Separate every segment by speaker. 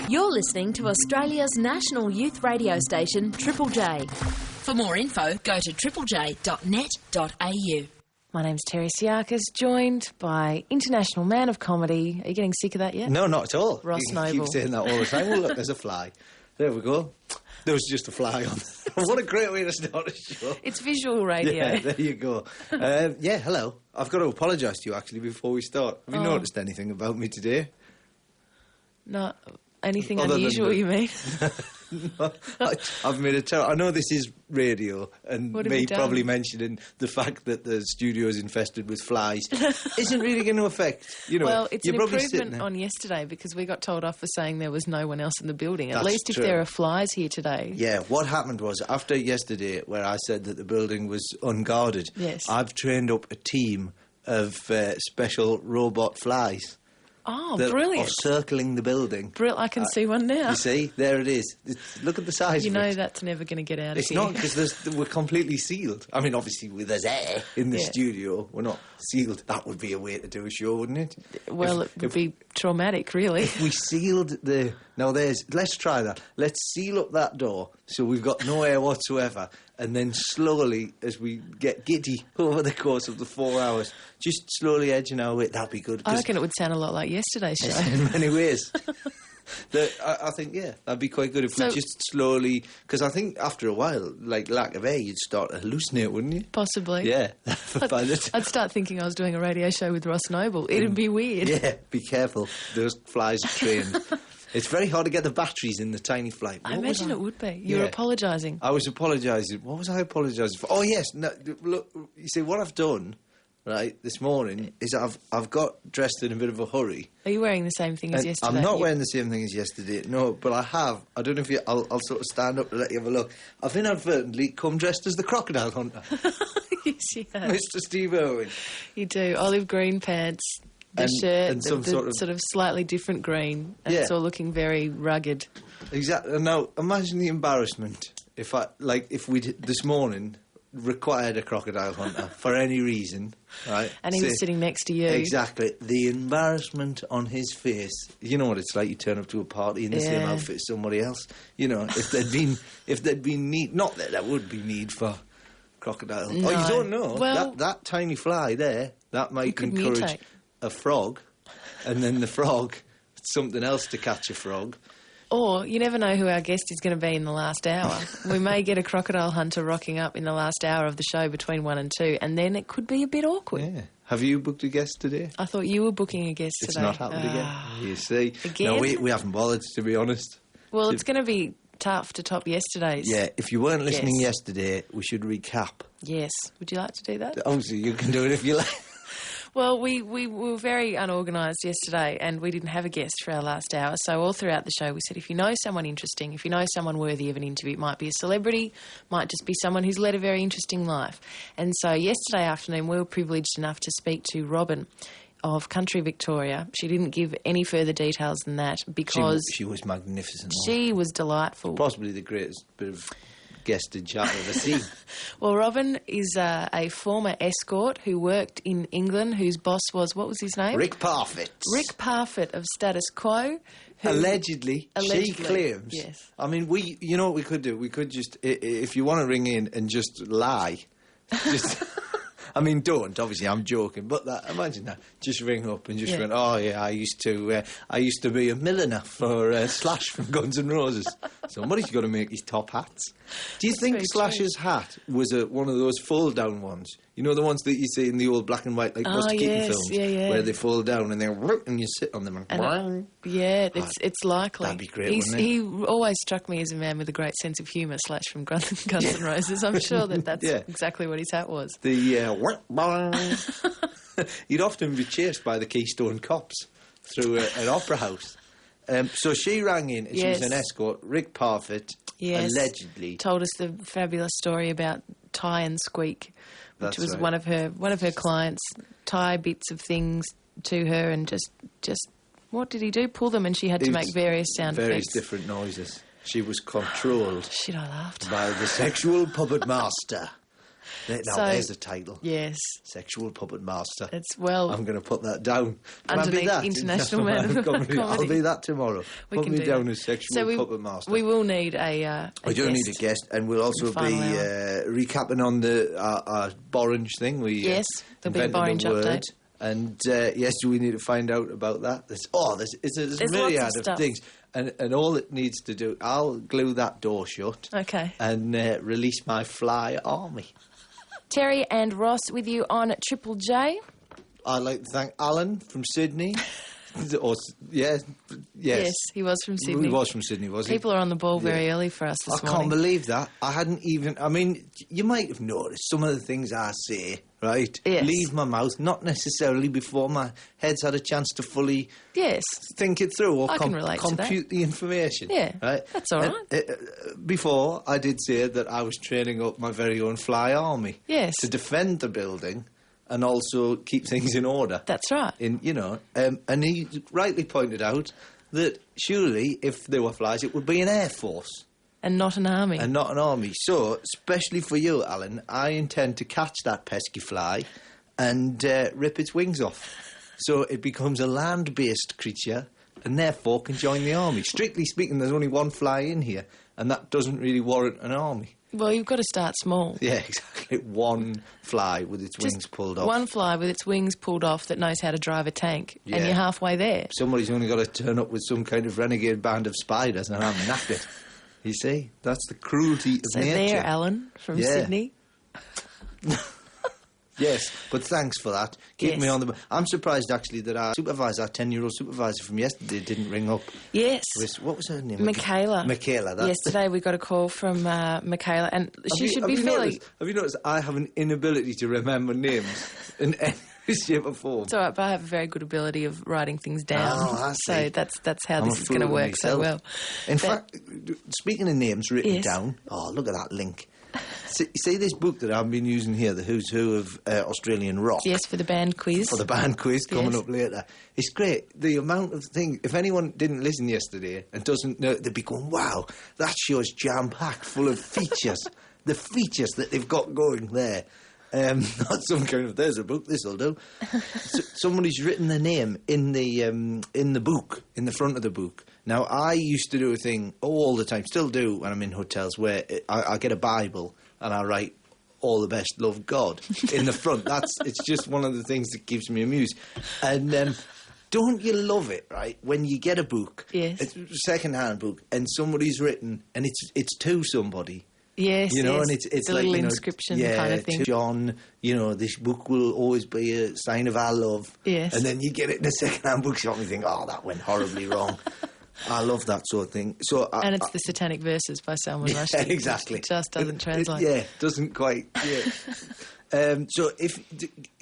Speaker 1: You're listening to Australia's national youth radio station, Triple J. For more info, go to triplej.net.au.
Speaker 2: My name's Terri Psiakis, joined by international man of comedy. Are you getting sick of that yet?
Speaker 3: No, not at all.
Speaker 2: Ross
Speaker 3: You
Speaker 2: Noble.
Speaker 3: keep saying that all the time. Well, look, there's a fly. There we go. There was just a fly on. What a great way to start a show.
Speaker 2: It's visual radio.
Speaker 3: Yeah, there you go. Hello. I've got to apologise to you, actually, before we start. Have you noticed anything about me today?
Speaker 2: No, anything
Speaker 3: Other than
Speaker 2: unusual, you mean?
Speaker 3: No, I've made a terrible... I know this is radio, and
Speaker 2: What have
Speaker 3: me
Speaker 2: you done?
Speaker 3: probably mentioning the fact that the studio is infested with flies isn't really going to affect,
Speaker 2: Well, it's
Speaker 3: you're
Speaker 2: an
Speaker 3: probably sitting
Speaker 2: improvement
Speaker 3: there.
Speaker 2: on yesterday because we got told off for saying there was no one else in the building. At
Speaker 3: That's
Speaker 2: least if
Speaker 3: true.
Speaker 2: there are flies here today.
Speaker 3: Yeah, what happened was, after yesterday, where I said that the building was unguarded,
Speaker 2: Yes.
Speaker 3: I've trained up a team of special robot flies.
Speaker 2: Oh,
Speaker 3: that
Speaker 2: brilliant.
Speaker 3: are circling the building.
Speaker 2: I can see one now.
Speaker 3: You see? There it is. Look at the size
Speaker 2: You
Speaker 3: of
Speaker 2: know
Speaker 3: it.
Speaker 2: that's never going to get out
Speaker 3: It's
Speaker 2: of here.
Speaker 3: not, because we're completely sealed. I mean, obviously, there's air in the
Speaker 2: Yeah.
Speaker 3: studio. We're not sealed. That would be a way to do a show, wouldn't it?
Speaker 2: Well, it would be traumatic, really.
Speaker 3: If we sealed the... Now, let's try that. Let's seal up that door so we've got no air whatsoever, and then slowly, as we get giddy over the course of the 4 hours, just slowly edging our way. That'd be good.
Speaker 2: I reckon it would sound a lot like yesterday's show.
Speaker 3: In many ways. I think, yeah, that'd be quite good if we just slowly... Because I think after a while, like lack of air, you'd start to hallucinate, wouldn't you?
Speaker 2: Possibly.
Speaker 3: Yeah. By the
Speaker 2: I'd start thinking I was doing a radio show with Ross Noble. It'd be weird.
Speaker 3: Yeah, be careful. Those flies are trained. It's very hard to get the batteries in the tiny fly.
Speaker 2: I imagine it would be. You're apologising.
Speaker 3: I was apologising. What was I apologising for? Oh, yes. No, look, you see, what I've done, right, this morning, is I've got dressed in a bit of a hurry.
Speaker 2: Are you wearing the same thing as
Speaker 3: And
Speaker 2: yesterday?
Speaker 3: I'm not wearing the same thing as yesterday, no, but I have. I don't know if you... I'll sort of stand up to let you have a look. I've inadvertently come dressed as the crocodile hunter.
Speaker 2: Yes, you have.
Speaker 3: Mr. Steve Irwin.
Speaker 2: You do. Olive green pants, the shirt,
Speaker 3: and some
Speaker 2: the sort of slightly different green. And it's all looking very rugged.
Speaker 3: Exactly. Now, imagine the embarrassment if we this morning required a crocodile hunter for any reason, right?
Speaker 2: And he was sitting next to you.
Speaker 3: Exactly. The embarrassment on his face. You know what it's like. You turn up to a party in the same outfit as somebody else. You know, if there'd been need, not that there would be need for crocodile.
Speaker 2: No.
Speaker 3: Oh, you don't know.
Speaker 2: Well,
Speaker 3: that tiny fly there, that might encourage
Speaker 2: mutate.
Speaker 3: a frog, and then the frog, something else to catch a frog.
Speaker 2: Or, you never know who our guest is going to be in the last hour. We may get a crocodile hunter rocking up in the last hour of the show between 1 and 2, and then it could be a bit awkward.
Speaker 3: Yeah. Have you booked a guest today?
Speaker 2: I thought you were booking a guest
Speaker 3: It's
Speaker 2: today.
Speaker 3: not happened again. You see.
Speaker 2: Again?
Speaker 3: No, we haven't bothered, to be honest.
Speaker 2: Well, it's going to be tough to top yesterday's.
Speaker 3: Yeah, if you weren't listening yesterday, we should recap.
Speaker 2: Yes. Would you like to do that?
Speaker 3: Obviously, you can do it if you like.
Speaker 2: Well, we were very unorganised yesterday and we didn't have a guest for our last hour. So all throughout the show we said if you know someone interesting, if you know someone worthy of an interview, it might be a celebrity, might just be someone who's led a very interesting life. And so yesterday afternoon we were privileged enough to speak to Robin of Country Victoria. She didn't give any further details than that because...
Speaker 3: She was magnificent.
Speaker 2: She was delightful.
Speaker 3: Possibly the greatest bit of guested chat I've ever seen.
Speaker 2: Well, Robin is a former escort who worked in England, whose boss was, what was his name?
Speaker 3: Rick Parfitt.
Speaker 2: Rick Parfitt of Status Quo. Who
Speaker 3: Allegedly, she claims.
Speaker 2: Yes.
Speaker 3: I mean, you know what we could do? We could just, if you want to ring in and just lie, just... I mean, don't. Obviously, I'm joking. But imagine that. Just ring up and just went, oh, yeah, I used to be a milliner for Slash from Guns N' Roses. Somebody's got to make his top hats. Do you think Slash's hat was one of those fold-down ones? You know, the ones that you see in the old black and white, like Buster Keaton films, where they fold down and and you sit on them.
Speaker 2: It's likely.
Speaker 3: That'd be great, wouldn't it?
Speaker 2: He always struck me as a man with a great sense of humour, Slash from Guns N' Roses. I'm sure that's exactly what his hat was.
Speaker 3: He'd often be chased by the Keystone Cops through an opera house. So she rang in, and she was an escort. Rick Parfitt, allegedly,
Speaker 2: told us the fabulous story about Tie and Squeak, which was one of her clients. Tie bits of things to her, and just what did he do? Pull them, and she had to make various sound effects.
Speaker 3: Different noises. She was controlled.
Speaker 2: Shit, I laughed.
Speaker 3: By the sexual puppet master. Now, there's the title.
Speaker 2: Yes.
Speaker 3: Sexual Puppet Master.
Speaker 2: It's well...
Speaker 3: I'm going to put that down. Can
Speaker 2: underneath
Speaker 3: I be that?
Speaker 2: International Man of Comedy.
Speaker 3: I'll be that tomorrow. Put me down as Sexual Puppet Master.
Speaker 2: We will need a
Speaker 3: we do need a guest, and we'll also be recapping on our Borange thing.
Speaker 2: Yes, there'll be a Borange update.
Speaker 3: And yes, we need to find out about that. There's a myriad of things. And all it needs to do, I'll glue that door shut.
Speaker 2: Okay.
Speaker 3: And release my fly army.
Speaker 2: Terri and Ross with you on Triple J.
Speaker 3: I'd like to thank Alan from Sydney. Yes,
Speaker 2: he was from Sydney.
Speaker 3: He was from Sydney, was he?
Speaker 2: People are on the ball very early for us this morning.
Speaker 3: I can't believe that. I hadn't even... I mean, you might have noticed some of the things I say, right?
Speaker 2: Yes.
Speaker 3: Leave my mouth, not necessarily before my head's had a chance to fully...
Speaker 2: Yes.
Speaker 3: Think it through or
Speaker 2: compute
Speaker 3: the information.
Speaker 2: Yeah,
Speaker 3: right?
Speaker 2: That's all right.
Speaker 3: Before, I did say that I was training up my very own fly army.
Speaker 2: Yes.
Speaker 3: To defend the building... and also keep things in order.
Speaker 2: That's right.
Speaker 3: And he rightly pointed out that surely if there were flies, it would be an air force.
Speaker 2: And not an army.
Speaker 3: And not an army. So, especially for you, Alan, I intend to catch that pesky fly and rip its wings off. So it becomes a land-based creature and therefore can join the army. Strictly speaking, there's only one fly in here, and that doesn't really warrant an army.
Speaker 2: Well, you've got to start small.
Speaker 3: Yeah, exactly. One fly with its wings pulled off.
Speaker 2: One fly with its wings pulled off that knows how to drive a tank, and you're halfway there.
Speaker 3: Somebody's only got to turn up with some kind of renegade band of spiders, and I'm knackered. You see? That's the cruelty of nature.
Speaker 2: So there, Alan, from Sydney.
Speaker 3: Yes, but thanks for that. Keep me on the... I'm surprised, actually, that our 10-year-old supervisor from yesterday didn't ring up.
Speaker 2: Yes.
Speaker 3: What was her name?
Speaker 2: Michaela.
Speaker 3: That's
Speaker 2: yesterday we got a call from Michaela, and she should be fairly...
Speaker 3: Have you noticed I have an inability to remember names in any shape or form?
Speaker 2: It's all right, but I have a very good ability of writing things down.
Speaker 3: Oh, I see.
Speaker 2: So that's how this is going to work so well.
Speaker 3: In fact, speaking of names written down... Oh, look at that link. See this book that I've been using here, The Who's Who of Australian Rock?
Speaker 2: Yes, for the band quiz.
Speaker 3: For the band quiz coming up later. It's great. The amount of things... If anyone didn't listen yesterday and doesn't know, they'd be going, wow, that show's jam-packed full of features. The features that they've got going there. Not some kind of, there's a book, this'll do. Somebody's written their name in the book, in the front of the book. Now, I used to do a thing all the time, still do when I'm in hotels, where I get a Bible and I write all the best, love God, in the front. It's just one of the things that keeps me amused. And don't you love it, right, when you get a book, it's a second-hand book, and somebody's written, and it's to somebody.
Speaker 2: Yes,
Speaker 3: and it's
Speaker 2: a
Speaker 3: like,
Speaker 2: little inscription kind of thing.
Speaker 3: To John, this book will always be a sign of our love.
Speaker 2: Yes.
Speaker 3: And then you get it in a second-hand bookshop and you think, oh, that went horribly wrong. I love that sort of thing.
Speaker 2: And it's the Satanic Verses by Salman Rushdie.
Speaker 3: Exactly.
Speaker 2: It just doesn't translate.
Speaker 3: Doesn't quite. Yeah. So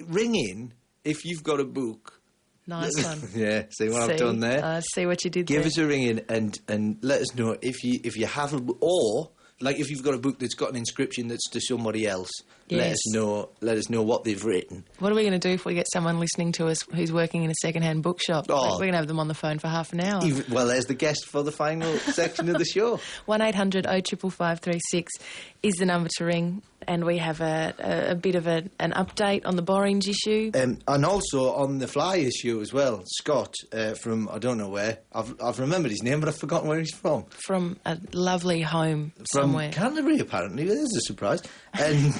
Speaker 3: ring in if you've got a book.
Speaker 2: Nice one.
Speaker 3: Yeah, see what I've done there?
Speaker 2: I see what you did there.
Speaker 3: Give us a ring in and let us know if you have a book, or... Like, if you've got a book that's got an inscription that's to somebody else, let us know what they've written.
Speaker 2: What are we going to do if we get someone listening to us who's working in a second-hand bookshop? We're going to have them on the phone for half an hour.
Speaker 3: Well, there's the guest for the final section of the show.
Speaker 2: 1800 055536 is the number to ring. And we have a bit of an update on the Borange issue. And
Speaker 3: also on the fly issue as well. Scott from, I don't know where. I've remembered his name, but I've forgotten where he's from.
Speaker 2: From a lovely home somewhere.
Speaker 3: From Canterbury, apparently. There's a surprise. And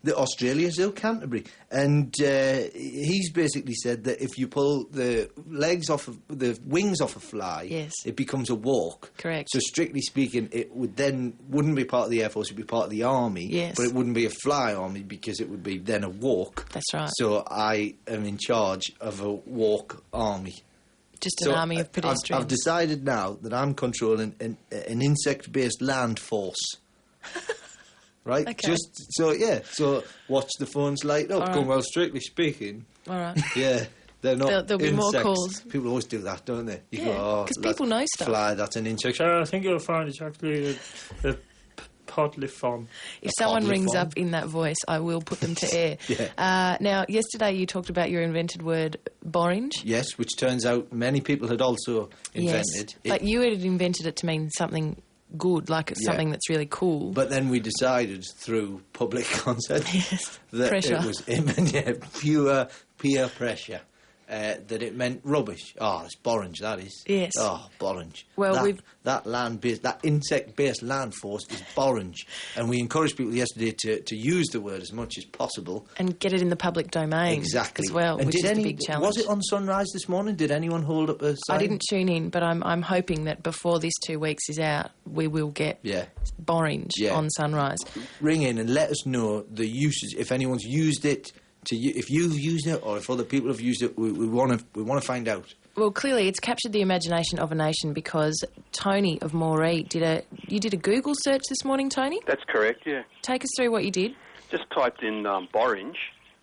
Speaker 3: the Australia Zoo, Canterbury. And he's basically said that if you pull the wings off a fly, it becomes a walk.
Speaker 2: Correct.
Speaker 3: So strictly speaking, it wouldn't be part of the Air Force, it'd be part of the Army.
Speaker 2: Yes.
Speaker 3: But it wouldn't be a fly army because it would be then a walk.
Speaker 2: That's right.
Speaker 3: So I am in charge of a walk army.
Speaker 2: Just an army of pedestrians.
Speaker 3: I've decided now that I'm controlling an insect-based land force. Right?
Speaker 2: Okay.
Speaker 3: So watch the phones light up.
Speaker 2: Right.
Speaker 3: Well, strictly speaking.
Speaker 2: All right.
Speaker 3: Yeah. They're not
Speaker 2: There'll be
Speaker 3: insects.
Speaker 2: more calls.
Speaker 3: People always do that, don't they? You
Speaker 2: go, because people know stuff.
Speaker 3: Fly, that's an insect.
Speaker 4: I think you'll find it's actually a podlifon.
Speaker 2: If someone rings up in that voice, I will put them to air. Now, yesterday you talked about your invented word, borange.
Speaker 3: Yes, which turns out many people had also invented.
Speaker 2: Yes, but you had invented it to mean something good, like it's something that's really cool.
Speaker 3: But then we decided through public consent that
Speaker 2: Pressure.
Speaker 3: it was pure peer pressure. That it meant rubbish. Oh, it's Borrange, that is.
Speaker 2: Yes.
Speaker 3: Oh, Borrange.
Speaker 2: Well,
Speaker 3: that insect-based land force is Borrange. And we encouraged people yesterday to use the word as much as possible.
Speaker 2: And get it in the public domain.
Speaker 3: Exactly.
Speaker 2: As well,
Speaker 3: and
Speaker 2: which is the big challenge.
Speaker 3: Was it on Sunrise this morning? Did anyone hold up a sign?
Speaker 2: I didn't tune in, but I'm hoping that before this 2 weeks is out, we will get Borrange on Sunrise.
Speaker 3: Ring in and let us know the uses, if anyone's used it, if you've used it or if other people have used it. We want to find out.
Speaker 2: Well, clearly it's captured the imagination of a nation because Tony of Moree did a Google search this morning, Tony?
Speaker 5: That's correct, yeah.
Speaker 2: Take us through what you did.
Speaker 5: Just typed in Borrange.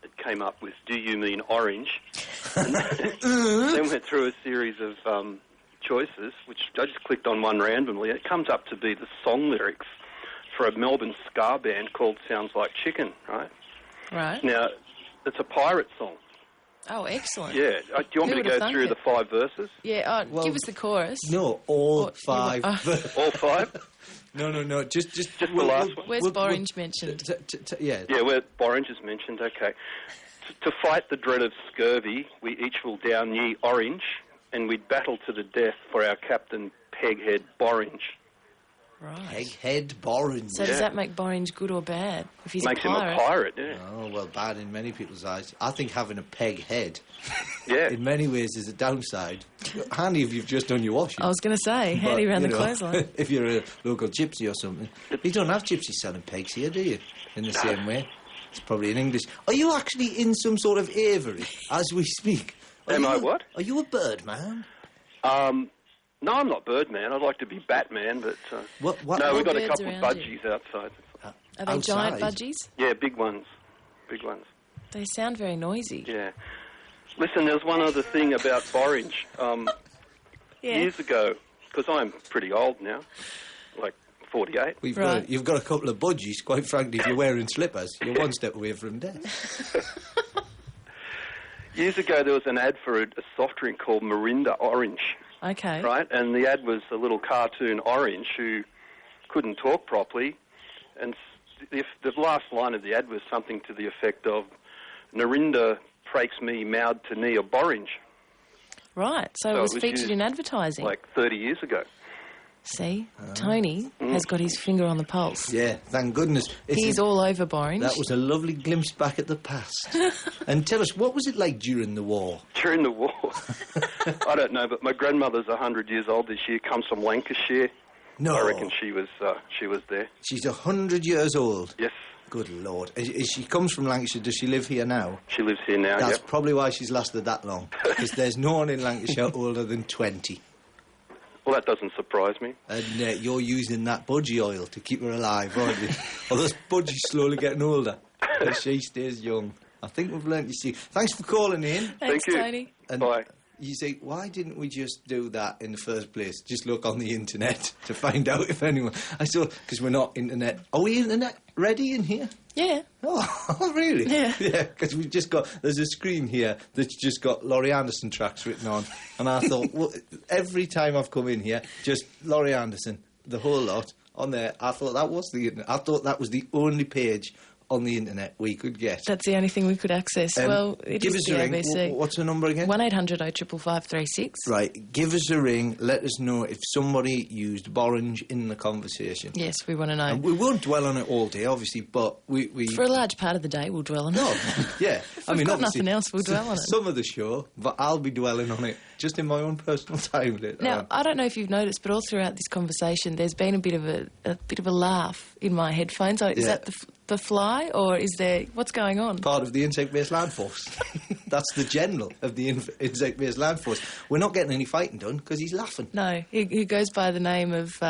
Speaker 5: It came up with "Do you mean orange?" And then went through a series of choices, which I just clicked on one randomly. It comes up to be the song lyrics for a Melbourne ska band called Sounds Like Chicken, right?
Speaker 2: Right.
Speaker 5: Now, it's a pirate song.
Speaker 2: Oh, excellent.
Speaker 5: Yeah. Do you want me to go through the 5 verses?
Speaker 2: Yeah, give us the chorus.
Speaker 3: No, all 5.
Speaker 5: All 5?
Speaker 3: No, just
Speaker 5: the last one.
Speaker 2: Where's Borrange mentioned?
Speaker 5: Yeah, where Borrange is mentioned, okay. To fight the dread of scurvy, we each will down ye orange, and we'd battle to the death for our captain, Peghead Borrange.
Speaker 2: Right.
Speaker 3: Peghead Borrange.
Speaker 2: So does that make Borrange good or bad? If he's
Speaker 5: Makes
Speaker 2: a pirate?
Speaker 5: him a pirate, yeah.
Speaker 3: Oh, well, bad in many people's eyes. I think having a peg head,
Speaker 5: yeah,
Speaker 3: in many ways is a downside. Handy if you've just done your washing.
Speaker 2: I was going to say, handy around the clothesline.
Speaker 3: If you're a local gypsy or something. You don't have gypsies selling pegs here, do you? In the same way. It's probably in English. Are you actually in some sort of aviary as we speak?
Speaker 5: Am I what?
Speaker 3: Are you a bird man?
Speaker 5: No, I'm not Birdman. I'd like to be Batman, but... No, we've got a couple of budgies outside.
Speaker 2: Are they
Speaker 3: outside?
Speaker 2: giant budgies?
Speaker 5: Yeah, big ones. Big ones.
Speaker 2: They sound very noisy.
Speaker 5: Yeah. Listen, there's one other thing about Borrange. Years ago, because I'm pretty old now, like 48.
Speaker 3: You've got a couple of budgies. Quite frankly, if you're wearing slippers, you're one step away from death.
Speaker 5: Years ago, there was an ad for a soft drink called Mirinda Orange.
Speaker 2: Okay.
Speaker 5: Right, and the ad was a little cartoon orange who couldn't talk properly, and if the last line of the ad was something to the effect of, Narinda prakes me mowed to knee a Borrange.
Speaker 2: Right, so it was featured in advertising.
Speaker 5: Like 30 years ago.
Speaker 2: See, Tony has got his finger on the pulse.
Speaker 3: Yeah, thank goodness.
Speaker 2: He's all over Borrange.
Speaker 3: That was a lovely glimpse back at the past. And tell us, what was it like during the war?
Speaker 5: During the war? I don't know, but my grandmother's 100 years old this year, comes from Lancashire.
Speaker 3: No.
Speaker 5: I reckon she was there.
Speaker 3: She's 100 years old?
Speaker 5: Yes.
Speaker 3: Good Lord. She comes from Lancashire. Does she live here now?
Speaker 5: She lives here now,
Speaker 3: That's probably why she's lasted that long. Because there's no one in Lancashire older than 20.
Speaker 5: Well, that doesn't surprise me.
Speaker 3: And you're using that budgie oil to keep her alive, aren't you? Well, those budgies slowly getting older. But she stays young. I think we've learnt to see. Thanks for calling in.
Speaker 2: Thanks,
Speaker 5: Thank you.
Speaker 2: Tony.
Speaker 3: And
Speaker 5: bye.
Speaker 3: You say, why didn't we just do that in the first place? Just look on the internet to find out if anyone... I saw, because we're not internet... Are we internet ready in here?
Speaker 2: Yeah.
Speaker 3: Oh, really?
Speaker 2: Yeah.
Speaker 3: Yeah, because we've just got... There's a screen here that's just got Laurie Anderson tracks written on. And I thought, well, every time I've come in here, just Laurie Anderson, the whole lot, on there. I thought that was the internet. I thought that was the only page on the internet we could get.
Speaker 2: That's the only thing we could access. Well, it
Speaker 3: give
Speaker 2: is
Speaker 3: us
Speaker 2: the
Speaker 3: a ring.
Speaker 2: ABC.
Speaker 3: What's the number again?
Speaker 2: 1800 055536.
Speaker 3: Right, give us a ring. Let us know if somebody used Borrange in the conversation.
Speaker 2: Yes, we want to know.
Speaker 3: And we won't dwell on it all day, obviously, but we...
Speaker 2: For a large part of the day, we'll dwell on it.
Speaker 3: Yeah.
Speaker 2: If we've got nothing else, we'll dwell on it.
Speaker 3: Some of the show, but I'll be dwelling on it just in my own personal time later
Speaker 2: Now,
Speaker 3: on.
Speaker 2: I don't know if you've noticed, but all throughout this conversation, there's been a bit of a laugh in my headphones. Is that the fly, or is there... What's going on?
Speaker 3: Part of the insect-based land force. That's the general of the insect-based land force. We're not getting any fighting done because he's laughing.
Speaker 2: No, he goes by the name of,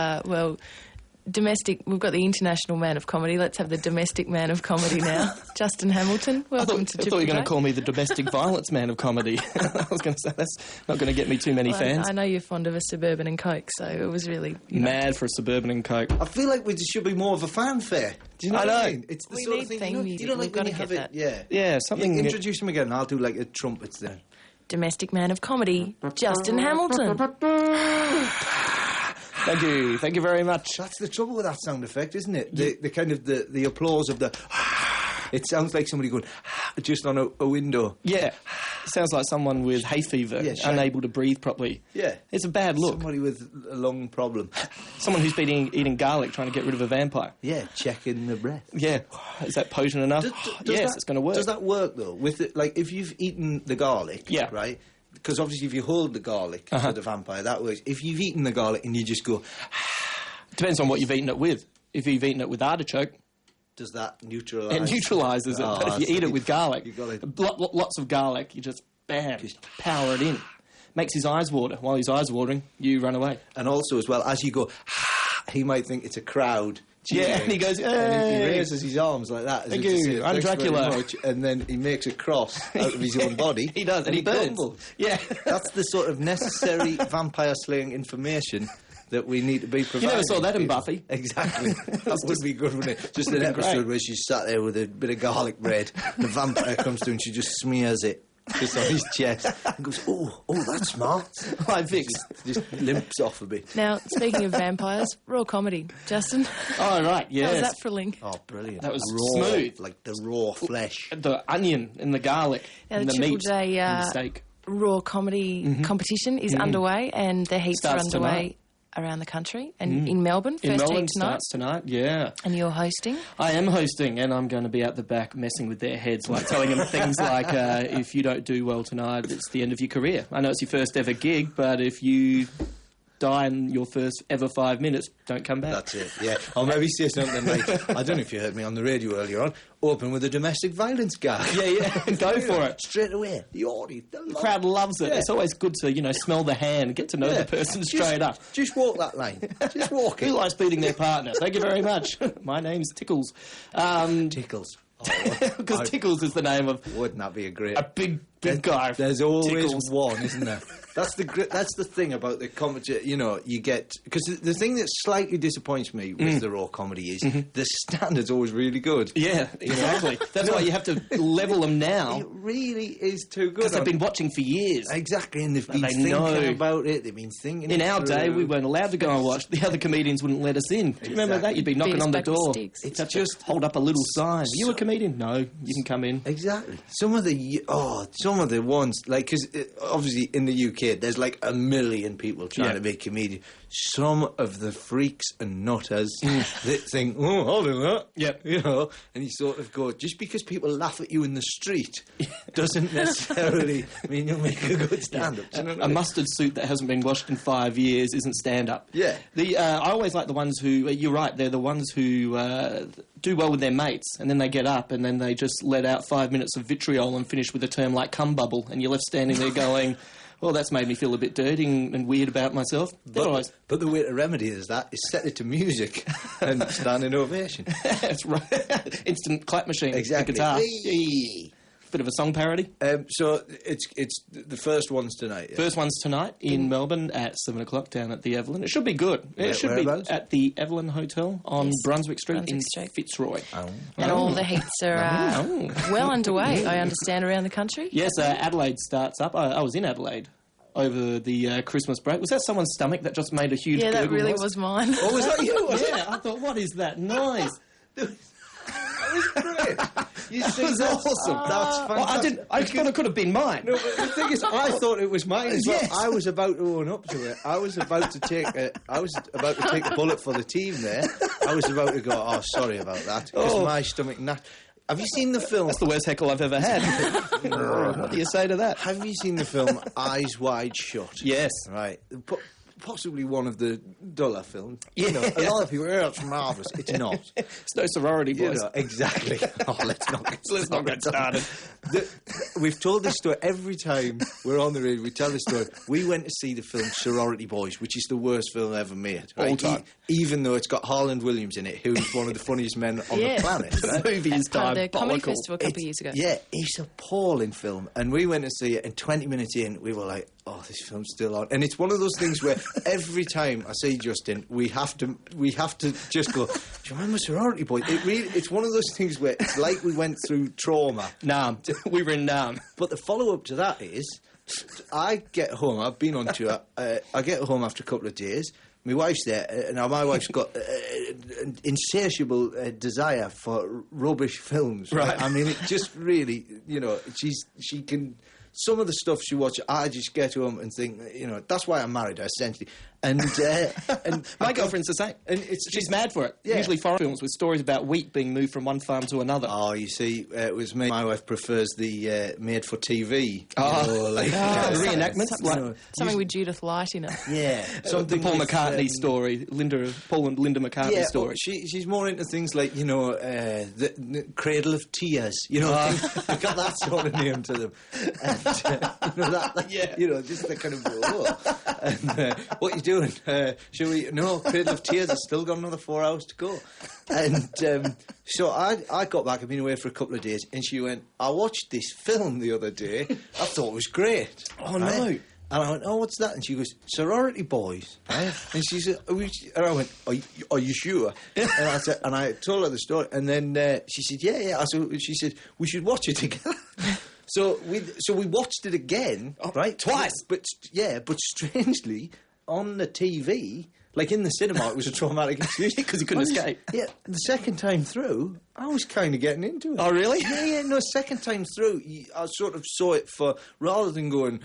Speaker 2: domestic... We've got the international man of comedy. Let's have the domestic man of comedy now. Justin Hamilton, welcome to Triple J.
Speaker 6: I thought you were going to call me the domestic violence man of comedy. I was going to say, that's not going to get me too many fans.
Speaker 2: I know you're fond of a Suburban and Coke, so it was really...
Speaker 6: Mad for a Suburban and Coke.
Speaker 3: I feel like there should be more of a fanfare. Do you know what I mean? It's the
Speaker 2: We
Speaker 3: sort
Speaker 2: need
Speaker 3: of thing...
Speaker 2: theme music.
Speaker 3: You don't
Speaker 2: We've
Speaker 3: like when
Speaker 2: got
Speaker 3: you
Speaker 2: to
Speaker 3: have
Speaker 2: get
Speaker 3: it...
Speaker 2: that.
Speaker 6: Yeah, something...
Speaker 3: Introduce him again. I'll do like a trumpets then.
Speaker 2: Domestic man of comedy, Justin Hamilton.
Speaker 6: Thank you very much.
Speaker 3: That's the trouble with that sound effect, isn't it? The kind of the applause of the... It sounds like somebody going just on a window.
Speaker 6: Yeah. Sounds like someone with hay fever, unable to breathe properly.
Speaker 3: Yeah.
Speaker 6: It's a bad look.
Speaker 3: Somebody with a lung problem.
Speaker 6: Someone who's been eating garlic trying to get rid of a vampire.
Speaker 3: Yeah, checking the breath.
Speaker 6: Yeah. Is that potent enough? Yes, it's going to work.
Speaker 3: Does that work, though? With it, like, if you've eaten the garlic, right? Because obviously if you hold the garlic for the vampire, that works. If you've eaten the garlic and you just go...
Speaker 6: Depends on what you've eaten it with. If you've eaten it with artichoke...
Speaker 3: Does that neutralise?
Speaker 6: It neutralises it, but if you eat it with garlic,
Speaker 3: you've
Speaker 6: lots of garlic, you just, bam, power it in. Makes his eyes water. While his eyes watering, you run away.
Speaker 3: And also, as well, as you go, he might think it's a crowd cheering.
Speaker 6: Yeah, and he goes, hey!
Speaker 3: And he raises his arms like that.
Speaker 6: Thank you, I'm Dracula.
Speaker 3: And then he makes a cross out of his own body.
Speaker 6: He does, and he burns.
Speaker 3: Crumbles.
Speaker 6: Yeah.
Speaker 3: That's the sort of necessary vampire-slaying information that we need to be providing.
Speaker 6: You never saw that in Buffy.
Speaker 3: Exactly. That would be good, wouldn't it? Just an episode where she's sat there with a bit of garlic bread. The vampire comes through and she just smears it just on his chest and goes, oh, that's smart.
Speaker 6: Like Vicks.
Speaker 3: Just limps off a bit.
Speaker 2: Now, speaking of vampires, raw comedy. Justin?
Speaker 6: Oh, right, yes.
Speaker 2: How was that thrilling?
Speaker 3: Oh, brilliant.
Speaker 6: That was
Speaker 3: raw,
Speaker 6: smooth.
Speaker 3: Like the raw flesh.
Speaker 6: The onion and the garlic and the
Speaker 2: Triple
Speaker 6: meat
Speaker 2: J,
Speaker 6: and the steak.
Speaker 2: Raw comedy competition is underway, and the heats
Speaker 6: Starts
Speaker 2: are underway
Speaker 6: tonight.
Speaker 2: Around the country, and in Melbourne,
Speaker 6: In
Speaker 2: first
Speaker 6: Melbourne
Speaker 2: heat tonight.
Speaker 6: starts tonight, yeah.
Speaker 2: And you're hosting?
Speaker 6: I am hosting, and I'm going to be at the back messing with their heads, like telling them things like, if you don't do well tonight, it's the end of your career. I know it's your first ever gig, but if you die in your first ever 5 minutes, don't come back.
Speaker 3: That's it, yeah. Or maybe say something like, I don't know if you heard me on the radio earlier on, open with a domestic violence guy.
Speaker 6: Yeah, go for it.
Speaker 3: Straight away. The audience,
Speaker 6: The crowd loves it. Yeah. It's always good to, smell the hand, get to know the person straight up.
Speaker 3: Just walk that line. Just walk it.
Speaker 6: Who likes beating their partner? Thank you very much. My name's Tickles.
Speaker 3: Tickles.
Speaker 6: Because Tickles is the name of...
Speaker 3: Wouldn't that be a
Speaker 6: big guy.
Speaker 3: There's always
Speaker 6: Tickles.
Speaker 3: one, isn't there? That's the thing about the comedy, you get... Because the thing that slightly disappoints me with the raw comedy is the standard's always really good.
Speaker 6: Yeah, exactly. That's why you have to level them now.
Speaker 3: It really is too good.
Speaker 6: Because they've been watching for years.
Speaker 3: Exactly, and they've been thinking about it, they've been thinking
Speaker 6: In
Speaker 3: it
Speaker 6: our
Speaker 3: through.
Speaker 6: day, we weren't allowed to go and watch. The other comedians wouldn't let us in. Do you remember that? You'd be knocking on the door.
Speaker 3: It's
Speaker 6: just
Speaker 3: just
Speaker 6: hold up a little sign. Are you a comedian? No, you can come in.
Speaker 3: Exactly. Some of the ones, like, because obviously in the UK there's like a million people trying to be comedian. Some of the freaks and nutters that think, oh, I'll do that.
Speaker 6: Yep.
Speaker 3: And you sort of go, just because people laugh at you in the street doesn't necessarily mean you'll make a good stand-up.
Speaker 6: A mustard suit that hasn't been washed in 5 years isn't stand-up.
Speaker 3: Yeah.
Speaker 6: I always like the ones who, you're right, they're the ones who do well with their mates, and then they get up and then they just let out 5 minutes of vitriol and finish with a term like cum bubble, and you're left standing there going... Well, that's made me feel a bit dirty and weird about myself.
Speaker 3: But the way to remedy that is set it to music and standing ovation.
Speaker 6: That's right. Instant clap machine.
Speaker 3: Exactly.
Speaker 6: Guitar.
Speaker 3: Hey.
Speaker 6: Bit of a song parody.
Speaker 3: So it's the first one's tonight. Yeah?
Speaker 6: First one's tonight in Melbourne at 7 o'clock down at the Evelyn. It should be good. It should be at the Evelyn Hotel on Brunswick Street in Fitzroy.
Speaker 2: Oh. And all the heats are well underway, I understand, around the country.
Speaker 6: Yes, Adelaide starts up. I was in Adelaide over the Christmas break. Was that someone's stomach that just made a huge
Speaker 2: Yeah, that
Speaker 6: gurgle
Speaker 2: really
Speaker 6: noise?
Speaker 2: was mine.
Speaker 3: Oh, was that you?
Speaker 6: Yeah, I thought, what is that noise?
Speaker 3: That was great. That was awesome. That's fantastic.
Speaker 6: Well, I thought it could have been mine.
Speaker 3: No, but the thing is, I thought it was mine as well.
Speaker 6: Yes.
Speaker 3: I was about to own up to it. I was about to take a bullet for the team there. I was about to go, oh, sorry about that, because my stomach... Have you seen the film...
Speaker 6: That's the worst heckle I've ever had. What do you say to that?
Speaker 3: Have you seen the film Eyes Wide Shut?
Speaker 6: Yes.
Speaker 3: Right. Possibly one of the duller films. A lot of people, it's marvellous. It's not.
Speaker 6: It's no sorority, boys.
Speaker 3: Exactly. Oh, let's not get
Speaker 6: started.
Speaker 3: We've told this story every time we're on the radio. We tell this story. We went to see the film Sorority Boys, which is the worst film ever made. Right?
Speaker 6: All time.
Speaker 3: Even though it's got Harland Williams in it, who's one of the funniest men on the planet.
Speaker 6: The movie is
Speaker 2: the Comedy Festival a couple of years ago.
Speaker 3: Yeah, it's an appalling film. And we went to see it, and 20 minutes in, we were like, oh, this film's still on. And it's one of those things where every time I say Justin, we have to just go, do you remember Sorority Boys? It's one of those things where it's like we went through trauma.
Speaker 6: Nam. We were in Nam.
Speaker 3: But the follow-up to that is, I get home, I've been on tour, I get home after a couple of days, my wife's there. Now, my wife's got an insatiable desire for rubbish films. Right? I mean, it just really, she can... Some of the stuff she watches, I just get home and think, that's why I'm married her, essentially. And
Speaker 6: my girlfriend's the same. And she's mad for it. Yeah. Usually foreign films with stories about wheat being moved from one farm to another.
Speaker 3: Oh, you see, it was me. My wife prefers the made-for-TV.
Speaker 6: Reenactments.
Speaker 2: Something with Judith Light in it.
Speaker 3: Yeah.
Speaker 6: Something the Paul McCartney story, Paul and Linda McCartney story.
Speaker 3: She's more into things like, the Cradle of Tears. Things, they've got that sort of name to them. And, just the kind of, and what you doing? Shall we? No, Cradle of Tears has still got another 4 hours to go. And so I got back. I've been away for a couple of days, and she went, I watched this film the other day. I thought it was great.
Speaker 6: Oh, no.
Speaker 3: And I went, oh, what's that? And she goes, Sorority Boys. Right? And she said, and I went, are you sure? And I told her the story. And then she said, yeah. She said, we should watch it together. So we watched it again, right?
Speaker 6: Twice.
Speaker 3: But strangely, on the TV, like in the cinema, it was a traumatic experience.
Speaker 6: Because you couldn't escape.
Speaker 3: Yeah, the second time through, I was kind of getting into it.
Speaker 6: Oh, really?
Speaker 3: Yeah, no, second time through, I sort of saw it rather than going,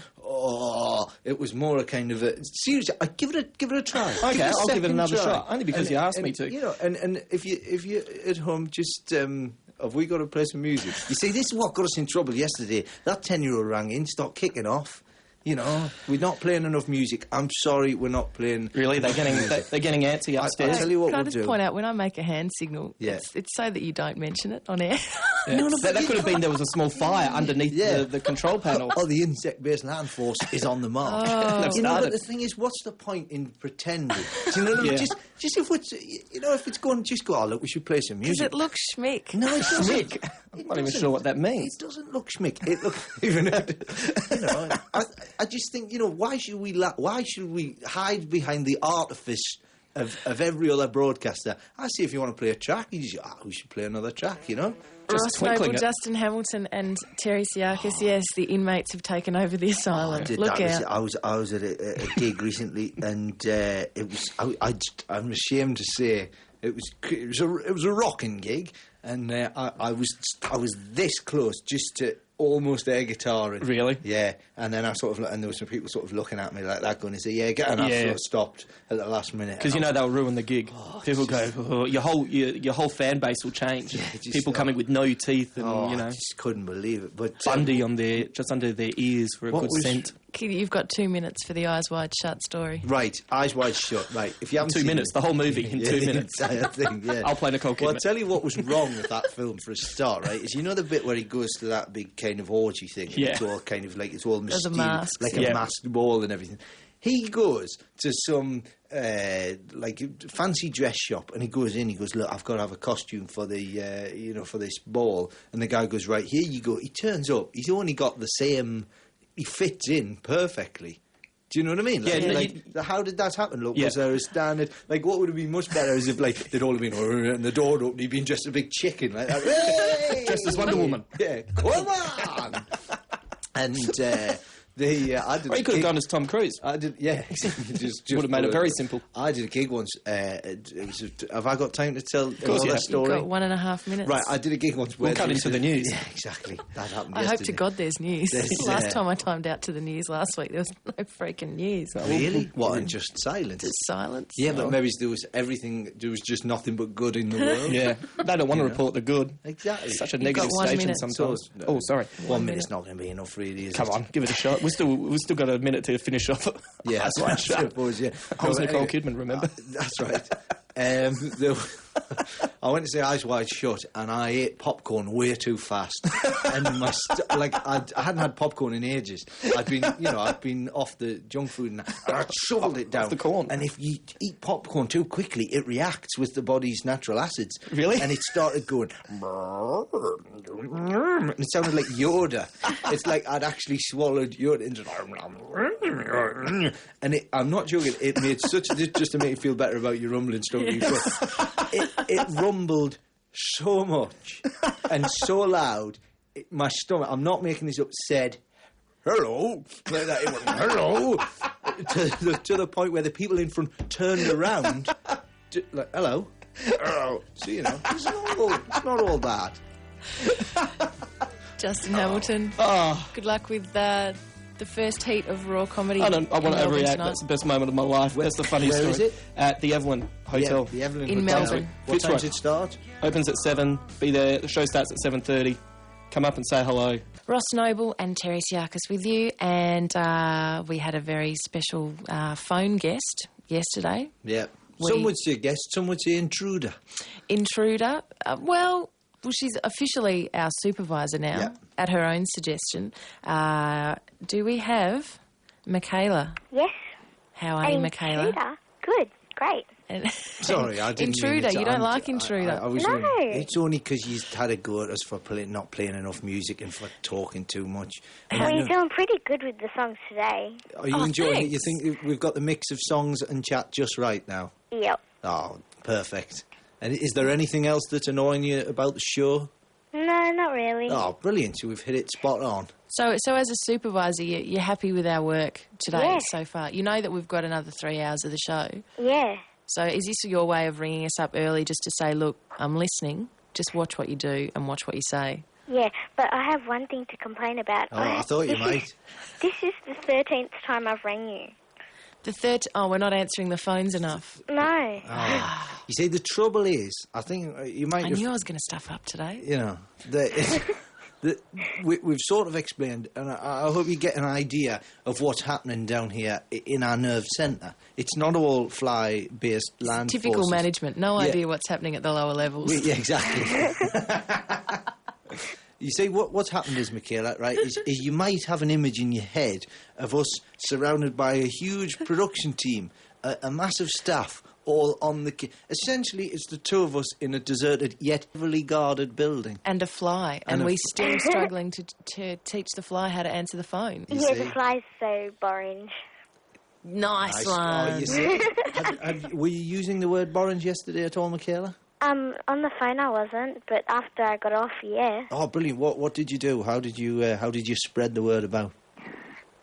Speaker 3: it was more a kind of a... Seriously, I'd give it a try.
Speaker 6: Okay, I'll give it another shot, only because you asked me to.
Speaker 3: And if you're at home, just... have we got to play some music? You see, this is what got us in trouble yesterday. That 10-year-old rang in, stopped kicking off. We're not playing enough music. I'm sorry, we're not playing...
Speaker 6: Really? They're getting antsy upstairs?
Speaker 3: I'll tell you what
Speaker 2: Can
Speaker 3: we'll
Speaker 2: I just point out, when I make a hand signal, it's so that you don't mention it on air.
Speaker 6: Yeah. No, that could have been there was a small fire underneath the control panel.
Speaker 3: Oh, the insect-based land force is on the mark. But the thing is, what's the point in pretending? Do you know what I mean? Just if it's, if it's going, just go, look, we should play some music.
Speaker 2: Because it looks schmick.
Speaker 3: No, it doesn't.
Speaker 6: Schmick? I'm not even sure what that means.
Speaker 3: It doesn't look schmick. It looks, I just think, why should we hide behind the artifice of every other broadcaster? I see if you want to play a track, you just we should play another track,
Speaker 2: Ross Noble, Justin Hamilton and Terri Psiakis, yes, the inmates have taken over the asylum. Look out.
Speaker 3: I was at a gig recently, and it was... I'm ashamed to say it was a rocking gig, and I was this close just to almost air guitaring.
Speaker 6: Really?
Speaker 3: Yeah. And then and there were some people sort of looking at me like that, going, and I sort of stopped at the last minute.
Speaker 6: Because they'll ruin the gig. People go, your whole fan base will change. Yeah, people coming with no teeth, and
Speaker 3: I just couldn't believe it. But
Speaker 6: Bundy just under their ears for a good scent.
Speaker 2: You've got 2 minutes for the Eyes Wide Shut story.
Speaker 3: Right, Eyes Wide Shut. Right, if you haven't
Speaker 6: 2 minutes, the whole movie in 2 minutes. I'll play Nicole Kidman.
Speaker 3: Well, I'll tell you what was wrong with that film for a start. Right, is the bit where he goes to that big kind of orgy thing.
Speaker 6: Yeah.
Speaker 3: It's all kind of like it's all mysterious,
Speaker 2: like
Speaker 3: a masked ball and everything. He goes to some fancy dress shop, and he goes in. He goes, look, I've got to have a costume for the for this ball. And the guy goes, right, here you go. He turns up. He's only got the same. He fits in perfectly. Do you know what I mean? How did that happen? Look, was there a standard... what would have been much better is if, they'd all have been... and the door would open, he'd been just a big chicken like that. Hey!
Speaker 6: Dressed as Wonder Woman.
Speaker 3: Yeah, come on! And... I did.
Speaker 6: Or you could have gone as Tom Cruise.
Speaker 3: I did, yeah. just
Speaker 6: would have made it very simple.
Speaker 3: I did a gig once. Have I got time to tell another story?
Speaker 2: You've got 1.5 minutes.
Speaker 3: Right, I did a gig once.
Speaker 6: We'll cut into the news.
Speaker 3: Yeah, exactly. That happened
Speaker 2: I
Speaker 3: yesterday.
Speaker 2: hope to God there's news. Last time I timed out to the news last week, there was no freaking news.
Speaker 3: Really? What, and just silence?
Speaker 2: Just silence.
Speaker 3: Yeah, but maybe there was everything, there was just nothing but good in the world.
Speaker 6: Yeah, they don't want to report the good.
Speaker 3: Exactly.
Speaker 6: It's such a negative station sometimes.
Speaker 3: So,
Speaker 6: sorry.
Speaker 3: 1 minute's not going to be enough, really, is it?
Speaker 6: Come on, give it a shot. We've still got a minute to finish off.
Speaker 3: Yeah,
Speaker 6: that's right.
Speaker 3: I suppose, yeah.
Speaker 6: I was Nicole Kidman, remember?
Speaker 3: That's right. I went to see Eyes Wide Shut, and I ate popcorn way too fast. And I hadn't had popcorn in ages. I'd been off the junk food, and I shoveled it down.
Speaker 6: Off the corn.
Speaker 3: And if you eat popcorn too quickly, it reacts with the body's natural acids.
Speaker 6: Really?
Speaker 3: And it started going, and it sounded like Yoda. It's like I'd actually swallowed Yoda. And I'm not joking. It made just to make you feel better about your rumbling stomach. It rumbled so much and so loud. My stomach, I'm not making this up, said, hello. Like that. It went, hello. to the point where the people in front turned around, like, hello. So, you know, it's not all bad.
Speaker 2: Justin Hamilton, good luck with the first heat of Raw Comedy.
Speaker 6: I want to overreact.
Speaker 2: Tonight.
Speaker 6: That's the best moment of my life. That's the funniest
Speaker 3: Where
Speaker 6: story.
Speaker 3: is it?
Speaker 6: At the Evelyn Hotel.
Speaker 3: Yeah, the Evelyn
Speaker 2: In
Speaker 3: Hotel.
Speaker 2: Melbourne.
Speaker 3: What time
Speaker 6: Fitzroy.
Speaker 3: does it start?
Speaker 6: Opens at 7. Be there. The show starts at 7:30. Come up and say hello.
Speaker 2: Ross Noble and Terri Psiakis with you, and we had a very special phone guest yesterday.
Speaker 3: Yeah. Some would say guest, some would say intruder.
Speaker 2: Intruder. Well, she's officially our supervisor now,
Speaker 3: Yeah.
Speaker 2: at her own suggestion. Do we have Michaela?
Speaker 7: Yes.
Speaker 2: How are you, Michaela?
Speaker 7: Intruder? Good. Great.
Speaker 3: Sorry, I didn't mean
Speaker 2: Intruder.
Speaker 3: it.
Speaker 2: You don't like intruder.
Speaker 3: I was
Speaker 7: No.
Speaker 3: It's only because you had a go at us for not playing enough music and for talking too much. And
Speaker 7: Well,
Speaker 3: I
Speaker 7: you're
Speaker 3: know-
Speaker 7: doing pretty good with the songs today.
Speaker 3: Are you
Speaker 2: Oh,
Speaker 3: enjoying it? You
Speaker 2: thanks.
Speaker 3: think we've got the mix of songs and chat just right now?
Speaker 7: Yep.
Speaker 3: Oh, perfect. And is there anything else that's annoying you about the show?
Speaker 7: No, not really.
Speaker 3: Oh, brilliant. So we've hit it spot on.
Speaker 2: So as a supervisor, you're happy with our work today
Speaker 7: Yeah.
Speaker 2: so far? You know that we've got another 3 hours of the show.
Speaker 7: Yeah.
Speaker 2: So is this your way of ringing us up early just to say, look, I'm listening, just watch what you do and watch what you say?
Speaker 7: Yeah, but I have one thing to complain about.
Speaker 3: Oh, I thought you might.
Speaker 7: This is the 13th time I've rang you.
Speaker 2: We're not answering the phones enough.
Speaker 7: No.
Speaker 3: Oh. You see, the trouble is, I think you might
Speaker 2: I
Speaker 3: have...
Speaker 2: knew I was going to stuff up today.
Speaker 3: You know, we've sort of explained, and I hope you get an idea of what's happening down here in our nerve centre. It's not all fly-based land
Speaker 2: Typical
Speaker 3: forces.
Speaker 2: management. No
Speaker 3: Yeah.
Speaker 2: idea what's happening at the lower levels.
Speaker 3: Yeah, exactly. You see, what's happened is, Michaela, right, is you might have an image in your head of us surrounded by a huge production team, a massive staff, all on the... Essentially, it's the two of us in a deserted yet heavily guarded building.
Speaker 2: And a fly. And we're still struggling to teach the fly how to answer the phone.
Speaker 3: You
Speaker 7: Yeah,
Speaker 3: see?
Speaker 7: the fly's so boring.
Speaker 2: Nice
Speaker 3: Oh,
Speaker 2: one.
Speaker 3: you see? Were you using the word orange yesterday at all, Michaela?
Speaker 7: On the phone I wasn't, but after I got off, yeah.
Speaker 3: Oh, brilliant! What did you do? How did you spread the word about?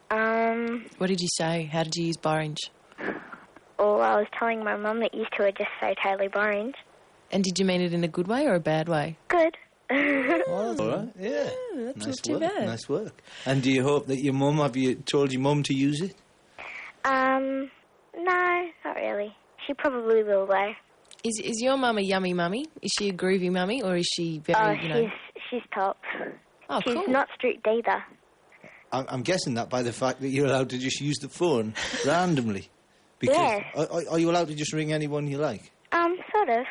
Speaker 2: What did you say? How did you use Borange?
Speaker 7: Or I was telling my mum that used to are just so totally boring.
Speaker 2: And did you mean it in a good way or a bad way?
Speaker 7: Good.
Speaker 3: Oh, that's all right. Yeah,
Speaker 2: that's
Speaker 3: nice
Speaker 2: not too
Speaker 3: work.
Speaker 2: bad.
Speaker 3: Nice work. And do you hope that have you told your mum to use it?
Speaker 7: No, not really. She probably will though.
Speaker 2: Is your mum a yummy mummy? Is she a groovy mummy or is she very,
Speaker 7: she's top.
Speaker 2: Oh,
Speaker 7: She's
Speaker 2: cool.
Speaker 7: not strict either.
Speaker 3: I'm guessing that by the fact that you're allowed to just use the phone randomly. Because
Speaker 7: Yeah.
Speaker 3: are you allowed to just ring anyone you like?
Speaker 7: Sort of.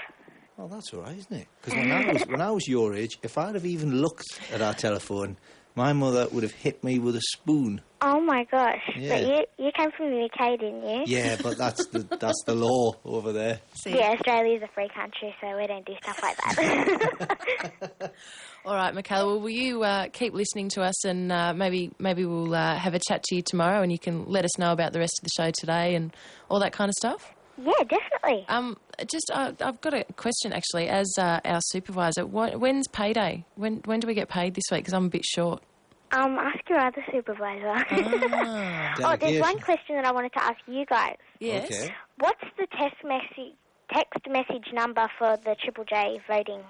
Speaker 3: Well, that's all right, isn't it? Because when I was your age, if I'd have even looked at our telephone, my mother would have hit me with a spoon.
Speaker 7: Oh my gosh.
Speaker 3: Yeah.
Speaker 7: But you came from the UK, didn't you?
Speaker 3: Yeah, but that's the law over there.
Speaker 7: Yeah, Australia's a free country, so we don't do stuff like that.
Speaker 2: All right, Michaela, well, will you keep listening to us and maybe we'll have a chat to you tomorrow and you can let us know about the rest of the show today and all that kind of stuff?
Speaker 7: Yeah, definitely.
Speaker 2: I've got a question, actually. As our supervisor, when's payday? When do we get paid this week? Because I'm a bit short.
Speaker 7: Ask your other supervisor.
Speaker 2: Ah.
Speaker 7: Oh, there's
Speaker 3: Delegation.
Speaker 7: one question that I wanted to ask you guys.
Speaker 2: Yes.
Speaker 3: Okay.
Speaker 7: What's the text message number for the Triple J voting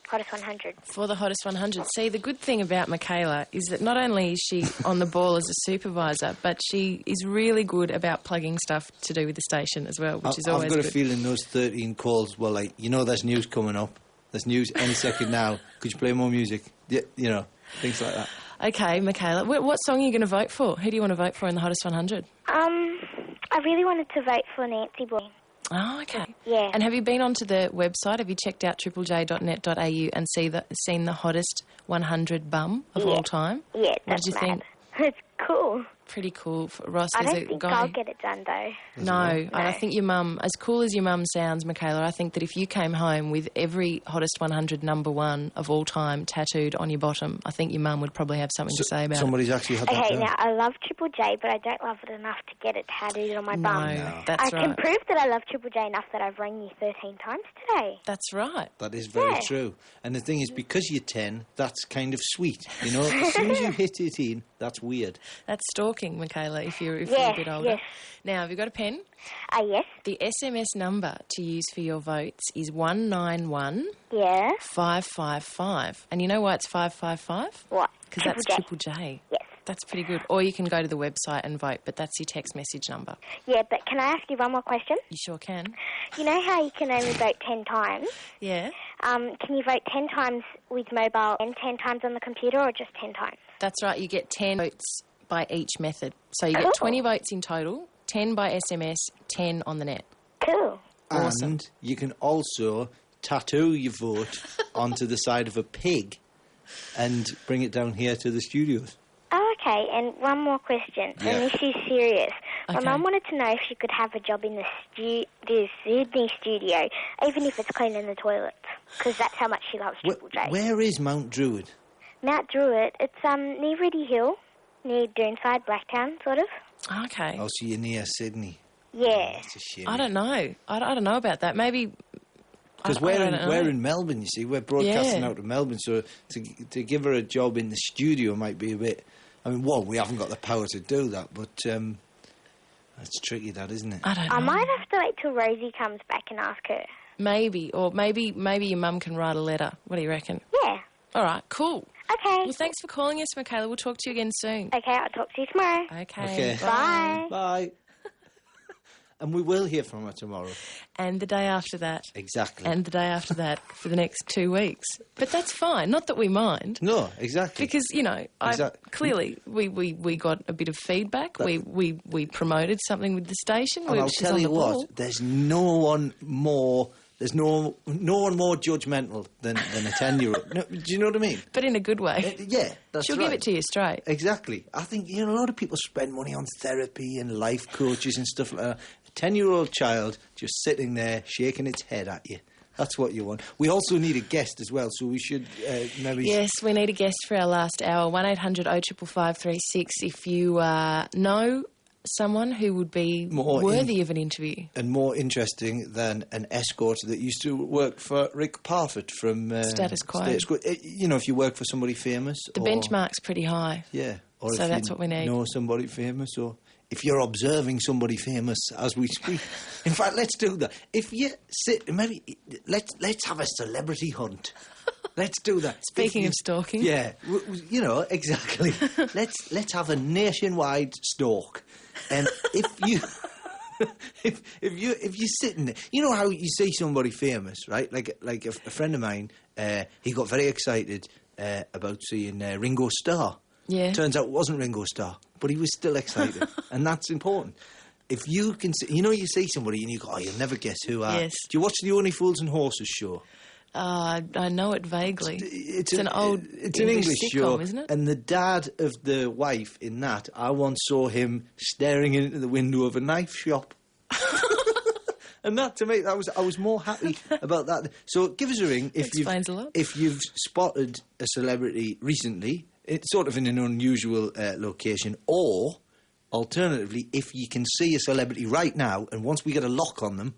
Speaker 7: Hottest 100?
Speaker 2: For the Hottest 100. See, the good thing about Michaela is that not only is she on the ball as a supervisor, but she is really good about plugging stuff to do with the station as well, which is always
Speaker 3: I've got
Speaker 2: good.
Speaker 3: a feeling those 13 calls were like, there's news coming up. There's news any second now. Could you play more music? Yeah, things like that.
Speaker 2: Okay, Michaela, what song are you going to vote for? Who do you want to vote for in the Hottest 100?
Speaker 7: I really wanted to vote for Nancy Boy.
Speaker 2: Oh, okay.
Speaker 7: Yeah.
Speaker 2: And have you been onto the website? Have you checked out triplej.net.au and seen the hottest 100 bum of all time?
Speaker 7: Yeah,
Speaker 2: What
Speaker 7: that's
Speaker 2: did you
Speaker 7: mad.
Speaker 2: think?
Speaker 7: It's cool.
Speaker 2: Pretty cool. Ross,
Speaker 7: I
Speaker 2: there's
Speaker 7: don't
Speaker 2: a
Speaker 7: think
Speaker 2: guy...
Speaker 7: I'll get it done, though.
Speaker 2: No, I think your mum, as cool as your mum sounds, Michaela, I think that if you came home with every Hottest 100 number one of all time tattooed on your bottom, I think your mum would probably have something to say about
Speaker 3: Somebody's actually had that
Speaker 7: Okay,
Speaker 3: done.
Speaker 7: now, I love Triple J, but I don't love it enough to get it tattooed on my
Speaker 2: it.
Speaker 7: bum.
Speaker 2: No, that's
Speaker 7: I can
Speaker 2: right.
Speaker 7: prove that I love Triple J enough that I've rang you 13 times today.
Speaker 2: That's right.
Speaker 3: That is very
Speaker 7: Yeah.
Speaker 3: true. And the thing is, because you're 10, that's kind of sweet. As soon as you hit 18, that's weird.
Speaker 2: That's stalking. talking, Michaela, if you're a bit older.
Speaker 7: Yes.
Speaker 2: Now, have you got a pen?
Speaker 7: Yes.
Speaker 2: The SMS number to use for your votes is 191
Speaker 7: Yeah.
Speaker 2: 555. And you know why it's 555?
Speaker 7: What?
Speaker 2: Because that's
Speaker 7: Triple
Speaker 2: Triple J.
Speaker 7: Yes.
Speaker 2: That's pretty good. Or you can go to the website and vote, but that's your text message number.
Speaker 7: Yeah, but can I ask you one more question?
Speaker 2: You sure can.
Speaker 7: You know how you can only vote 10 times?
Speaker 2: Yeah.
Speaker 7: Can you vote 10 times with mobile and 10 times on the computer, or just 10 times?
Speaker 2: That's right. You get 10 votes by each method. So you get 20 votes in total, 10 by SMS, 10 on the net.
Speaker 7: Cool.
Speaker 2: Awesome.
Speaker 3: And you can also tattoo your vote onto the side of a pig and bring it down here to the studios.
Speaker 7: Oh, okay. And one more question,
Speaker 3: Yeah.
Speaker 7: and this is serious. My
Speaker 2: Okay.
Speaker 7: mum wanted to know if she could have a job in the Sydney studio, even if it's cleaning the toilets, because that's how much she loves Triple J.
Speaker 3: Where is Mount Druitt?
Speaker 7: Mount Druitt, it's near Riddy Hill, near Doonside, Blacktown, sort of.
Speaker 2: Okay.
Speaker 3: I'll see you near Sydney.
Speaker 7: Yeah.
Speaker 3: That's a shame.
Speaker 2: I don't know. I don't know about that. Maybe...
Speaker 3: Because
Speaker 2: I don't know.
Speaker 3: we're in Melbourne, you see. We're broadcasting
Speaker 2: Yeah.
Speaker 3: out of Melbourne, so to give her a job in the studio might be a bit... I mean, we haven't got the power to do that, but that's tricky, that, isn't it?
Speaker 2: I don't know.
Speaker 7: I might have to wait till Rosie comes back and ask her.
Speaker 2: Maybe. Or maybe your mum can write a letter. What do you reckon?
Speaker 7: Yeah.
Speaker 2: All right, cool.
Speaker 7: Okay.
Speaker 2: Well, thanks for calling us, Michaela. We'll talk to you again soon.
Speaker 7: Okay, I'll talk to you tomorrow.
Speaker 2: Okay.
Speaker 7: Bye.
Speaker 3: Bye. And we will hear from her tomorrow.
Speaker 2: And the day after that.
Speaker 3: Exactly.
Speaker 2: And the day after that for the next 2 weeks. But that's fine. Not that we mind.
Speaker 3: No, exactly.
Speaker 2: Because, you know, clearly we got a bit of feedback. We promoted something with the station.
Speaker 3: And I'll
Speaker 2: which is
Speaker 3: tell
Speaker 2: on
Speaker 3: you
Speaker 2: the
Speaker 3: what,
Speaker 2: ball.
Speaker 3: there's no one more judgmental than a 10-year-old. No, do you know what I mean?
Speaker 2: But in a good way.
Speaker 3: Yeah, that's
Speaker 2: She'll
Speaker 3: right.
Speaker 2: give it to you straight.
Speaker 3: Exactly. I think, a lot of people spend money on therapy and life coaches and stuff like that. A 10-year-old child just sitting there shaking its head at you. That's what you want. We also need a guest as well, so we should maybe...
Speaker 2: Yes, we need a guest for our last hour. 1800 0555 36 if you know someone who would be worthy of an interview.
Speaker 3: And more interesting than an escort that used to work for Rick Parfitt from...
Speaker 2: Status Quo.
Speaker 3: If you work for somebody famous...
Speaker 2: The benchmark's pretty high.
Speaker 3: Yeah. Or
Speaker 2: So
Speaker 3: if
Speaker 2: that's
Speaker 3: you
Speaker 2: what we need.
Speaker 3: know somebody famous, or if you're observing somebody famous as we speak. In fact, let's do that. If you sit... Maybe... Let's have a celebrity hunt. Let's do that.
Speaker 2: Speaking of stalking.
Speaker 3: Yeah, exactly. let's have a nationwide stalk, and if you if you're sitting there, you know how you see somebody famous, right? Like a friend of mine, he got very excited about seeing Ringo Starr.
Speaker 2: Yeah.
Speaker 3: Turns out it wasn't Ringo Starr, but he was still excited, and that's important. If you can, you see somebody and you go, oh, you'll never guess who.
Speaker 2: Yes.
Speaker 3: Do you watch the Only Fools and Horses show?
Speaker 2: I know it vaguely. It's an
Speaker 3: English
Speaker 2: sitcom,
Speaker 3: show,
Speaker 2: isn't it?
Speaker 3: And the dad of the wife in that, I once saw him staring into the window of a knife shop. And that, to me, I was more happy about that. So give us a ring
Speaker 2: Explains a lot.
Speaker 3: if you've spotted a celebrity recently, it's sort of in an unusual location, or alternatively, if you can see a celebrity right now, and once we get a lock on them,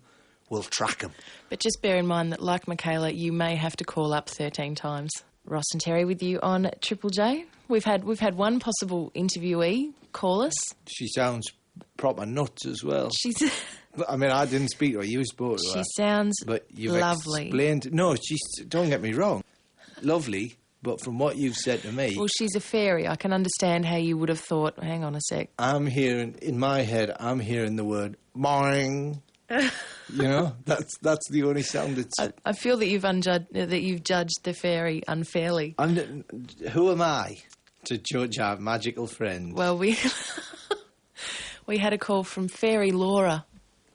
Speaker 3: we'll track them.
Speaker 2: But just bear in mind that, like Michaela, you may have to call up 13 times. Ross and Terri with you on Triple J. We've had one possible interviewee call us.
Speaker 3: She sounds proper nuts as well.
Speaker 2: She's
Speaker 3: I mean, I didn't speak to her. You spoke to her.
Speaker 2: she sounds
Speaker 3: But you've
Speaker 2: lovely.
Speaker 3: explained... No, don't get me wrong. Lovely, but from what you've said to me...
Speaker 2: Well, she's a fairy. I can understand how you would have thought, hang on a sec.
Speaker 3: I'm hearing... In my head, I'm hearing the word... Boing. That's the only sound it's...
Speaker 2: I feel that you've judged the fairy unfairly.
Speaker 3: Who am I to judge our magical friend?
Speaker 2: Well, we had a call from Fairy Laura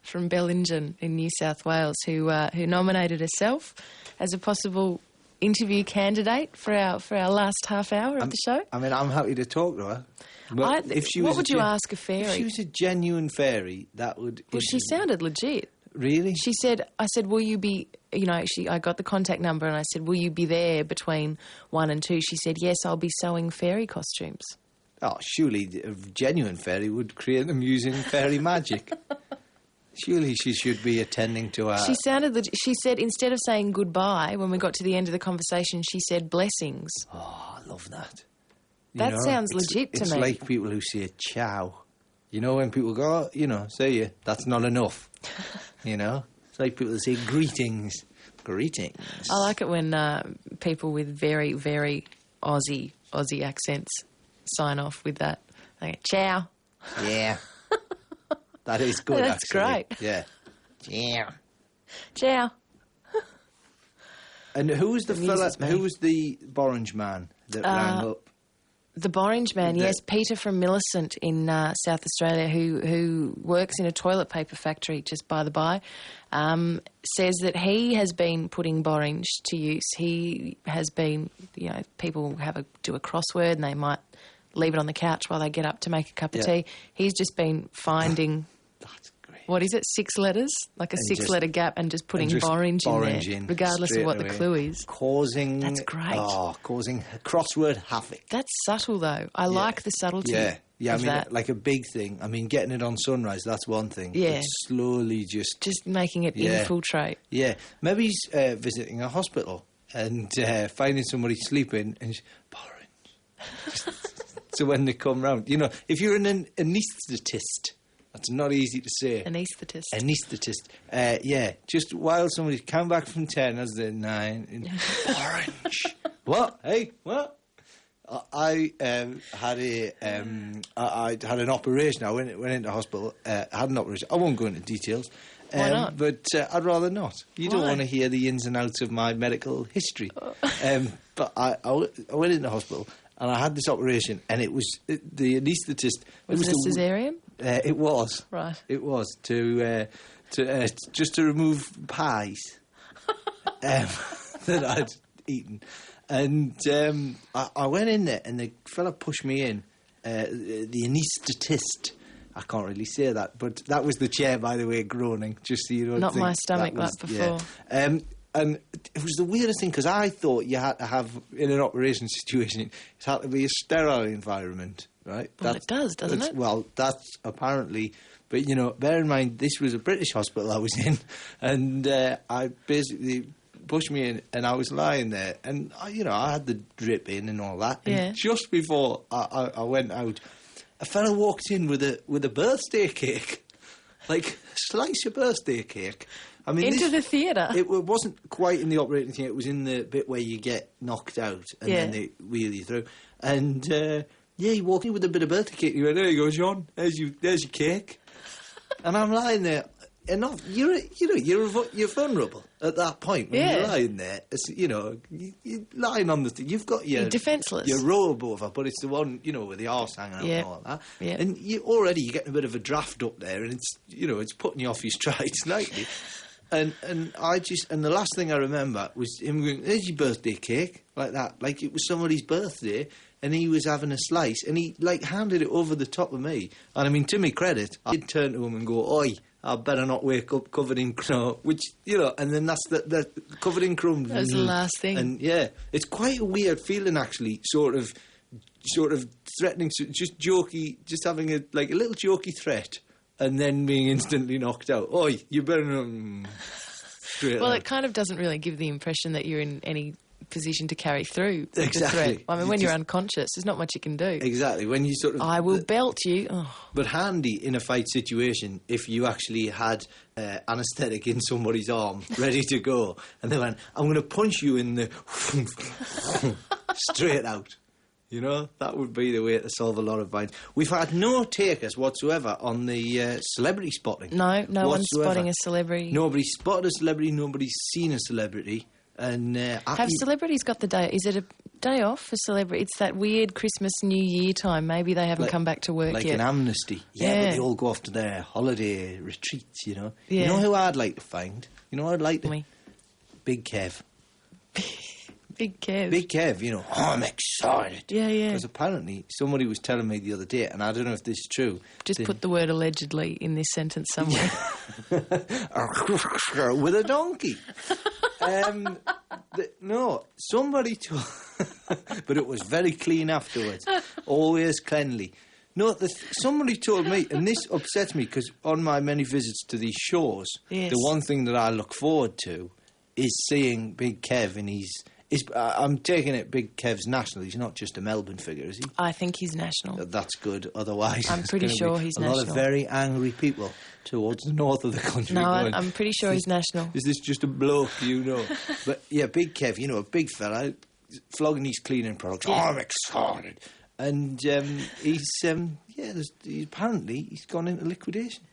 Speaker 2: from Bellingen in New South Wales who nominated herself as a possible interview candidate for our last half hour of the show.
Speaker 3: I mean, I'm happy to talk to her. But
Speaker 2: what would you ask a fairy?
Speaker 3: If she was a genuine fairy, that would...
Speaker 2: Well, she sounded legit.
Speaker 3: Really?
Speaker 2: I said, will you be, I got the contact number and I said, will you be there between 1 and 2? She said, yes, I'll be sewing fairy costumes.
Speaker 3: Oh, surely a genuine fairy would create them using fairy magic. Surely she should be attending to her...
Speaker 2: She said, instead of saying goodbye, when we got to the end of the conversation, she said blessings.
Speaker 3: Oh, I love that.
Speaker 2: That sounds legit to me.
Speaker 3: It's like people who say ciao. You know, when people go, say that's not enough. It's like people that say greetings. Greetings.
Speaker 2: I like it when people with very, very Aussie accents sign off with that. They go, ciao.
Speaker 3: Yeah. That is good,
Speaker 2: That's
Speaker 3: actually.
Speaker 2: great.
Speaker 3: Yeah. Ciao.
Speaker 2: Ciao.
Speaker 3: And who was the fella, who was the Borange man that rang up?
Speaker 2: The Borange man, yes, Peter from Millicent in South Australia, who works in a toilet paper factory, just by the by, says that he has been putting Borange to use. He has been, people do a crossword and they might leave it on the couch while they get up to make a cup of tea. He's just been finding...
Speaker 3: That's great.
Speaker 2: What is it, 6 letters? Like a 6-letter gap and just putting Borange in there, regardless of what the clue is.
Speaker 3: Causing...
Speaker 2: That's great.
Speaker 3: Causing crossword havoc.
Speaker 2: That's subtle, though. I like the subtlety
Speaker 3: of that.
Speaker 2: Like
Speaker 3: a big thing. I mean, getting it on Sunrise, that's one thing.
Speaker 2: Yeah.
Speaker 3: But slowly just
Speaker 2: making it infiltrate.
Speaker 3: Yeah. Maybe he's visiting a hospital and finding somebody sleeping and Borange. So when they come round, if you're an anaesthetist, that's not easy to say. Anaesthetist. Just while somebody's come back from 10 as the 9 in Orange. What? Hey, what? I had an operation. I went into hospital. Had an operation. I won't go into details.
Speaker 2: Why not?
Speaker 3: But I'd rather not. You don't want to hear the ins and outs of my medical history. But I went into hospital. And I had this operation, and it was the anaesthetist.
Speaker 2: Was it a caesarean?
Speaker 3: It was.
Speaker 2: Right.
Speaker 3: It was just to remove pies that I'd eaten, and I went in there, and the fella pushed me in. The anaesthetist. I can't really say that, but that was the chair, by the way, groaning. Just so you don't
Speaker 2: Not
Speaker 3: think
Speaker 2: my stomach like before.
Speaker 3: Yeah. And it was the weirdest thing, because I thought you had to have, in an operation situation, it had to be a sterile environment, right?
Speaker 2: Well, it does, doesn't it?
Speaker 3: Well, that's apparently... But, bear in mind, this was a British hospital I was in, and I basically pushed me in, and I was lying there, and, I had the drip in and all that.
Speaker 2: Yeah.
Speaker 3: And just before I went out, a fellow walked in with a birthday cake, like a slice of birthday cake. I mean,
Speaker 2: into the theatre.
Speaker 3: It wasn't quite in the operating theatre. It was in the bit where you get knocked out and then they wheel you through. And he walked in with a bit of birthday cake. He went, "There you go, John. There's your cake." And I'm lying there. And you're vulnerable at that point when you're lying there. It's, you're lying on the thing. You've got your...
Speaker 2: You're defenceless.
Speaker 3: Your robe over, but it's the one, with the arse hanging out and all that.
Speaker 2: Yeah.
Speaker 3: And you're getting a bit of a draft up there, and it's, it's putting you off your stride slightly. And the last thing I remember was him going, "There's your birthday cake," like that, like it was somebody's birthday, and he was having a slice, and he handed it over the top of me. And I mean, to my credit, I did turn to him and go, "Oi, I better not wake up covered in crumbs," which, and then that's the covered in crumbs.
Speaker 2: That was the last thing.
Speaker 3: And it's quite a weird feeling, actually, sort of threatening, just jokey, just having a little jokey threat. And then being instantly knocked out. Oi, you better not...
Speaker 2: Well, it kind of doesn't really give the impression that you're in any position to carry through the threat. I mean, when you're unconscious, there's not much you can do.
Speaker 3: Exactly. When you sort of...
Speaker 2: I will belt you. Oh.
Speaker 3: But handy in a fight situation if you actually had anaesthetic in somebody's arm ready to go. And they went, "I'm going to punch you in the... straight out." That would be the way to solve a lot of binds. We've had no takers whatsoever on the celebrity spotting.
Speaker 2: No one's spotting a celebrity.
Speaker 3: Nobody's spotted a celebrity, nobody's seen a celebrity. And
Speaker 2: have celebrities got the day? Is it a day off for celebrities? It's that weird Christmas, New Year time. Maybe they haven't come back to work
Speaker 3: yet.
Speaker 2: Like
Speaker 3: an amnesty. Yeah, but they all go off to their holiday retreats,
Speaker 2: Yeah.
Speaker 3: You know who I'd like to find? I'd like to...
Speaker 2: Me.
Speaker 3: Big Kev.
Speaker 2: Big Kev.
Speaker 3: Big Kev, I'm excited.
Speaker 2: Yeah.
Speaker 3: Because apparently somebody was telling me the other day, and I don't know if this is true.
Speaker 2: Just put the word allegedly in this sentence somewhere.
Speaker 3: With a donkey. No, somebody told... but it was very clean afterwards. Always cleanly. No, somebody told me, and this upsets me, because on my many visits to these shows, the one thing that I look forward to is seeing Big Kev in I'm taking it Big Kev's national. He's not just a Melbourne figure, is he?
Speaker 2: I think he's national.
Speaker 3: That's good. Otherwise,
Speaker 2: I'm pretty sure he's
Speaker 3: a
Speaker 2: national.
Speaker 3: lot of very angry people towards the north of the country.
Speaker 2: No,
Speaker 3: going,
Speaker 2: I'm pretty sure he's national.
Speaker 3: Is this just a bloke, you know? But yeah, Big Kev, you know, a big fella, flogging these cleaning products.
Speaker 2: Yeah.
Speaker 3: Oh, I'm excited. And apparently he's gone into liquidation.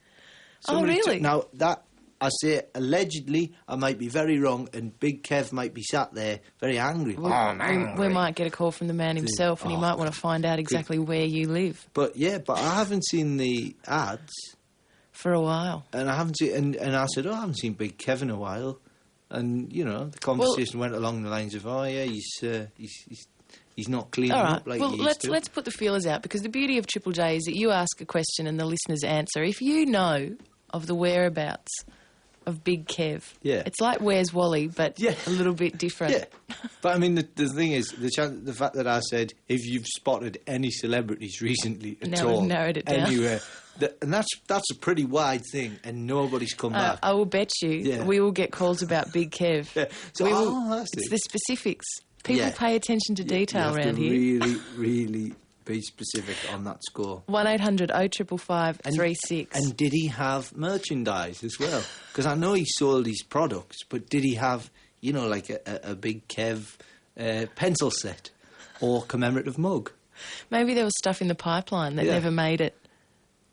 Speaker 2: Really?
Speaker 3: Now, that, I say, allegedly, I might be very wrong, and Big Kev might be sat there very angry. I'm angry.
Speaker 2: We might get a call from the man himself, and he might want to find out exactly where you live.
Speaker 3: But I haven't seen the ads.
Speaker 2: For a while.
Speaker 3: And I haven't seen, and I said, I haven't seen Big Kev in a while. And, you know, the conversation went along the lines of, he's not cleaning up like he used to.
Speaker 2: Let's put the feelers out, because the beauty of Triple J is that you ask a question and the listeners answer. If you know of the whereabouts of Big Kev, it's like Where's Wally, but a little bit different.
Speaker 3: Yeah, but I mean, the thing is, the fact that I said, if you've spotted any celebrities recently at all,
Speaker 2: we've narrowed it down.
Speaker 3: Anywhere, and that's a pretty wide thing, and nobody's come back.
Speaker 2: I will bet you we will get calls about Big Kev.
Speaker 3: Yeah. So,
Speaker 2: it's the specifics. People pay attention to detail around here.
Speaker 3: Really, really be specific on that score.
Speaker 2: 1800 0555 36.
Speaker 3: And did he have merchandise as well? Because I know he sold his products, but did he have, you know, like a Big Kev pencil set or commemorative mug?
Speaker 2: Maybe there was stuff in the pipeline that never made it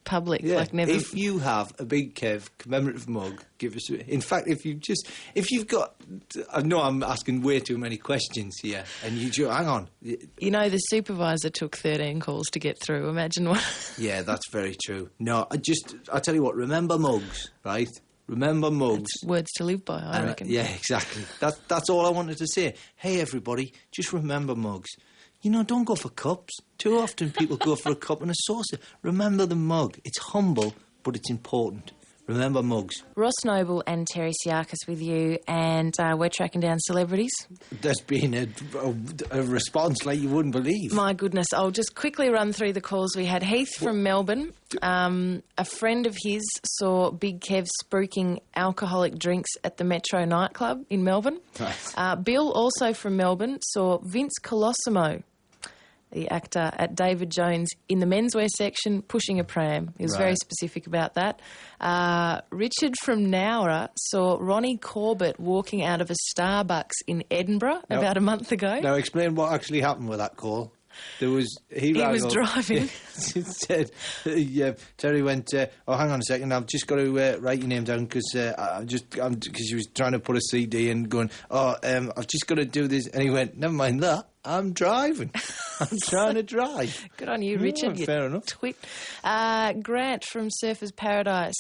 Speaker 2: public.
Speaker 3: Yeah.
Speaker 2: Like never.
Speaker 3: If you have a Big Kev commemorative mug, give us. In fact, if you've got, I know I'm asking way too many questions here, and hang on.
Speaker 2: You know, the supervisor took 13 calls to get through. Imagine what.
Speaker 3: Yeah, that's very true. No, I tell you what. Remember mugs, right? Remember mugs.
Speaker 2: That's words to live by, I reckon.
Speaker 3: Yeah, exactly. That's all I wanted to say. Hey, everybody, just remember mugs. You know, don't go for cups. Too often people go for a cup and a saucer. Remember the mug. It's humble, but it's important. Remember mugs.
Speaker 2: Ross Noble and Terri Psiakis with you, and we're tracking down celebrities.
Speaker 3: There's been a response like you wouldn't believe.
Speaker 2: My goodness. I'll just quickly run through the calls we had. Heath from Melbourne. A friend of his saw Big Kev spruiking alcoholic drinks at the Metro nightclub in Melbourne. Nice. Bill, also from Melbourne, saw Vince Colosimo, the actor, at David Jones in the menswear section pushing a pram. He was very specific about that. Richard from Nowra saw Ronnie Corbett walking out of a Starbucks in Edinburgh about a month ago.
Speaker 3: Now explain what actually happened with that call. He
Speaker 2: was driving.
Speaker 3: He said, Terry went, hang on a second, I've just got to write your name down because she was trying to put a CD and going, I've just got to do this. And he went, never mind that, I'm driving. I'm trying to drive.
Speaker 2: Good on you, Richard.
Speaker 3: Fair enough.
Speaker 2: Twit. Grant from Surfers Paradise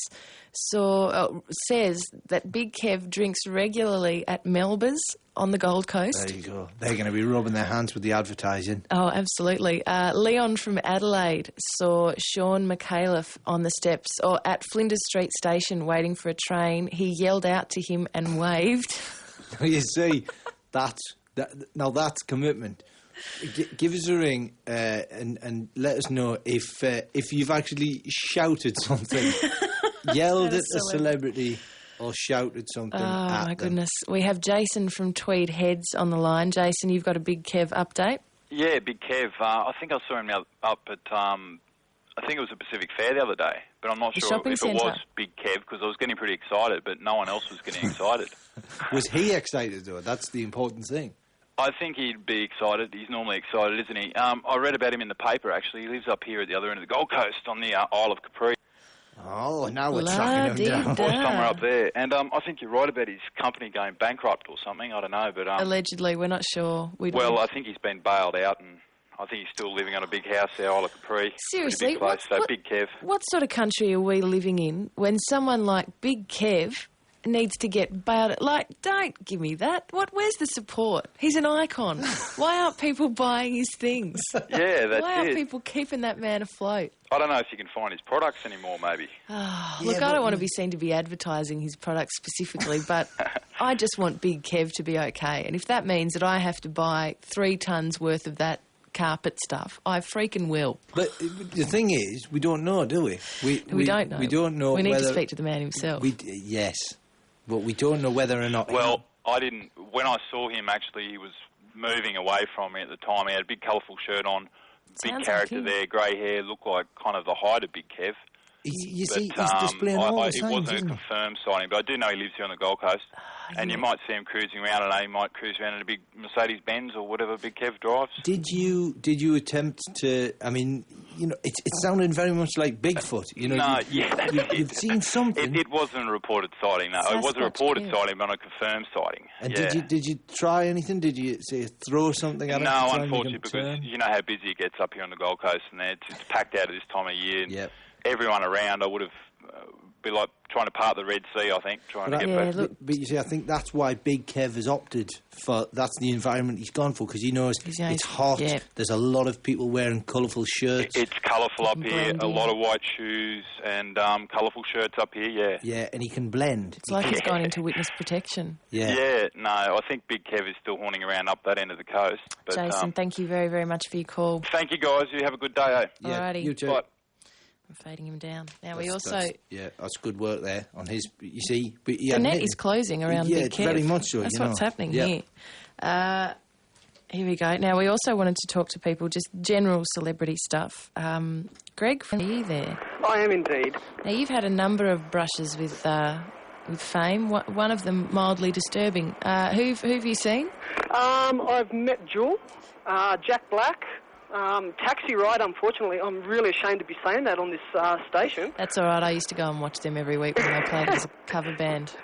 Speaker 2: says that Big Kev drinks regularly at Melba's on the Gold Coast.
Speaker 3: There you go. They're going to be rubbing their hands with the advertising.
Speaker 2: Oh, absolutely. Leon from Adelaide saw Sean Michaela on the steps or at Flinders Street Station waiting for a train. He yelled out to him and waved.
Speaker 3: You see, that's commitment. Give us a ring and let us know if you've actually shouted something, yelled at a celebrity, or shouted something at them.
Speaker 2: Oh, my goodness. We have Jason from Tweed Heads on the line. Jason, you've got a Big Kev update?
Speaker 8: Yeah, Big Kev. I think I saw him up at, I think it was a Pacific Fair the other day, but I'm not sure if it was Big Kev, because I was getting pretty excited, but no one else was getting excited.
Speaker 3: Was he excited, though? That's the important thing.
Speaker 8: I think he'd be excited. He's normally excited, isn't he? I read about him in the paper, actually. He lives up here at the other end of the Gold Coast on the Isle of Capri.
Speaker 3: Oh, now we're tracking him down.
Speaker 8: Or somewhere up there. And I think you're right about his company going bankrupt or something. I don't know. But
Speaker 2: allegedly, we're not sure.
Speaker 8: I think he's been bailed out, and I think he's still living on a big house there, Isle of Capri.
Speaker 2: Seriously?
Speaker 8: Big place, Big Kev.
Speaker 2: What sort of country are we living in when someone like Big Kev needs to get bailed? Like, don't give me that. Where's the support? He's an icon. Why aren't people buying his things?
Speaker 8: Yeah, that's it.
Speaker 2: Why aren't people keeping that man afloat?
Speaker 8: I don't know if you can find his products anymore, maybe.
Speaker 2: Look, I don't want to be seen to be advertising his products specifically, but I just want Big Kev to be okay. And if that means that I have to buy 3 tons worth of that carpet stuff, I freaking will.
Speaker 3: But the thing is, we don't know, do we?
Speaker 2: We don't know.
Speaker 3: We don't know.
Speaker 2: We need to speak to the man himself.
Speaker 3: Yes, but we don't know whether or not.
Speaker 8: Well, I didn't. When I saw him, actually, he was moving away from me at the time. He had a big colourful shirt on, big character there, grey hair, looked like kind of the height of Big Kev.
Speaker 3: You see, he's displaying all the signs,
Speaker 8: it wasn't a confirmed sighting, but I do know he lives here on the Gold Coast. And you might see him cruising around, I don't know, he might cruise around in a big Mercedes-Benz or whatever Big Kev drives.
Speaker 3: Did you attempt to, I mean, you know, it sounded very much like Bigfoot, you know.
Speaker 8: No,
Speaker 3: you'd seen something.
Speaker 8: It wasn't a reported sighting, no. It was a reported sighting, but not a confirmed sighting.
Speaker 3: And did you try anything? Did you, say, throw something at him?
Speaker 8: No, unfortunately, because you know how busy it gets up here on the Gold Coast, and it's packed out at this time of year.
Speaker 3: Yep.
Speaker 8: Everyone around, I would have be like trying to part the Red Sea, I think, trying to get back.
Speaker 3: But you see, I think that's why Big Kev has opted for, that's the environment he's gone for, because he knows it's hot, there's a lot of people wearing colourful shirts.
Speaker 8: It's colourful up here, a lot of white shoes and colourful shirts up here, yeah.
Speaker 3: Yeah, and he can blend.
Speaker 2: It's like he's gone into witness protection.
Speaker 8: Yeah, no, I think Big Kev is still horning around up that end of the coast. But,
Speaker 2: Jason, thank you very, very much for your call.
Speaker 8: Thank you, guys. You have a good day, eh?
Speaker 3: Yeah,
Speaker 2: Alrighty.
Speaker 3: you too.
Speaker 8: Bye.
Speaker 2: I'm fading him down. Now we also...
Speaker 3: that's good work there on his... You see... But
Speaker 2: the net is closing around Big Kev.
Speaker 3: Yeah, very much so.
Speaker 2: That's what's happening here. Here we go. Now, we also wanted to talk to people, just general celebrity stuff. Greg, are you there?
Speaker 9: I am indeed.
Speaker 2: Now, you've had a number of brushes with fame, one of them mildly disturbing. Who have you seen?
Speaker 9: I've met Jewel, Jack Black... Taxi Ride, unfortunately. I'm really ashamed to be saying that on this station.
Speaker 2: That's all right. I used to go and watch them every week when they played as a cover band.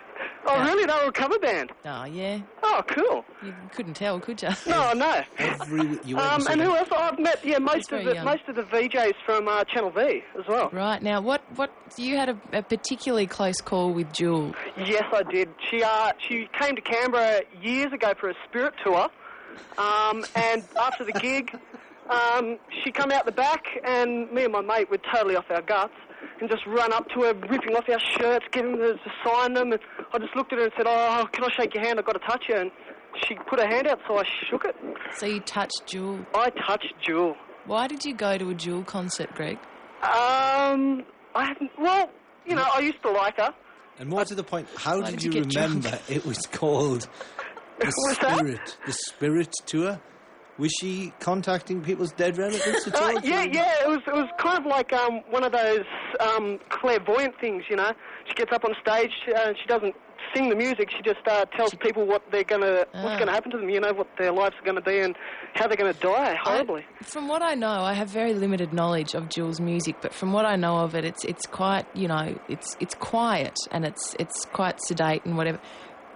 Speaker 9: Oh, really? They were a cover band?
Speaker 2: Oh, yeah.
Speaker 9: Oh, cool.
Speaker 2: You couldn't tell, could you?
Speaker 9: No, no.
Speaker 3: And who
Speaker 9: else? I've met, most of the VJs from Channel V as well.
Speaker 2: Right. Now, what you had a particularly close call with Jewel.
Speaker 9: Yes, I did. She came to Canberra years ago for a spirit tour, and after the gig... she come out the back, and me and my mate were totally off our guts and just run up to her, ripping off our shirts, getting her to sign them. And I just looked at her and said, "Oh, can I shake your hand? I've got to touch her." And she put her hand out, so I shook it.
Speaker 2: So you touched Jewel?
Speaker 9: I touched Jewel.
Speaker 2: Why did you go to a Jewel concert, Greg?
Speaker 9: I haven't. Well, you know, I used to like her.
Speaker 3: And more to the point, how did you remember it was called the Spirit Tour? Was she contacting people's dead relatives to talk to them?
Speaker 9: Yeah. It was kind of like one of those clairvoyant things, you know. She gets up on stage and she doesn't sing the music. She just tells people what's going to happen to them, you know, what their lives are going to be and how they're going to die horribly.
Speaker 2: From what I know, I have very limited knowledge of Jewel's music, but from what I know of it, it's quite, you know, it's quiet and it's quite sedate and whatever.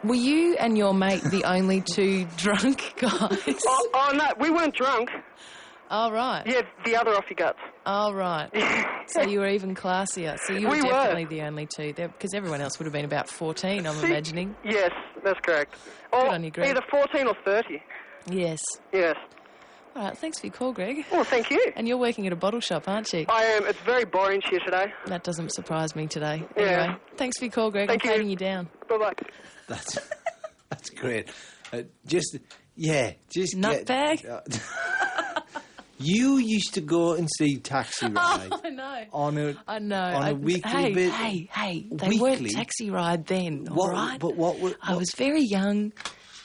Speaker 2: Were you and your mate the only two drunk guys?
Speaker 9: Oh, no, we weren't drunk.
Speaker 2: Oh, right.
Speaker 9: Yeah, the other off your guts.
Speaker 2: Oh, right. So you were even classier. So you were definitely the only two, because everyone else would have been about 14, I'm imagining.
Speaker 9: Yes, that's correct.
Speaker 2: Good on you, Greg.
Speaker 9: Either 14 or 30.
Speaker 2: Yes.
Speaker 9: Yes.
Speaker 2: All right, thanks for your call, Greg.
Speaker 9: Well, thank you.
Speaker 2: And you're working at a bottle shop, aren't you?
Speaker 9: I am. It's very boring here today.
Speaker 2: That doesn't surprise me today.
Speaker 9: Yeah.
Speaker 2: Anyway, thanks for your call, Greg. I'm fading you down.
Speaker 9: Bye-bye.
Speaker 3: That's great. Just
Speaker 2: nutbag.
Speaker 3: You used to go and see Taxi Ride.
Speaker 2: Oh, I know.
Speaker 3: On a weekly bit.
Speaker 2: Hey, they weren't Taxi Ride then, all right?
Speaker 3: But what?
Speaker 2: I was very young.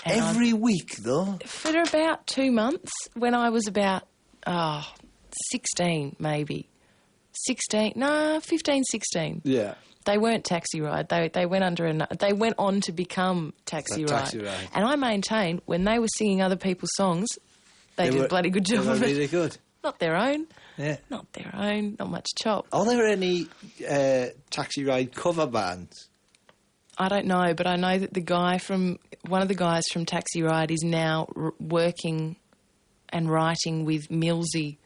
Speaker 3: Every week, though?
Speaker 2: For about 2 months, when I was about 16, maybe. 15, 16.
Speaker 3: Yeah.
Speaker 2: They weren't Taxi Ride. They went they went on to become Taxi Ride. And I maintain when they were singing other people's songs, they did a bloody good job of it.
Speaker 3: Really good.
Speaker 2: Not their own.
Speaker 3: Yeah.
Speaker 2: Not their own. Not much chop.
Speaker 3: Are there any Taxi Ride cover bands?
Speaker 2: I don't know, but I know that one of the guys from Taxi Ride is now working and writing with Millsy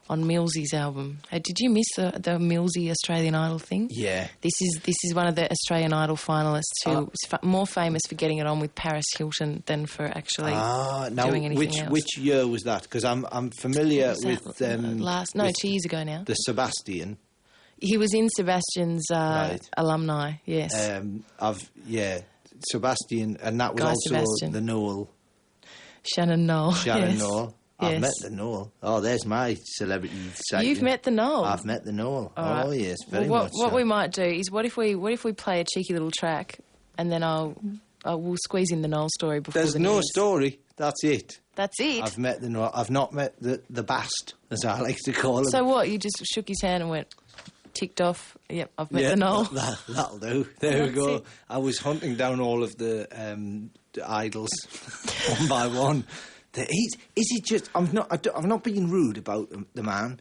Speaker 2: on Millsy's album. Hey, did you miss the Millsy Australian Idol thing?
Speaker 3: Yeah.
Speaker 2: This is one of the Australian Idol finalists who was more famous for getting it on with Paris Hilton than for actually doing anything else.
Speaker 3: Which year was that? Because I'm familiar with
Speaker 2: 2 years ago now.
Speaker 3: The Sebastian.
Speaker 2: He was in Sebastian's alumni. Yes.
Speaker 3: Sebastian, and that was
Speaker 2: Guy
Speaker 3: also
Speaker 2: Sebastian.
Speaker 3: the Noel.
Speaker 2: Shannon Noel.
Speaker 3: Shannon Noel. I've
Speaker 2: Yes.
Speaker 3: met the Noel. Oh, there's my celebrity sighting.
Speaker 2: You've met the Noel?
Speaker 3: I've met the Noel.
Speaker 2: Right.
Speaker 3: Oh, yes, very much
Speaker 2: What
Speaker 3: so.
Speaker 2: we might do is, what if we play a cheeky little track, and then we'll squeeze in the Noel story before
Speaker 3: There's
Speaker 2: the
Speaker 3: no
Speaker 2: news.
Speaker 3: story. That's it.
Speaker 2: That's it?
Speaker 3: I've not met the bast, as I like to call him.
Speaker 2: So what, you just shook his hand and went, ticked off, yep, I've met the Noel.
Speaker 3: That'll do. There we go. I was hunting down all of the idols one by one. Is he just... I'm not being rude about the man,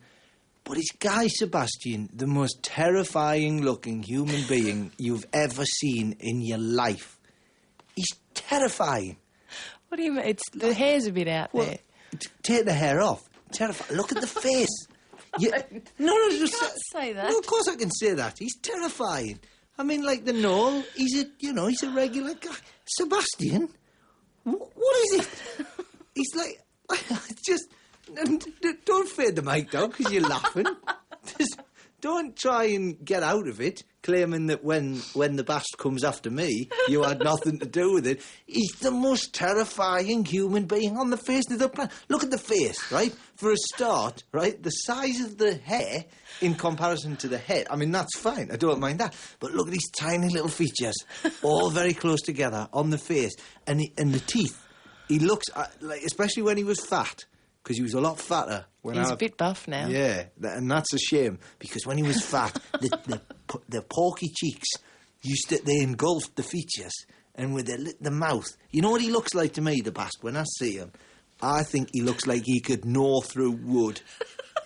Speaker 3: but is Guy Sebastian the most terrifying-looking human being you've ever seen in your life? He's terrifying.
Speaker 2: What do you mean? The hair's a bit out there.
Speaker 3: Take the hair off. Terrifying. Look at the face.
Speaker 2: You can't say that.
Speaker 3: No, of course I can say that. He's terrifying. I mean, like the Noel, he's a regular guy. Sebastian, what is it? He's like, just, don't fade the mic down because you're laughing. Just don't try and get out of it, claiming that when the bast comes after me, you had nothing to do with it. He's the most terrifying human being on the face of the planet. Look at the face, right? For a start, right, the size of the hair in comparison to the head, I mean, that's fine. I don't mind that. But look at these tiny little features, all very close together on the face. And the teeth. He looks, like, especially when he was fat, because he was a lot fatter.
Speaker 2: He's a bit buff now.
Speaker 3: Yeah, and that's a shame, because when he was fat, the porky cheeks they engulfed the features, and with the mouth. You know what he looks like to me, the bast, when I see him? I think he looks like he could gnaw through wood.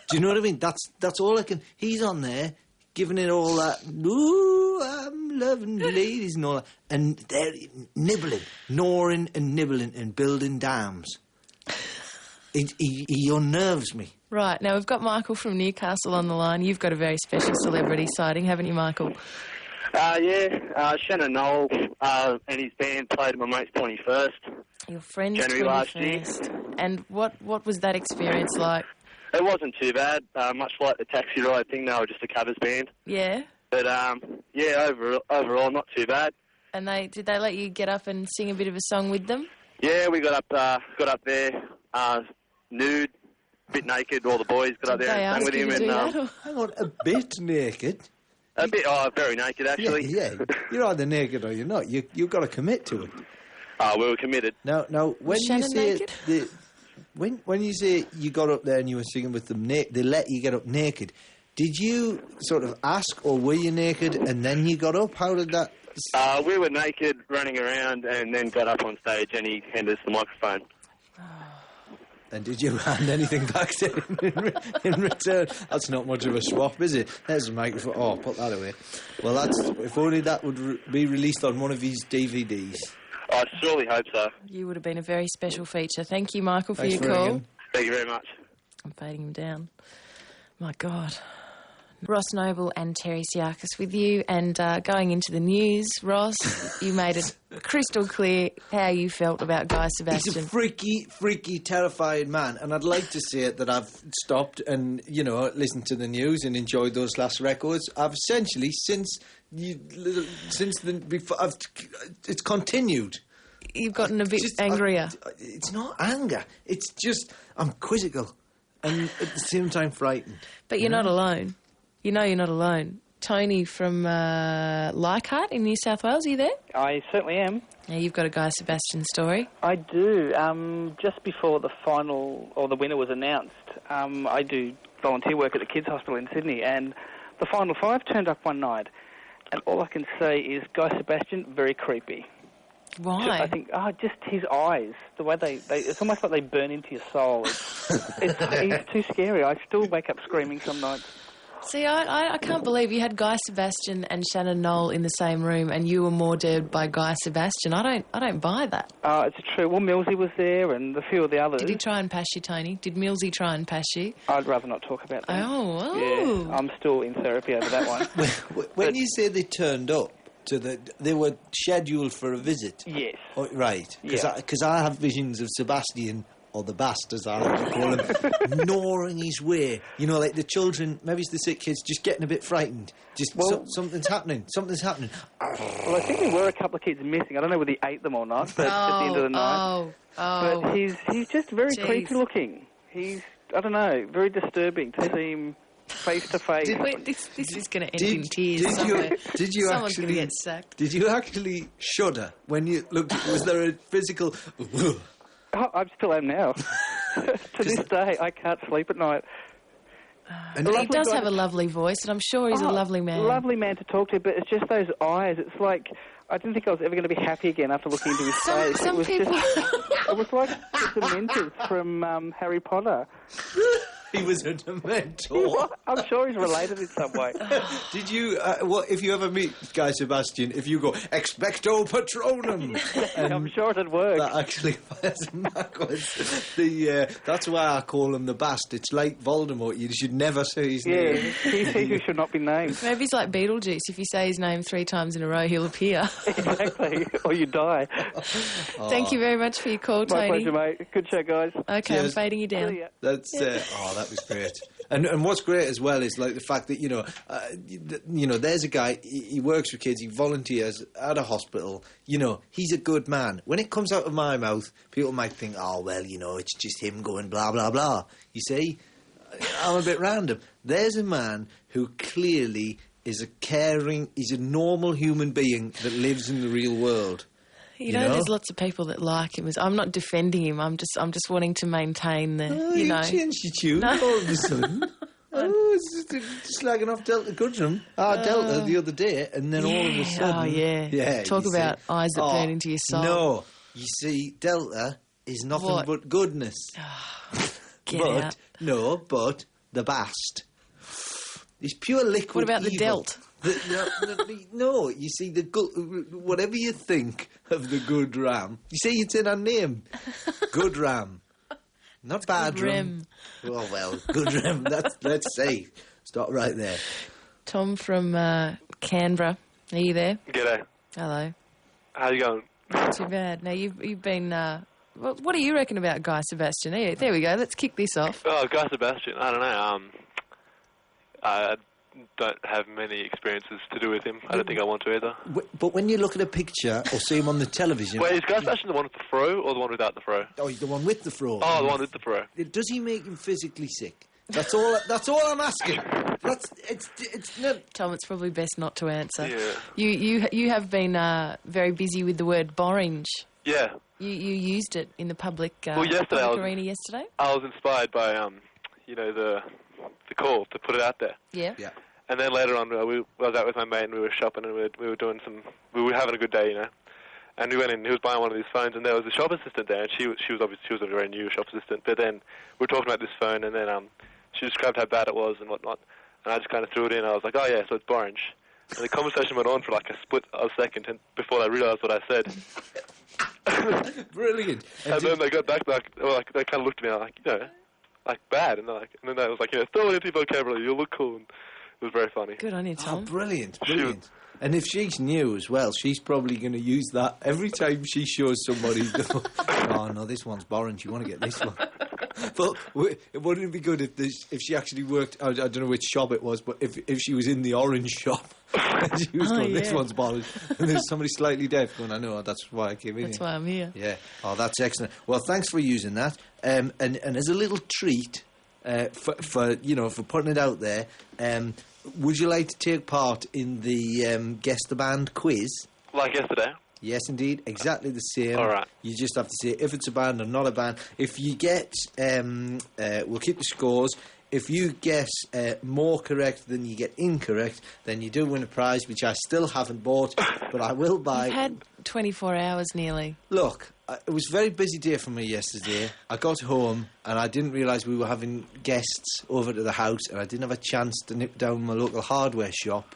Speaker 3: Do you know what I mean? That's all I can... He's on there, giving it all that, ooh, I'm loving ladies and all that, and they're nibbling, gnawing and nibbling and building dams. He unnerves me.
Speaker 2: Right, now we've got Michael from Newcastle on the line. You've got a very special celebrity sighting, haven't you, Michael?
Speaker 10: Yeah, Shannon Noel and his band played at my mate's 21st.
Speaker 2: Your friend's
Speaker 10: January
Speaker 2: 21st.
Speaker 10: last year.
Speaker 2: And what was that experience like?
Speaker 10: It wasn't too bad, much like the taxi ride thing. They were just a covers band.
Speaker 2: Yeah?
Speaker 10: But, yeah, overall not too bad.
Speaker 2: And did they let you get up and sing a bit of a song with them?
Speaker 10: Yeah, we got up there, nude, a bit naked. All the boys got up there and sang with him.
Speaker 3: Hang on, a bit naked?
Speaker 10: A bit, very naked, actually.
Speaker 3: Yeah, you're either naked or you're not. You've got to commit to it.
Speaker 10: We were committed.
Speaker 3: Now, when you say when you say you got up there and you were singing with them, they let you get up naked. Did you sort of ask, or were you naked and then you got up? How did that?
Speaker 10: We were naked, running around, and then got up on stage, and he handed us the microphone.
Speaker 3: And did you hand anything back to him in return? That's not much of a swap, is it? There's a microphone. Oh, put that away. Well, if only that would be released on one of his DVDs.
Speaker 10: I surely hope so.
Speaker 2: You would have been a very special feature. Thank you, Michael, for your
Speaker 3: call.
Speaker 2: Ringing.
Speaker 10: Thank you very much.
Speaker 2: I'm fading him down. My God. Ross Noble and Terri Psiakis with you, and going into the news, Ross, you made it crystal clear how you felt about Guy Sebastian.
Speaker 3: He's a freaky, terrifying man, and I'd like to say that I've stopped and, listened to the news and enjoyed those last records. I've essentially, it's continued.
Speaker 2: You've gotten a bit angrier.
Speaker 3: It's not anger. It's just, I'm quizzical and at the same time frightened.
Speaker 2: But you're not alone. You know you're not alone. Tony from Leichhardt in New South Wales, are you there?
Speaker 11: I certainly am.
Speaker 2: Now, you've got a Guy Sebastian story.
Speaker 11: I do. Just before the final, or the winner was announced, I do volunteer work at the Kids Hospital in Sydney, and the final five turned up one night, and all I can say is Guy Sebastian, very creepy.
Speaker 2: Why?
Speaker 11: I think, just his eyes, the way it's almost like they burn into your soul. He's too scary. I still wake up screaming some nights.
Speaker 2: See, I can't believe you had Guy Sebastian and Shannon Noel in the same room, and you were more dared by Guy Sebastian. I don't buy that.
Speaker 11: It's true. Well, Millsy was there, and a few of the others.
Speaker 2: Did he try and pass you, Tony? Did Millsy try and pass you?
Speaker 11: I'd rather not talk about that.
Speaker 2: Oh.
Speaker 11: Yeah, I'm still in therapy over that one.
Speaker 3: When you say they turned up, they were scheduled for a visit?
Speaker 11: Yes.
Speaker 3: Oh, right. Because I have visions of Sebastian, or the bast, as I like to call him, gnawing his way. Like the children, maybe it's the sick kids, just getting a bit frightened. Something's happening. Something's happening.
Speaker 11: Well, I think there were a couple of kids missing. I don't know whether he ate them or not, but at the end of the night. But he's just very creepy looking. He's, I don't know, very disturbing to see him face to face.
Speaker 2: This is going to end in tears somewhere. Someone's going to get sacked.
Speaker 3: Did you actually shudder when you looked? Was there a physical...
Speaker 11: Oh, I still am now. To this day, I can't sleep at night.
Speaker 2: And he does have a lovely voice, and I'm sure he's a lovely man.
Speaker 11: Lovely man to talk to, but it's just those eyes. It's like, I didn't think I was ever going to be happy again after looking into his face.
Speaker 2: Some people...
Speaker 11: It was like the Dementors from Harry Potter.
Speaker 3: He was a Dementor.
Speaker 11: I'm sure he's related in some way.
Speaker 3: Did you, if you ever meet Guy Sebastian, if you go, expecto patronum...
Speaker 11: I'm sure it'd work.
Speaker 3: That actually fires him backwards. That's why I call him the Bast. It's like Voldemort. You should never say his name.
Speaker 11: Yeah, he's he who should not be named.
Speaker 2: Maybe he's like Beetlejuice. If you say his name 3 times in a row, he'll appear.
Speaker 11: Exactly, or you die.
Speaker 2: Thank you very much for your call, Tony.
Speaker 11: My pleasure, mate. Good show, guys.
Speaker 2: Okay,
Speaker 3: Cheers.
Speaker 2: I'm fading you down.
Speaker 3: That's that was great. And what's great as well is like the fact that there's a guy, he works with kids, he volunteers at a hospital. He's a good man. When it comes out of my mouth, people might think, oh well, it's just him going blah blah blah. You see, I'm a bit random. There's a man who clearly is a caring, he's a normal human being that lives in the real world.
Speaker 2: You know, there's lots of people that like him. I'm not defending him. I'm just wanting to maintain the.
Speaker 3: You changed your tune all of a sudden. It's just slagging off Delta Goodrum. Delta the other day, and then all of a sudden.
Speaker 2: Oh yeah. Talk about eyes that burn into your soul.
Speaker 3: No, you see, Delta is nothing but goodness.
Speaker 2: Get out.
Speaker 3: No, but the Bast. It's pure liquid.
Speaker 2: What about
Speaker 3: evil.
Speaker 2: the Delt?
Speaker 3: No, you see, whatever you think of the good ram, you see it's in our name. Good ram. Not bad ram. Oh, well, good ram. Let's say. Stop right there.
Speaker 2: Tom from Canberra. Are you there?
Speaker 12: G'day.
Speaker 2: Hello.
Speaker 12: How you going?
Speaker 2: Not too bad. Now, you've been... what do you reckon about Guy Sebastian? There we go. Let's kick this off.
Speaker 12: Oh, Guy Sebastian. I don't know. I don't have many experiences to do with him. I don't think I want to either.
Speaker 3: But when you look at a picture or see him on the television...
Speaker 12: Wait, is Guy Sebastian the one with the fro or the one without the fro?
Speaker 3: Oh, he's the one with the fro.
Speaker 12: Oh, the one with the fro.
Speaker 3: Does he make him physically sick? That's all I'm asking. It's not...
Speaker 2: Tom, it's probably best not to answer.
Speaker 12: Yeah.
Speaker 2: You have been very busy with the word borange.
Speaker 12: Yeah.
Speaker 2: You used it in the public,
Speaker 12: yesterday
Speaker 2: arena yesterday?
Speaker 12: I was inspired by, the call to put it out there.
Speaker 2: Yeah.
Speaker 12: Yeah. And then later on, I was out with my mate and we were shopping and we were having a good day, And we went in. He was buying one of these phones, and there was a shop assistant there, and she was a very new shop assistant. But then we were talking about this phone, and then she described how bad it was and whatnot. And I just kind of threw it in. I was like, oh yeah, so it's orange. And the conversation went on for like a split of a second before I realised what I said.
Speaker 3: Brilliant.
Speaker 12: And then they got back, they kind of looked at me like bad, and then they was like, throw it into your vocabulary, you'll look cool. And it was very funny.
Speaker 2: Good on you, Tom.
Speaker 3: Oh, brilliant. And if she's new as well, she's probably going to use that every time she shows somebody. Oh no, this one's orange. You want to get this one. But wouldn't it be good if she actually worked? I don't know which shop it was, but if she was in the orange shop, and she was going, this one's orange, and there's somebody slightly deaf going, I know, that's why I came in.
Speaker 2: That's why I'm here.
Speaker 3: Yeah. Oh, that's excellent. Well, thanks for using that. And as a little treat for putting it out there. Would you like to take part in the Guess the Band quiz?
Speaker 12: Like yesterday?
Speaker 3: Yes, indeed. Exactly the same.
Speaker 12: All right.
Speaker 3: You just have to say if it's a band or not a band. If you get... we'll keep the scores. If you guess more correct than you get incorrect, then you do win a prize, which I still haven't bought, but I will buy.
Speaker 2: You've had 24 hours nearly.
Speaker 3: Look, it was a very busy day for me yesterday. I got home and I didn't realise we were having guests over to the house, and I didn't have a chance to nip down my local hardware shop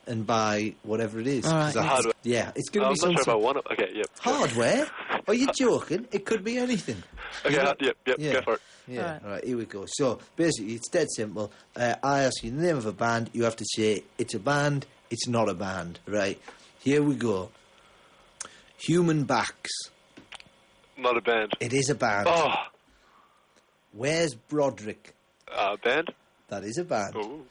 Speaker 3: and buy whatever it is.
Speaker 2: All right.
Speaker 12: Hardware.
Speaker 3: Yeah, it's going to be
Speaker 12: something. I'm not sure if I want it. Okay, yep.
Speaker 3: Hardware? Are you joking? It could be anything.
Speaker 12: Okay, yep, go for it.
Speaker 3: Yeah, all right, here we go. So, basically, it's dead simple. I ask you the name of a band. You have to say, it's a band, it's not a band. Right, here we go. Human Backs.
Speaker 12: Not a band.
Speaker 3: It is a band.
Speaker 12: Oh.
Speaker 3: Where's Broderick?
Speaker 12: Band.
Speaker 3: That is a band.
Speaker 12: Ooh.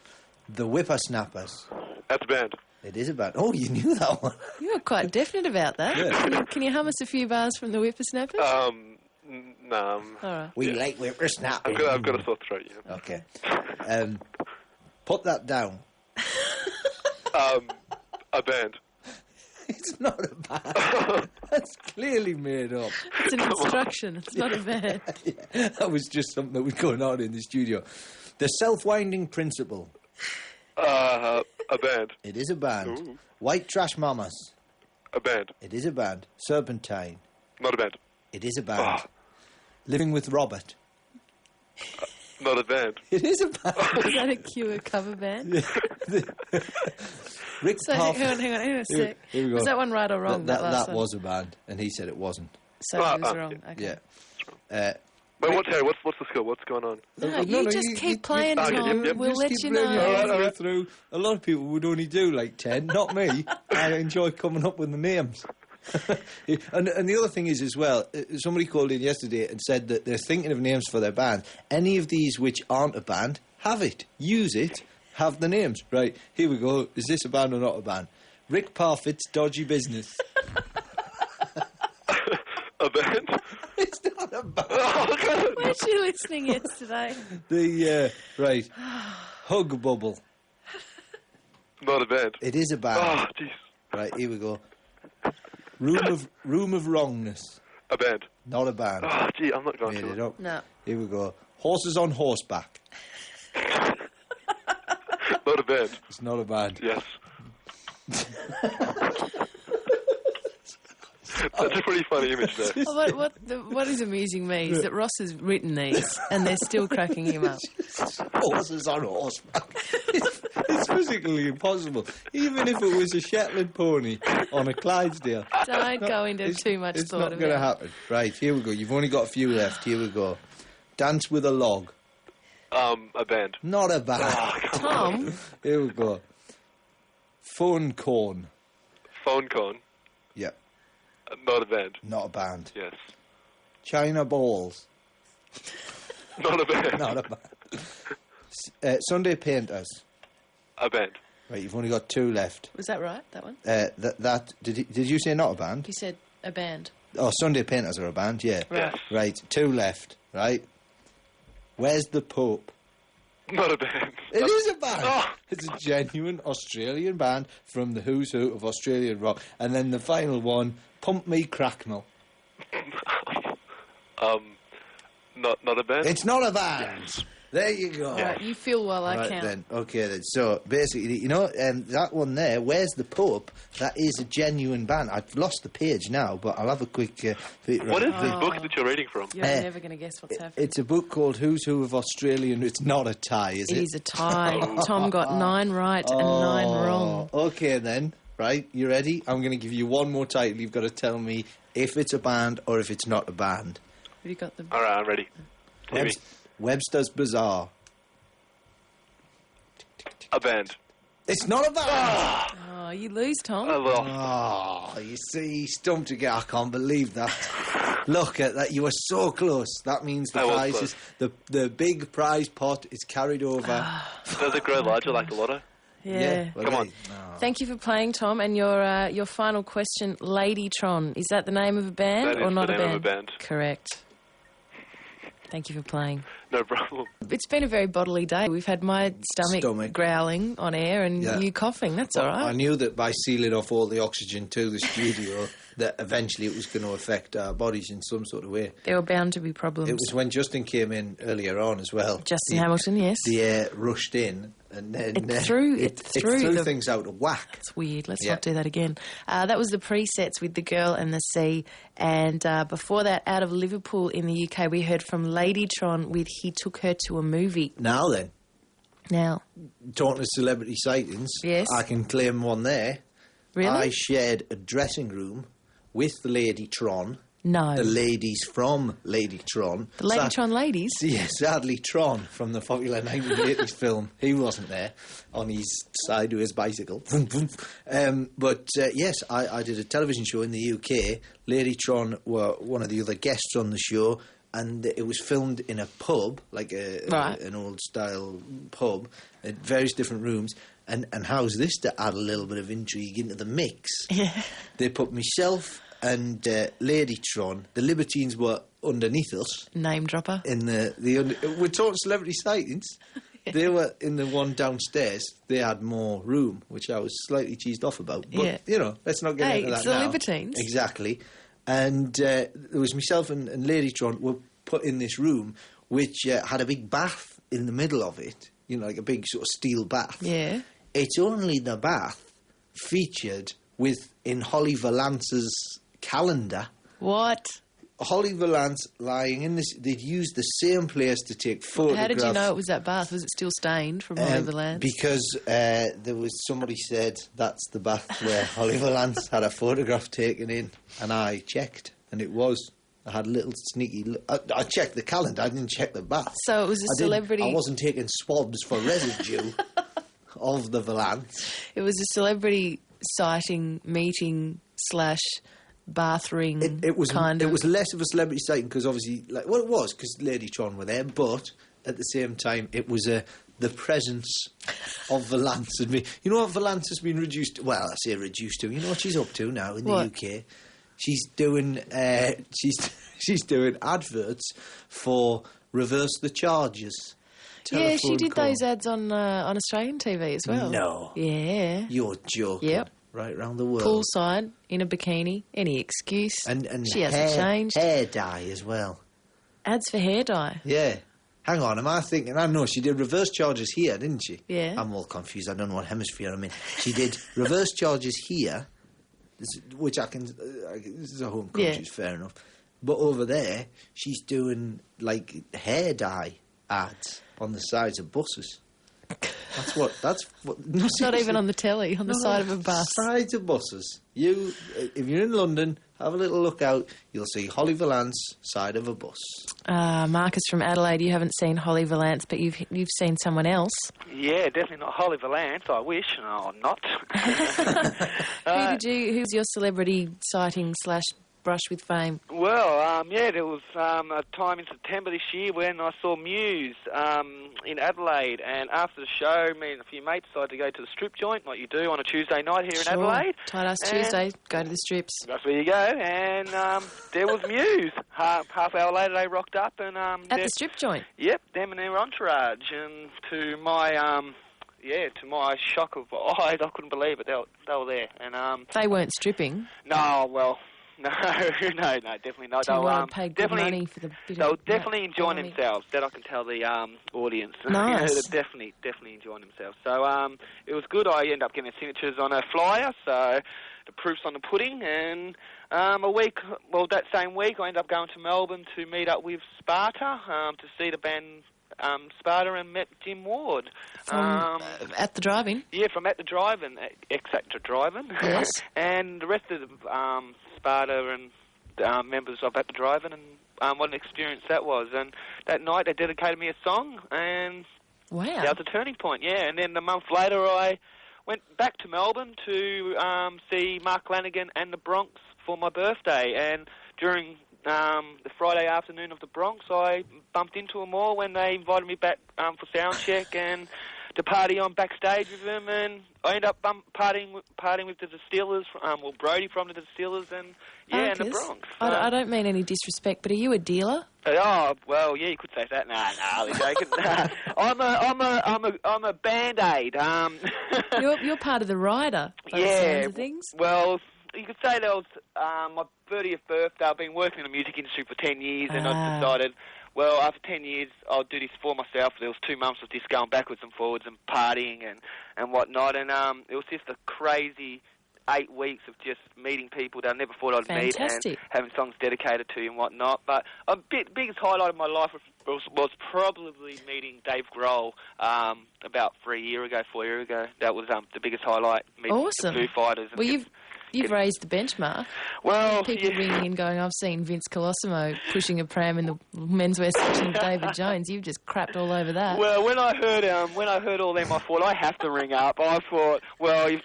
Speaker 3: The Whippersnappers.
Speaker 12: That's a band.
Speaker 3: It is a band. Oh, you knew that one.
Speaker 2: You were quite definite about that.
Speaker 3: Yeah.
Speaker 2: Can you hum us a few bars from the Whippersnappers?
Speaker 12: No.
Speaker 2: All right.
Speaker 3: We like Whippersnappers.
Speaker 12: I've got a sore throat, yeah.
Speaker 3: Okay. Put that down.
Speaker 12: A band.
Speaker 3: It's not a band. It's clearly made up.
Speaker 2: It's an instruction. It's not a band.
Speaker 3: Yeah, that was just something that was going on in the studio. The self-winding principle.
Speaker 12: A band.
Speaker 3: It is a band.
Speaker 12: Ooh.
Speaker 3: White Trash Mamas.
Speaker 12: A band.
Speaker 3: It is a band. Serpentine.
Speaker 12: Not a band.
Speaker 3: It is a band. Living with Robert.
Speaker 12: Not a band.
Speaker 3: It is a band.
Speaker 2: Is that a Cure cover band?
Speaker 3: Rick
Speaker 2: So hang on a sec.
Speaker 3: Here we go.
Speaker 2: Was that one right or wrong?
Speaker 3: That was a band, and he said it wasn't.
Speaker 2: So he was wrong. Okay.
Speaker 3: Yeah.
Speaker 12: But Terry, what's the score? What's going on?
Speaker 2: No, you just keep playing, Tom. We'll let you know.
Speaker 3: All right, through. A lot of people would only do like 10, not me. I enjoy coming up with the names. and the other thing is as well, somebody called in yesterday and said that they're thinking of names for their band. Any of these which aren't a band, have it. Use it. Have the names. Right, here we go. Is this a band or not a band? Rick Parfitt's Dodgy Business.
Speaker 12: A band?
Speaker 3: It's not a band.
Speaker 2: Weren't you listening yesterday?
Speaker 3: Right. Hug Bubble.
Speaker 12: Not a band.
Speaker 3: It is a band.
Speaker 12: Oh, jeez.
Speaker 3: Right, here we go. Room of Wrongness.
Speaker 12: A band.
Speaker 3: Not a band.
Speaker 12: Oh, gee, I'm not going
Speaker 3: Made
Speaker 12: to
Speaker 3: it up.
Speaker 2: No.
Speaker 3: Here we go. Horses on Horseback.
Speaker 12: Not a band.
Speaker 3: It's not a band.
Speaker 12: Yes. That's a pretty funny image there.
Speaker 2: What is amusing me is that Ross has written these and they're still cracking him up.
Speaker 3: Horses on Horseback. It's physically impossible. Even if it was a Shetland pony on a Clydesdale.
Speaker 2: Don't go into too much
Speaker 3: it's
Speaker 2: thought
Speaker 3: not
Speaker 2: of
Speaker 3: going to
Speaker 2: it.
Speaker 3: happen. Right, here we go. You've only got a few left. Here we go. Dance with a Log.
Speaker 12: A band.
Speaker 3: Not a band.
Speaker 12: Oh,
Speaker 2: Tom?
Speaker 3: Here we go. Phone Corn.
Speaker 12: Phone Con.
Speaker 3: Yep.
Speaker 12: Not a band.
Speaker 3: Not a band.
Speaker 12: Yes.
Speaker 3: China Balls.
Speaker 12: Not a band.
Speaker 3: Not a band. Sunday Painters.
Speaker 12: A band.
Speaker 3: Right, you've only got 2 left.
Speaker 2: Was that right, that one?
Speaker 3: Did you say not a band?
Speaker 2: You said a band.
Speaker 3: Oh, Sunday Painters are a band, yeah.
Speaker 12: Yes.
Speaker 3: Right, 2 left, right? Where's the Pope?
Speaker 12: Not a band.
Speaker 3: It is a band.
Speaker 12: Oh.
Speaker 3: It's a genuine Australian band from the who's who of Australian rock. And then the final one, Pump Me Cracknell.
Speaker 12: Not a band.
Speaker 3: It's not a band. There you go.
Speaker 2: All right, you feel well, I
Speaker 3: Right
Speaker 2: count.
Speaker 3: then, okay then. So basically, you know, that one there, Where's the Pope? That is a genuine band. I've lost the page now, but I'll have a quick.
Speaker 12: What is this book that you're reading from?
Speaker 2: You're never going to guess what's happening.
Speaker 3: It's a book called Who's Who of Australian. It's not a tie, is it?
Speaker 2: It is a tie. Tom got 9 right and 9 wrong.
Speaker 3: Okay then, right? You ready? I'm going to give you one more title. You've got to tell me if it's a band or if it's not a band.
Speaker 2: Have you got them?
Speaker 12: All right, I'm ready.
Speaker 3: Webster's Bazaar.
Speaker 12: A band.
Speaker 3: It's not a band.
Speaker 2: Oh, you lose, Tom.
Speaker 3: Oh, you see, stumped again. I can't believe that. Look at that. You were so close. That means the prize is the big prize pot is carried over.
Speaker 12: Does it grow larger like a lotto?
Speaker 2: Yeah.
Speaker 3: Well,
Speaker 12: Come on.
Speaker 2: Thank you for playing, Tom. And your final question, Ladytron. Is that the name of a band
Speaker 12: That
Speaker 2: or
Speaker 12: is
Speaker 2: not
Speaker 12: the
Speaker 2: a
Speaker 12: name
Speaker 2: band?
Speaker 12: of a band.
Speaker 2: Correct. Thank you for playing.
Speaker 12: No problem.
Speaker 2: It's been a very bodily day. We've had my stomach growling on air and you coughing. That's all right.
Speaker 3: I knew that by sealing off all the oxygen to the studio that eventually it was going to affect our bodies in some sort of way.
Speaker 2: There were bound to be problems.
Speaker 3: It was when Justin came in earlier on as well.
Speaker 2: Justin Hamilton, yes.
Speaker 3: The air rushed in and then
Speaker 2: It threw
Speaker 3: things out of whack.
Speaker 2: It's weird. Let's not do that again. That was the presets with The Girl and the Sea. And before that, out of Liverpool in the UK, we heard from Ladytron with He Took Her to a Movie.
Speaker 3: Now then.
Speaker 2: Now.
Speaker 3: Talking of celebrity sightings,
Speaker 2: yes.
Speaker 3: I can claim one there.
Speaker 2: Really?
Speaker 3: I shared a dressing room with Ladytron.
Speaker 2: No.
Speaker 3: The ladies from Ladytron.
Speaker 2: The Ladytron ladies?
Speaker 3: Yeah, sadly Tron from the popular 1980s film. He wasn't there on his side of his bicycle. But yes, I did a television show in the UK. Ladytron were one of the other guests on the show, and it was filmed in a pub, like an old-style pub, at various different rooms. And how's this to add a little bit of intrigue into the mix?
Speaker 2: Yeah.
Speaker 3: They put myself and Ladytron, the Libertines were underneath us.
Speaker 2: Name dropper.
Speaker 3: We're talking celebrity sightings. Yeah. They were in the one downstairs. They had more room, which I was slightly cheesed off about. But, you know, let's not get into that now.
Speaker 2: It's the Libertines.
Speaker 3: Exactly. And there was myself and Lady Tron were put in this room, which had a big bath in the middle of it, you know, like a big sort of steel bath.
Speaker 2: Yeah.
Speaker 3: It's only the bath featured in Holly Valance's calendar.
Speaker 2: What?
Speaker 3: Holly Valance lying in this... They'd used the same place to take photographs.
Speaker 2: How did you know it was that bath? Was it still stained from Holly Valance?
Speaker 3: Because there was... Somebody said that's the bath where Holly Valance had a photograph taken in, and I checked, and it was... I had a little sneaky... I checked the calendar, I didn't check the bath.
Speaker 2: So it was a celebrity...
Speaker 3: I wasn't taking swabs for residue of the Valance.
Speaker 2: It was a celebrity sighting, meeting / bath ring
Speaker 3: it was
Speaker 2: kind of...
Speaker 3: It was less of a celebrity sighting because obviously... it was because Lady Tron were there, but at the same time it was the presence of Valance and me. You know what Valance has been reduced... Well, I say reduced to. You know what she's up to now in the UK? She's doing she's doing adverts for Reverse the Charges.
Speaker 2: Yeah, she did those ads on Australian TV as well.
Speaker 3: No.
Speaker 2: Yeah.
Speaker 3: You're joking.
Speaker 2: Yep.
Speaker 3: Right around the world.
Speaker 2: Poolside, in a bikini, any excuse.
Speaker 3: And
Speaker 2: she hasn't changed.
Speaker 3: Hair dye as well.
Speaker 2: Ads for hair dye.
Speaker 3: Yeah. Hang on, am I thinking... I know, she did Reverse Charges here, didn't she?
Speaker 2: Yeah.
Speaker 3: I'm all confused. I don't know what hemisphere I'm in. She did Reverse Charges here... which I can... this is a home country, it's fair enough. But over there, she's doing, hair dye ads on the sides of buses. That's what... No,
Speaker 2: not even on the telly, on the side of a bus.
Speaker 3: Sides of buses. If you're in London, have a little look out. You'll see Holly Valance, side of a bus.
Speaker 2: Marcus from Adelaide, you haven't seen Holly Valance, but you've seen someone else.
Speaker 11: Yeah, definitely not Holly Valance. I wish. No, I'm not.
Speaker 2: Who's your celebrity sighting / brush with fame?
Speaker 11: Well, there was a time in September this year when I saw Muse in Adelaide, and after the show, me and a few mates decided to go to the strip joint, like you do on a Tuesday night here in Adelaide.
Speaker 2: Tight-ass Tuesday, go to the strips.
Speaker 11: That's where you go, and there was Muse. Half hour later, they rocked up, and
Speaker 2: at the strip joint?
Speaker 11: Yep, them and their entourage, and to my... to my shock of eyes, I couldn't believe it. They were there, and
Speaker 2: they weren't stripping.
Speaker 11: No, well, no, definitely not.
Speaker 2: They'll pay good money for the bit.
Speaker 11: They'll definitely enjoying themselves. That I can tell the audience.
Speaker 2: Nice.
Speaker 11: They're definitely enjoying themselves. So it was good. I ended up getting their signatures on a flyer, so the proof's on the pudding. And that same week, I ended up going to Melbourne to meet up with Sparta to see the band. Sparta, and met Jim Ward.
Speaker 2: At the drive-in?
Speaker 11: Yeah, from At the Drive-in, X-Actor Drive-in.
Speaker 2: Yes.
Speaker 11: And the rest of the Sparta and members of At the Drive-in, and what an experience that was. And that night they dedicated me a song, and
Speaker 2: wow,
Speaker 11: that was a turning point, yeah. And then a month later I went back to Melbourne to see Mark Lanigan and the Bronx for my birthday, and during... the Friday afternoon of the Bronx, I bumped into them all when they invited me back for sound check and to party on backstage with them, and I ended up partying with the Distillers, Brody from the Distillers, and and the Bronx.
Speaker 2: I don't mean any disrespect, but are you a dealer?
Speaker 11: Oh well, yeah, you could say that. Nah, I'm joking. I'm a Band-Aid.
Speaker 2: You're part of the rider. By the sounds of things.
Speaker 11: Well. You could say that was my 30th birthday. I've been working in the music industry for 10 years, and I decided, well, after 10 years, I'll do this for myself. There was 2 months of just going backwards and forwards and partying and whatnot, and it was just a crazy 8 weeks of just meeting people that I never thought I'd meet and having songs dedicated to you and whatnot. But biggest highlight of my life was probably meeting Dave Grohl about 4 years ago. That was the biggest highlight, meeting the Foo Fighters. And
Speaker 2: You've raised the benchmark.
Speaker 11: Well,
Speaker 2: people ringing in going, I've seen Vince Colosimo pushing a pram in the menswear section of David Jones. You've just crapped all over that.
Speaker 11: Well, when I heard all them, I thought I have to ring up. I thought, well, if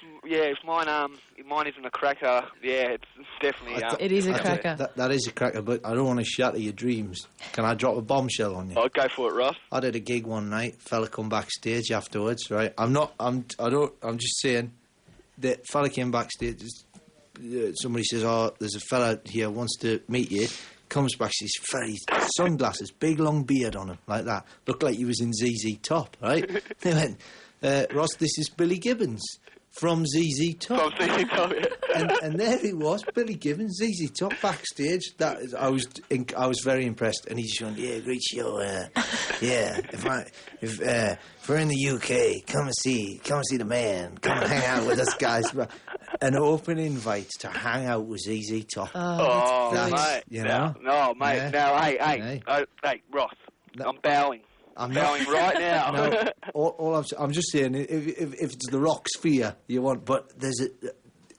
Speaker 11: mine isn't a cracker, it's definitely.
Speaker 2: It is a cracker.
Speaker 3: That is a cracker, but I don't want to shatter your dreams. Can I drop a bombshell on you?
Speaker 11: I'll go for it, Ross.
Speaker 3: I did a gig one night. Fella come backstage afterwards. Right, I'm just saying that fella came backstage. Somebody says, "Oh, there's a fella here wants to meet you." Comes back, he's very sunglasses, big long beard on him, like that. Looked like he was in ZZ Top, right? They went, "Ross, this is Billy Gibbons." from ZZ Top.
Speaker 10: From ZZ Top, yeah.
Speaker 3: and there he was, Billy Gibbons, ZZ Top backstage. I was very impressed, and he just went, "Yeah, great show. Yeah, if we're in the UK, come and see the man. Come and hang out with us guys." An open invite to hang out with ZZ Top.
Speaker 10: That's, mate.
Speaker 3: You know?
Speaker 10: No, mate.
Speaker 3: Yeah.
Speaker 10: No, hey, Ross. No. I'm bowing. I'm bowing right now.
Speaker 3: No, all I'm just saying, if it's the rock sphere you want, but there's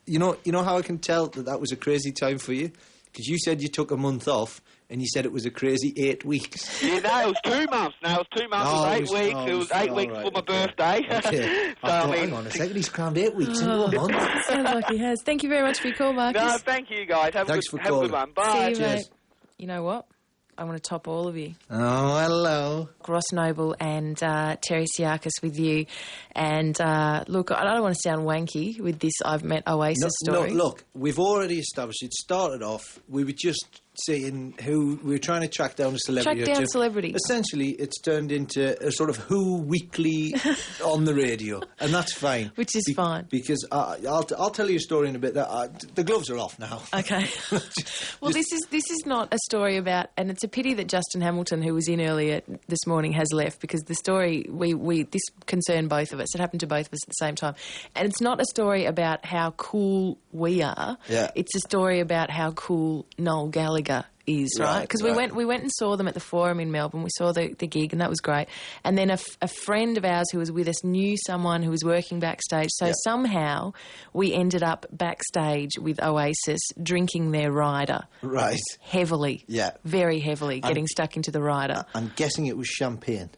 Speaker 3: you know how I can tell that was a crazy time for you? Because you said you took a month off, and you said it was a crazy 8 weeks.
Speaker 10: Yeah, no, it was 2 months. No, it was 2 months.
Speaker 3: Oh,
Speaker 10: it was 8 weeks. It was 8 weeks for my birthday.
Speaker 3: Okay.
Speaker 10: So, I mean,
Speaker 3: hang on a second, he's crammed 8 weeks into a month.
Speaker 2: Sounds like he has. Thank you very much for your call, Marcus.
Speaker 10: No, thank you, guys.
Speaker 3: Thanks for calling.
Speaker 10: Have a good one. Bye.
Speaker 2: See you, mate. You know what? I want to top all of you.
Speaker 3: Oh, hello.
Speaker 2: Ross Noble and Terri Psiakis with you. And look, I don't want to sound wanky with this I've Met Oasis story.
Speaker 3: No, look, we've already established it. Started off, we were just seeing who we were trying to track down a celebrity.
Speaker 2: Track down celebrity.
Speaker 3: Essentially, it's turned into a sort of Who weekly on the radio, and that's fine.
Speaker 2: Which is fine
Speaker 3: because I'll tell you a story in a bit. The gloves are off now.
Speaker 2: Okay. Well, this is not a story about, and it's a pity that Justin Hamilton, who was in earlier this morning, has left, because the story this concerned both of us. It happened to both of us at the same time, and it's not a story about how cool we are.
Speaker 3: Yeah.
Speaker 2: It's a story about how cool Noel Gallagher is, right? Because we went and saw them at the Forum in Melbourne. We saw the gig, and that was great. And then a friend of ours who was with us knew someone who was working backstage. So somehow we ended up backstage with Oasis drinking their rider.
Speaker 3: Right.
Speaker 2: Heavily.
Speaker 3: Yeah.
Speaker 2: Very heavily, getting stuck into the rider.
Speaker 3: I'm guessing it was champagne.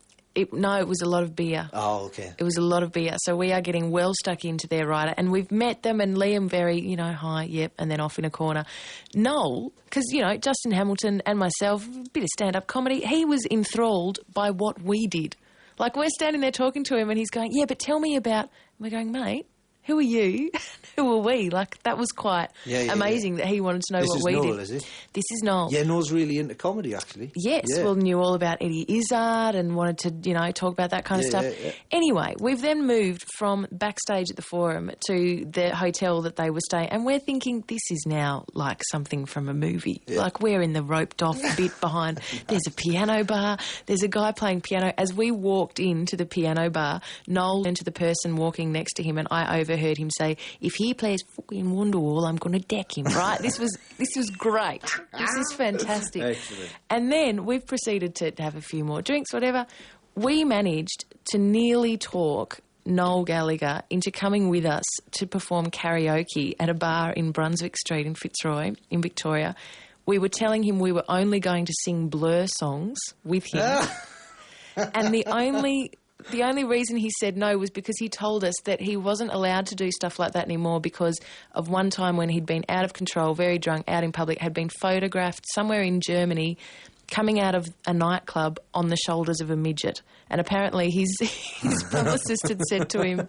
Speaker 2: No, it was a lot of beer.
Speaker 3: Oh, okay.
Speaker 2: It was a lot of beer. So we are getting well stuck into their rider. And we've met them, and Liam very, hi, yep, and then off in a corner. Noel, because, Justin Hamilton and myself, a bit of stand-up comedy, he was enthralled by what we did. Like, we're standing there talking to him, and he's going, yeah, but tell me about... And we're going, mate, who are you? Who are we? Like, that was quite amazing that he wanted to know what we did.
Speaker 3: This is Noel, is it?
Speaker 2: This is Noel.
Speaker 3: Yeah, Noel's really into comedy, actually.
Speaker 2: Yes, well, knew all about Eddie Izzard and wanted to, talk about that kind of stuff. Yeah. Anyway, we've then moved from backstage at the Forum to the hotel that they were staying, and we're thinking this is now like something from a movie. Yeah. Like, we're in the roped-off bit behind. There's a piano bar. There's a guy playing piano. As we walked into the piano bar, Noel turned to the person walking next to him, and I overheard him say, if he plays fucking Wonderwall, I'm going to deck him, right? This was great. This is fantastic.
Speaker 3: Excellent.
Speaker 2: And then we've proceeded to have a few more drinks, whatever. We managed to nearly talk Noel Gallagher into coming with us to perform karaoke at a bar in Brunswick Street in Fitzroy, in Victoria. We were telling him we were only going to sing Blur songs with him. And the only reason he said no was because he told us that he wasn't allowed to do stuff like that anymore because of one time when he'd been out of control, very drunk, out in public, had been photographed somewhere in Germany coming out of a nightclub on the shoulders of a midget. And apparently his publicist had said to him,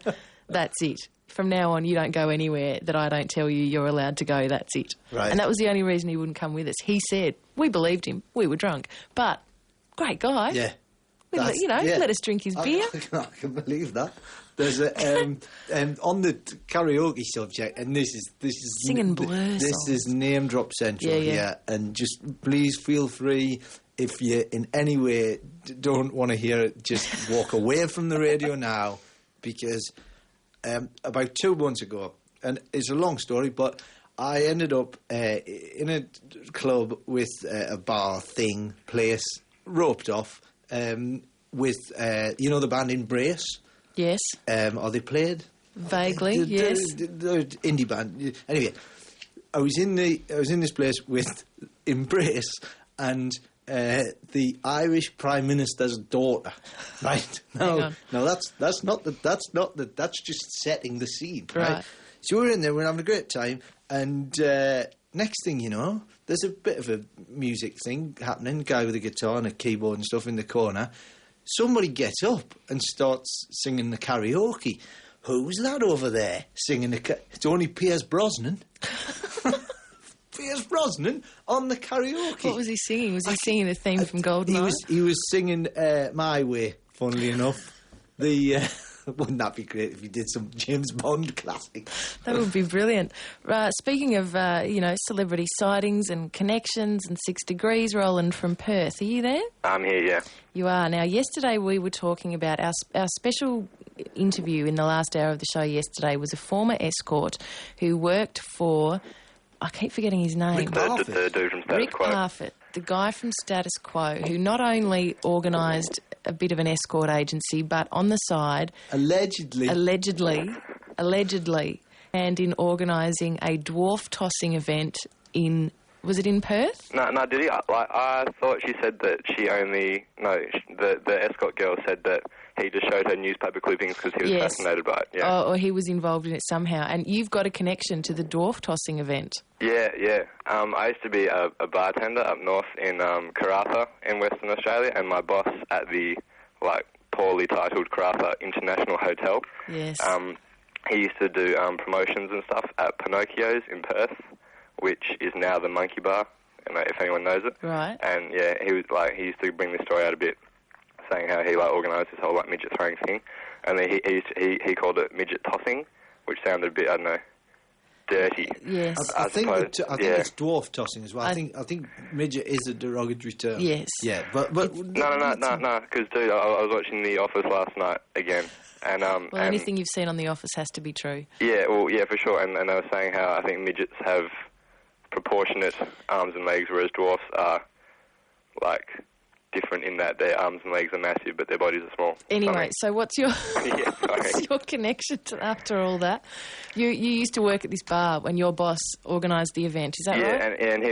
Speaker 2: that's it. From now on, you don't go anywhere that I don't tell you you're allowed to go, that's it.
Speaker 3: Right.
Speaker 2: And that was the only reason he wouldn't come with us. He said, we believed him, we were drunk. But, great guy.
Speaker 3: Yeah.
Speaker 2: Let us drink his beer.
Speaker 3: I can believe that. There's on the karaoke subject, and this is
Speaker 2: singing Blur songs.
Speaker 3: This is name drop central here, and just please feel free if you in any way don't want to hear it, just walk away from the radio now, because about 2 months ago, and it's a long story, but I ended up in a club with a bar thing place, roped off. With the band Embrace.
Speaker 2: Yes.
Speaker 3: Are they played?
Speaker 2: Vaguely, yes.
Speaker 3: The indie band. Anyway, I was in this place with Embrace and the Irish Prime Minister's daughter. Right? No, that's just setting the scene. Right. So we're in there, we're having a great time, and next thing you know, there's a bit of a music thing happening, guy with a guitar and a keyboard and stuff in the corner. Somebody gets up and starts singing the karaoke. Who's that over there singing It's only Pierce Brosnan. Pierce Brosnan on the karaoke.
Speaker 2: What was he singing? Was he singing the theme from GoldenEye?
Speaker 3: He was singing My Way, funnily enough. The Wouldn't that be great if you did some James Bond classic?
Speaker 2: That would be brilliant. Speaking of, celebrity sightings and connections and 6 degrees, Roland from Perth, are you there?
Speaker 13: I'm here, yeah.
Speaker 2: You are. Now, yesterday we were talking about our special interview in the last hour of the show yesterday was a former escort who worked for... I keep forgetting his name.
Speaker 13: Rick Parfitt. The dude from Status Quo.
Speaker 2: Rick Parfitt, the guy from Status Quo, who not only organised a bit of an escort agency, but on the side... Allegedly, and in organising a dwarf-tossing event in... Was it in Perth?
Speaker 13: No, did he? I thought she said that she only... No, the escort girl said that he just showed her newspaper clippings because he was fascinated by it. Yeah.
Speaker 2: Or he was involved in it somehow. And you've got a connection to the dwarf-tossing event.
Speaker 13: Yeah. I used to be a bartender up north in Karratha in Western Australia, and my boss at the, poorly titled Karratha International Hotel...
Speaker 2: Yes.
Speaker 13: He used to do promotions and stuff at Pinocchio's in Perth, which is now the Monkey Bar, if anyone knows it.
Speaker 2: Right.
Speaker 13: And he used to bring this story out a bit, saying how he organised this whole midget throwing thing, and then he called it midget tossing, which sounded a bit, I don't know, dirty.
Speaker 2: Yes.
Speaker 3: I think it's dwarf tossing as well. I think midget is a derogatory term.
Speaker 2: Yes.
Speaker 3: Yeah, but
Speaker 13: no, because dude, I was watching The Office last night again. And,
Speaker 2: anything you've seen on The Office has to be true.
Speaker 13: Yeah, for sure. And they were saying how I think midgets have proportionate arms and legs, whereas dwarfs are, different in that their arms and legs are massive, but their bodies are small.
Speaker 2: Anyway, so what's your what's your connection to after all that? You used to work at this bar when your boss organised the event. Is that right?
Speaker 13: Yeah, and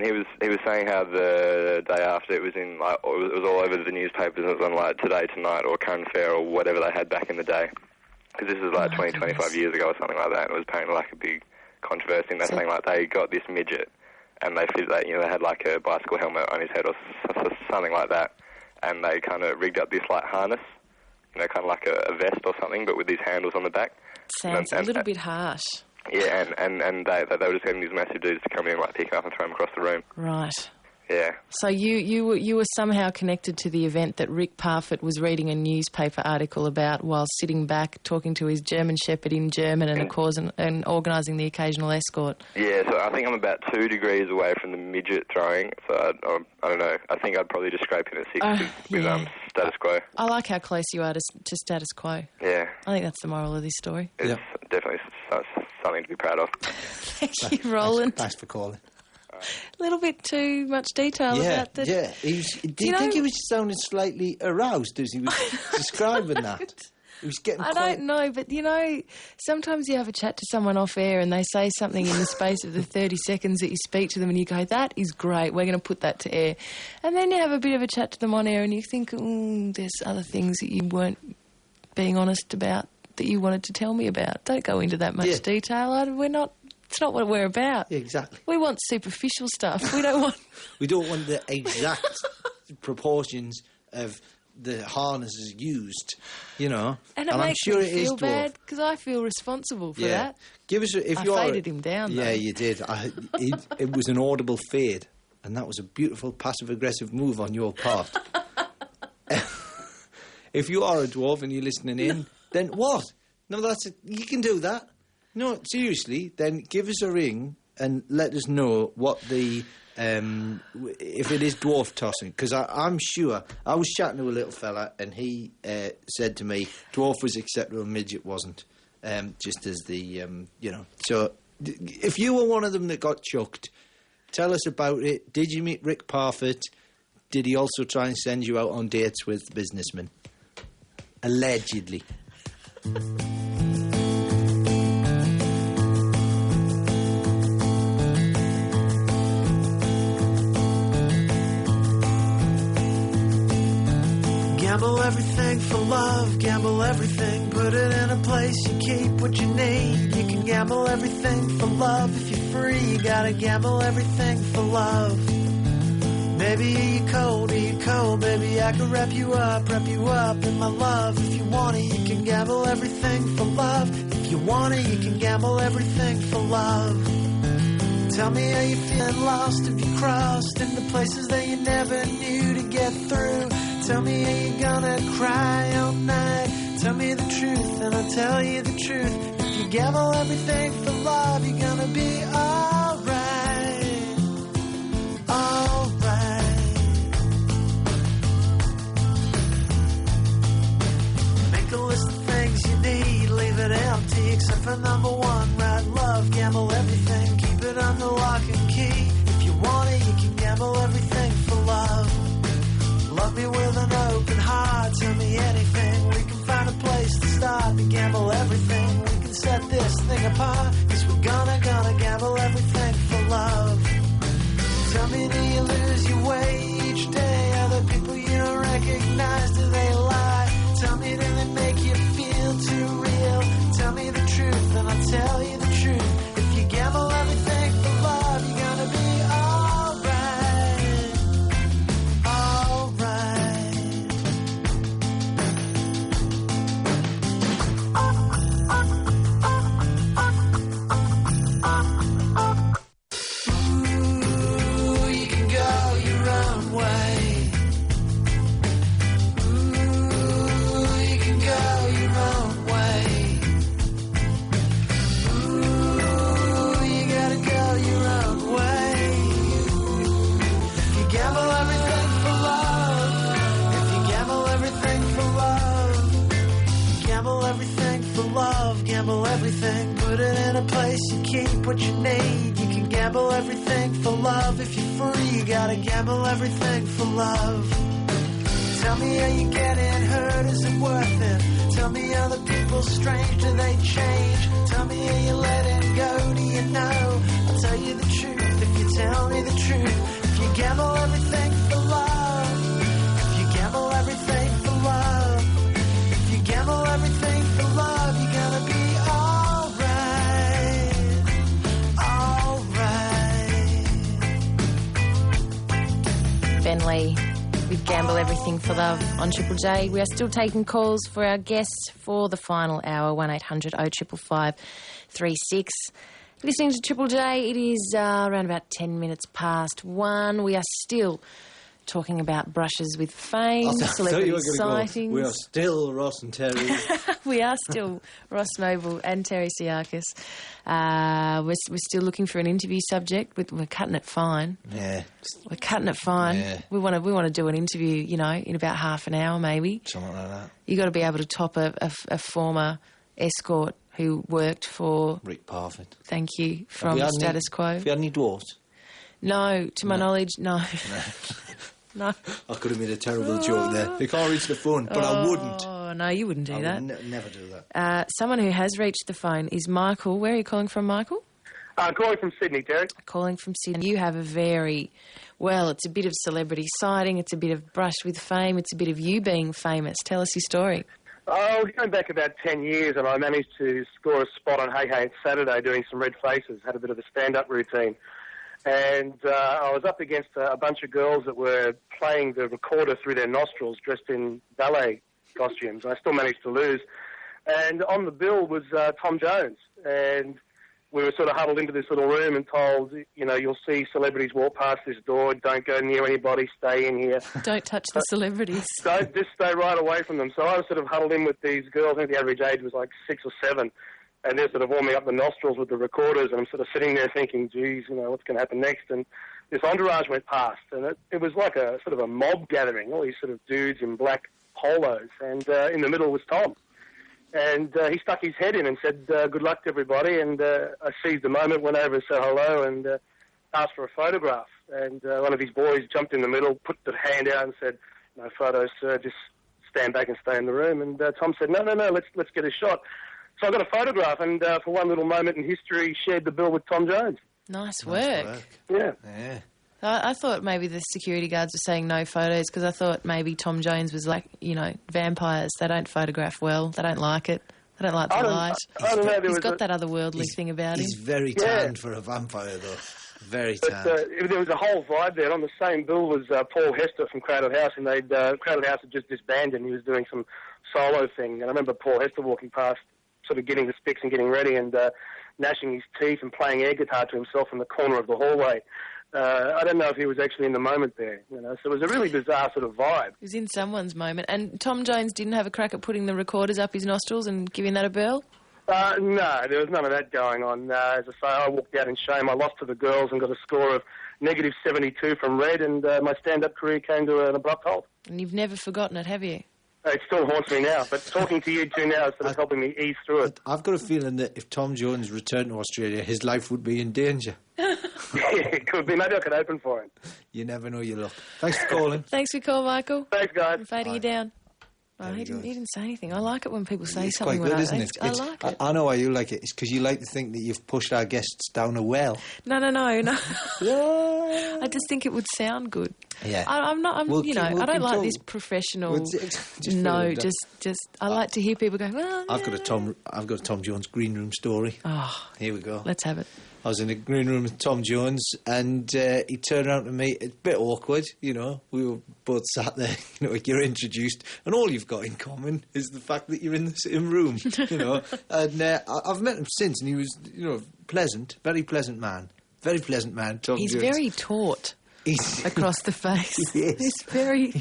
Speaker 13: he was saying how the day after it was in it was all over the newspapers. It was on Today Tonight or Current Affair or whatever they had back in the day. Because this was 25 years ago or something like that. And it was apparently a big controversy. And they're saying they got this midget. And they fitted that, they had a bicycle helmet on his head or something like that, and they kind of rigged up this harness, kind of like a vest or something, but with these handles on the back.
Speaker 2: Sounds a little bit harsh.
Speaker 13: Yeah, and they were just getting these massive dudes to come in, pick him up and throw him across the room.
Speaker 2: Right.
Speaker 13: Yeah.
Speaker 2: So you were somehow connected to the event that Rick Parfitt was reading a newspaper article about while sitting back talking to his German Shepherd in German and organising the occasional escort.
Speaker 13: Yeah, so I think I'm about 2 degrees away from the midget throwing, so I don't know. I think I'd probably just scrape in at 6 with Status Quo.
Speaker 2: I like how close you are to Status Quo.
Speaker 13: Yeah.
Speaker 2: I think that's the moral of this story.
Speaker 13: It's definitely something to be proud of.
Speaker 2: Thank you, Roland.
Speaker 3: Thanks for calling.
Speaker 2: A little bit too much detail about that.
Speaker 3: Yeah, do you think he was sounding slightly aroused as he was describing that? He was getting
Speaker 2: I don't know, but sometimes you have a chat to someone off air and they say something in the space of the 30 seconds that you speak to them and you go, that is great, we're going to put that to air. And then you have a bit of a chat to them on air and you think, there's other things that you weren't being honest about that you wanted to tell me about. Don't go into that much detail. It's not what we're about.
Speaker 3: Yeah, exactly.
Speaker 2: We want superficial stuff. We don't want...
Speaker 3: We don't want the exact proportions of the harnesses used,
Speaker 2: And it makes me feel bad because I feel responsible for that.
Speaker 3: Give us I
Speaker 2: faded him down, though.
Speaker 3: Yeah, you did. It was an audible fade, and that was a beautiful passive-aggressive move on your part. If you are a dwarf and you're listening in, then what? No, you can do that. No, seriously, then give us a ring and let us know what the... if it is dwarf tossing, because I'm sure... I was chatting to a little fella and he said to me, dwarf was acceptable, midget wasn't. Just as the, So, if you were one of them that got chucked, tell us about it. Did you meet Rick Parfitt? Did he also try and send you out on dates with businessmen? Allegedly.
Speaker 14: Gamble everything for love, gamble everything, put it in a place you keep what you need. You can gamble everything for love if you're free, you gotta gamble everything for love. Maybe you're cold, baby, I could wrap you up in my love. If you want it, you can gamble everything for love. If you want it, you can gamble everything for love. Tell me how you feeling lost, if you crossed into places that you never knew to get through. Tell me how you gonna cry all night. Tell me the truth and I'll tell you the truth. If you gamble everything for love, you're gonna be alright. Alright. Make a list of things you need, leave it empty except for number one. Right love, gamble everything, keep it under lock and key. If you want it, you can gamble everything for love. Love me with an open heart, tell me anything. We can find a place to start to gamble everything. We can set this thing apart, cause we're gonna gamble everything for love. Tell me, do you lose your way each day? Other people you don't recognize, do they lie? Tell me, do they make you feel too real? Tell me the truth and I'll tell you the truth. If you gamble everything for love, you're gonna be alright. Alright. Ooh, you can go your own way. Ooh, you can go your own way. Ooh, you gotta go your own way. If you gamble everything for love, if you gamble everything for love, gamble everything for love, gamble everything, put it in a place you keep what you need. You can gamble everything for love. If you're free, you gotta gamble everything for love. Tell me, are you getting hurt? Is it worth it? Tell me, are the people strange? Do they change? Tell me, are you letting go? Do you know? I'll tell you the truth if you tell me the truth. If you gamble everything for love, if you gamble everything for love, if you gamble everything for love, you're gonna be alright. Alright.
Speaker 2: Ben Lee with Gamble Everything for Love on Triple J. We are still taking calls for our guests for the final hour, 1800 0555 36. Listening to Triple J, it is around about 10 minutes past 1. We are still talking about brushes with fame, celebrity sightings.
Speaker 3: We are still Ross and Terry.
Speaker 2: We are still Ross Noble and Terri Psiakis. We're still looking for an interview subject. We're cutting it fine.
Speaker 3: Yeah.
Speaker 2: We're cutting it fine.
Speaker 3: Yeah.
Speaker 2: We want to do an interview, you know, in about half an hour maybe.
Speaker 3: Something like that.
Speaker 2: You got to be able to top a former escort who worked for
Speaker 3: Rick Parfit.
Speaker 2: Thank you, from Status Quo.
Speaker 3: Have you had any dwarfs?
Speaker 2: No, to my knowledge, no. No.
Speaker 3: I could have made a terrible joke there. You can't reach the phone, but I wouldn't.
Speaker 2: Oh, no, you wouldn't do that.
Speaker 3: I would never do that.
Speaker 2: Someone who has reached the phone is Michael. Where are you calling from, Michael?
Speaker 15: Calling from Sydney, Terry.
Speaker 2: Calling from Sydney. You have a very, well, it's a bit of celebrity sighting, it's a bit of brush with fame, it's a bit of you being famous. Tell us your story.
Speaker 15: I was going back about 10 years and I managed to score a spot on Hey Hey Saturday doing some red faces, had a bit of a stand-up routine. And I was up against a bunch of girls that were playing the recorder through their nostrils dressed in ballet costumes. I still managed to lose. And on the bill was Tom Jones. And we were sort of huddled into this little room and told, you know, you'll see celebrities walk past this door. Don't go near anybody. Stay in here.
Speaker 2: Don't touch the celebrities.
Speaker 15: Don't, just stay right away from them. So I was sort of huddled in with these girls. I think the average age was like 6 or 7. And they're sort of warming up the nostrils with the recorders, and I'm sort of sitting there thinking, geez, you know, what's going to happen next? And this entourage went past, and it was like a sort of a mob gathering, all these sort of dudes in black polos, and in the middle was Tom. And he stuck his head in and said, good luck to everybody, and I seized the moment, went over and said hello, and asked for a photograph. And one of his boys jumped in the middle, put the hand out and said, no photos, sir, just stand back and stay in the room. And Tom said, no, let's get a shot. So I got a photograph, and for one little moment in history, shared the bill with Tom Jones.
Speaker 2: Nice work.
Speaker 15: Yeah.
Speaker 2: I thought maybe the security guards were saying no photos because I thought maybe Tom Jones was like, you know, vampires. They don't photograph well. They don't like it. They don't like the light.
Speaker 15: I don't know.
Speaker 2: He's got that otherworldly thing about him.
Speaker 3: He's very tanned for a vampire, though. Very tanned.
Speaker 15: There was a whole vibe there. On the same bill was Paul Hester from Crowded House, and Crowded House had just disbanded, and he was doing some solo thing. And I remember Paul Hester walking past, sort of getting the sticks and getting ready and gnashing his teeth and playing air guitar to himself in the corner of the hallway. I don't know if he was actually in the moment there, you know. So it was a really bizarre sort of vibe.
Speaker 2: He was in someone's moment. And Tom Jones didn't have a crack at putting the recorders up his nostrils and giving that a burl?
Speaker 15: No, there was none of that going on. As I say, I walked out in shame. I lost to the girls and got a score of negative 72 from Red, and my stand-up career came to an abrupt halt.
Speaker 2: And you've never forgotten it, have you?
Speaker 15: It still haunts me now, but talking to you two now is sort of helping me ease through it.
Speaker 3: I've got a feeling that if Tom Jones returned to Australia, his life would be in danger.
Speaker 15: Yeah, it could be. Maybe I could open for him.
Speaker 3: You never know your luck. Thanks for calling.
Speaker 2: Thanks for your call, Michael.
Speaker 15: Thanks, guys.
Speaker 2: I'm fading you down. Oh, he didn't say anything. I like it when people say
Speaker 3: it's
Speaker 2: something.
Speaker 3: Quite good, isn't it?
Speaker 2: I like it.
Speaker 3: I know why you like it. It's because you like to think that you've pushed our guests down a well.
Speaker 2: No. I just think it would sound good.
Speaker 3: Yeah.
Speaker 2: I'm not. I don't like this professional. I like to hear people go. Well,
Speaker 3: I've got a Tom Jones green room story.
Speaker 2: Oh,
Speaker 3: here we go.
Speaker 2: Let's have it.
Speaker 3: I was in a green room with Tom Jones, and he turned around to me. It's a bit awkward, you know. We were both sat there, you know. You're introduced, and all you've got in common is the fact that you're in the same room, you know. And I've met him since, and he was, you know, pleasant, very pleasant man, Tom
Speaker 2: He's
Speaker 3: Jones.
Speaker 2: very taut. Across the face.
Speaker 3: He is.
Speaker 2: He's very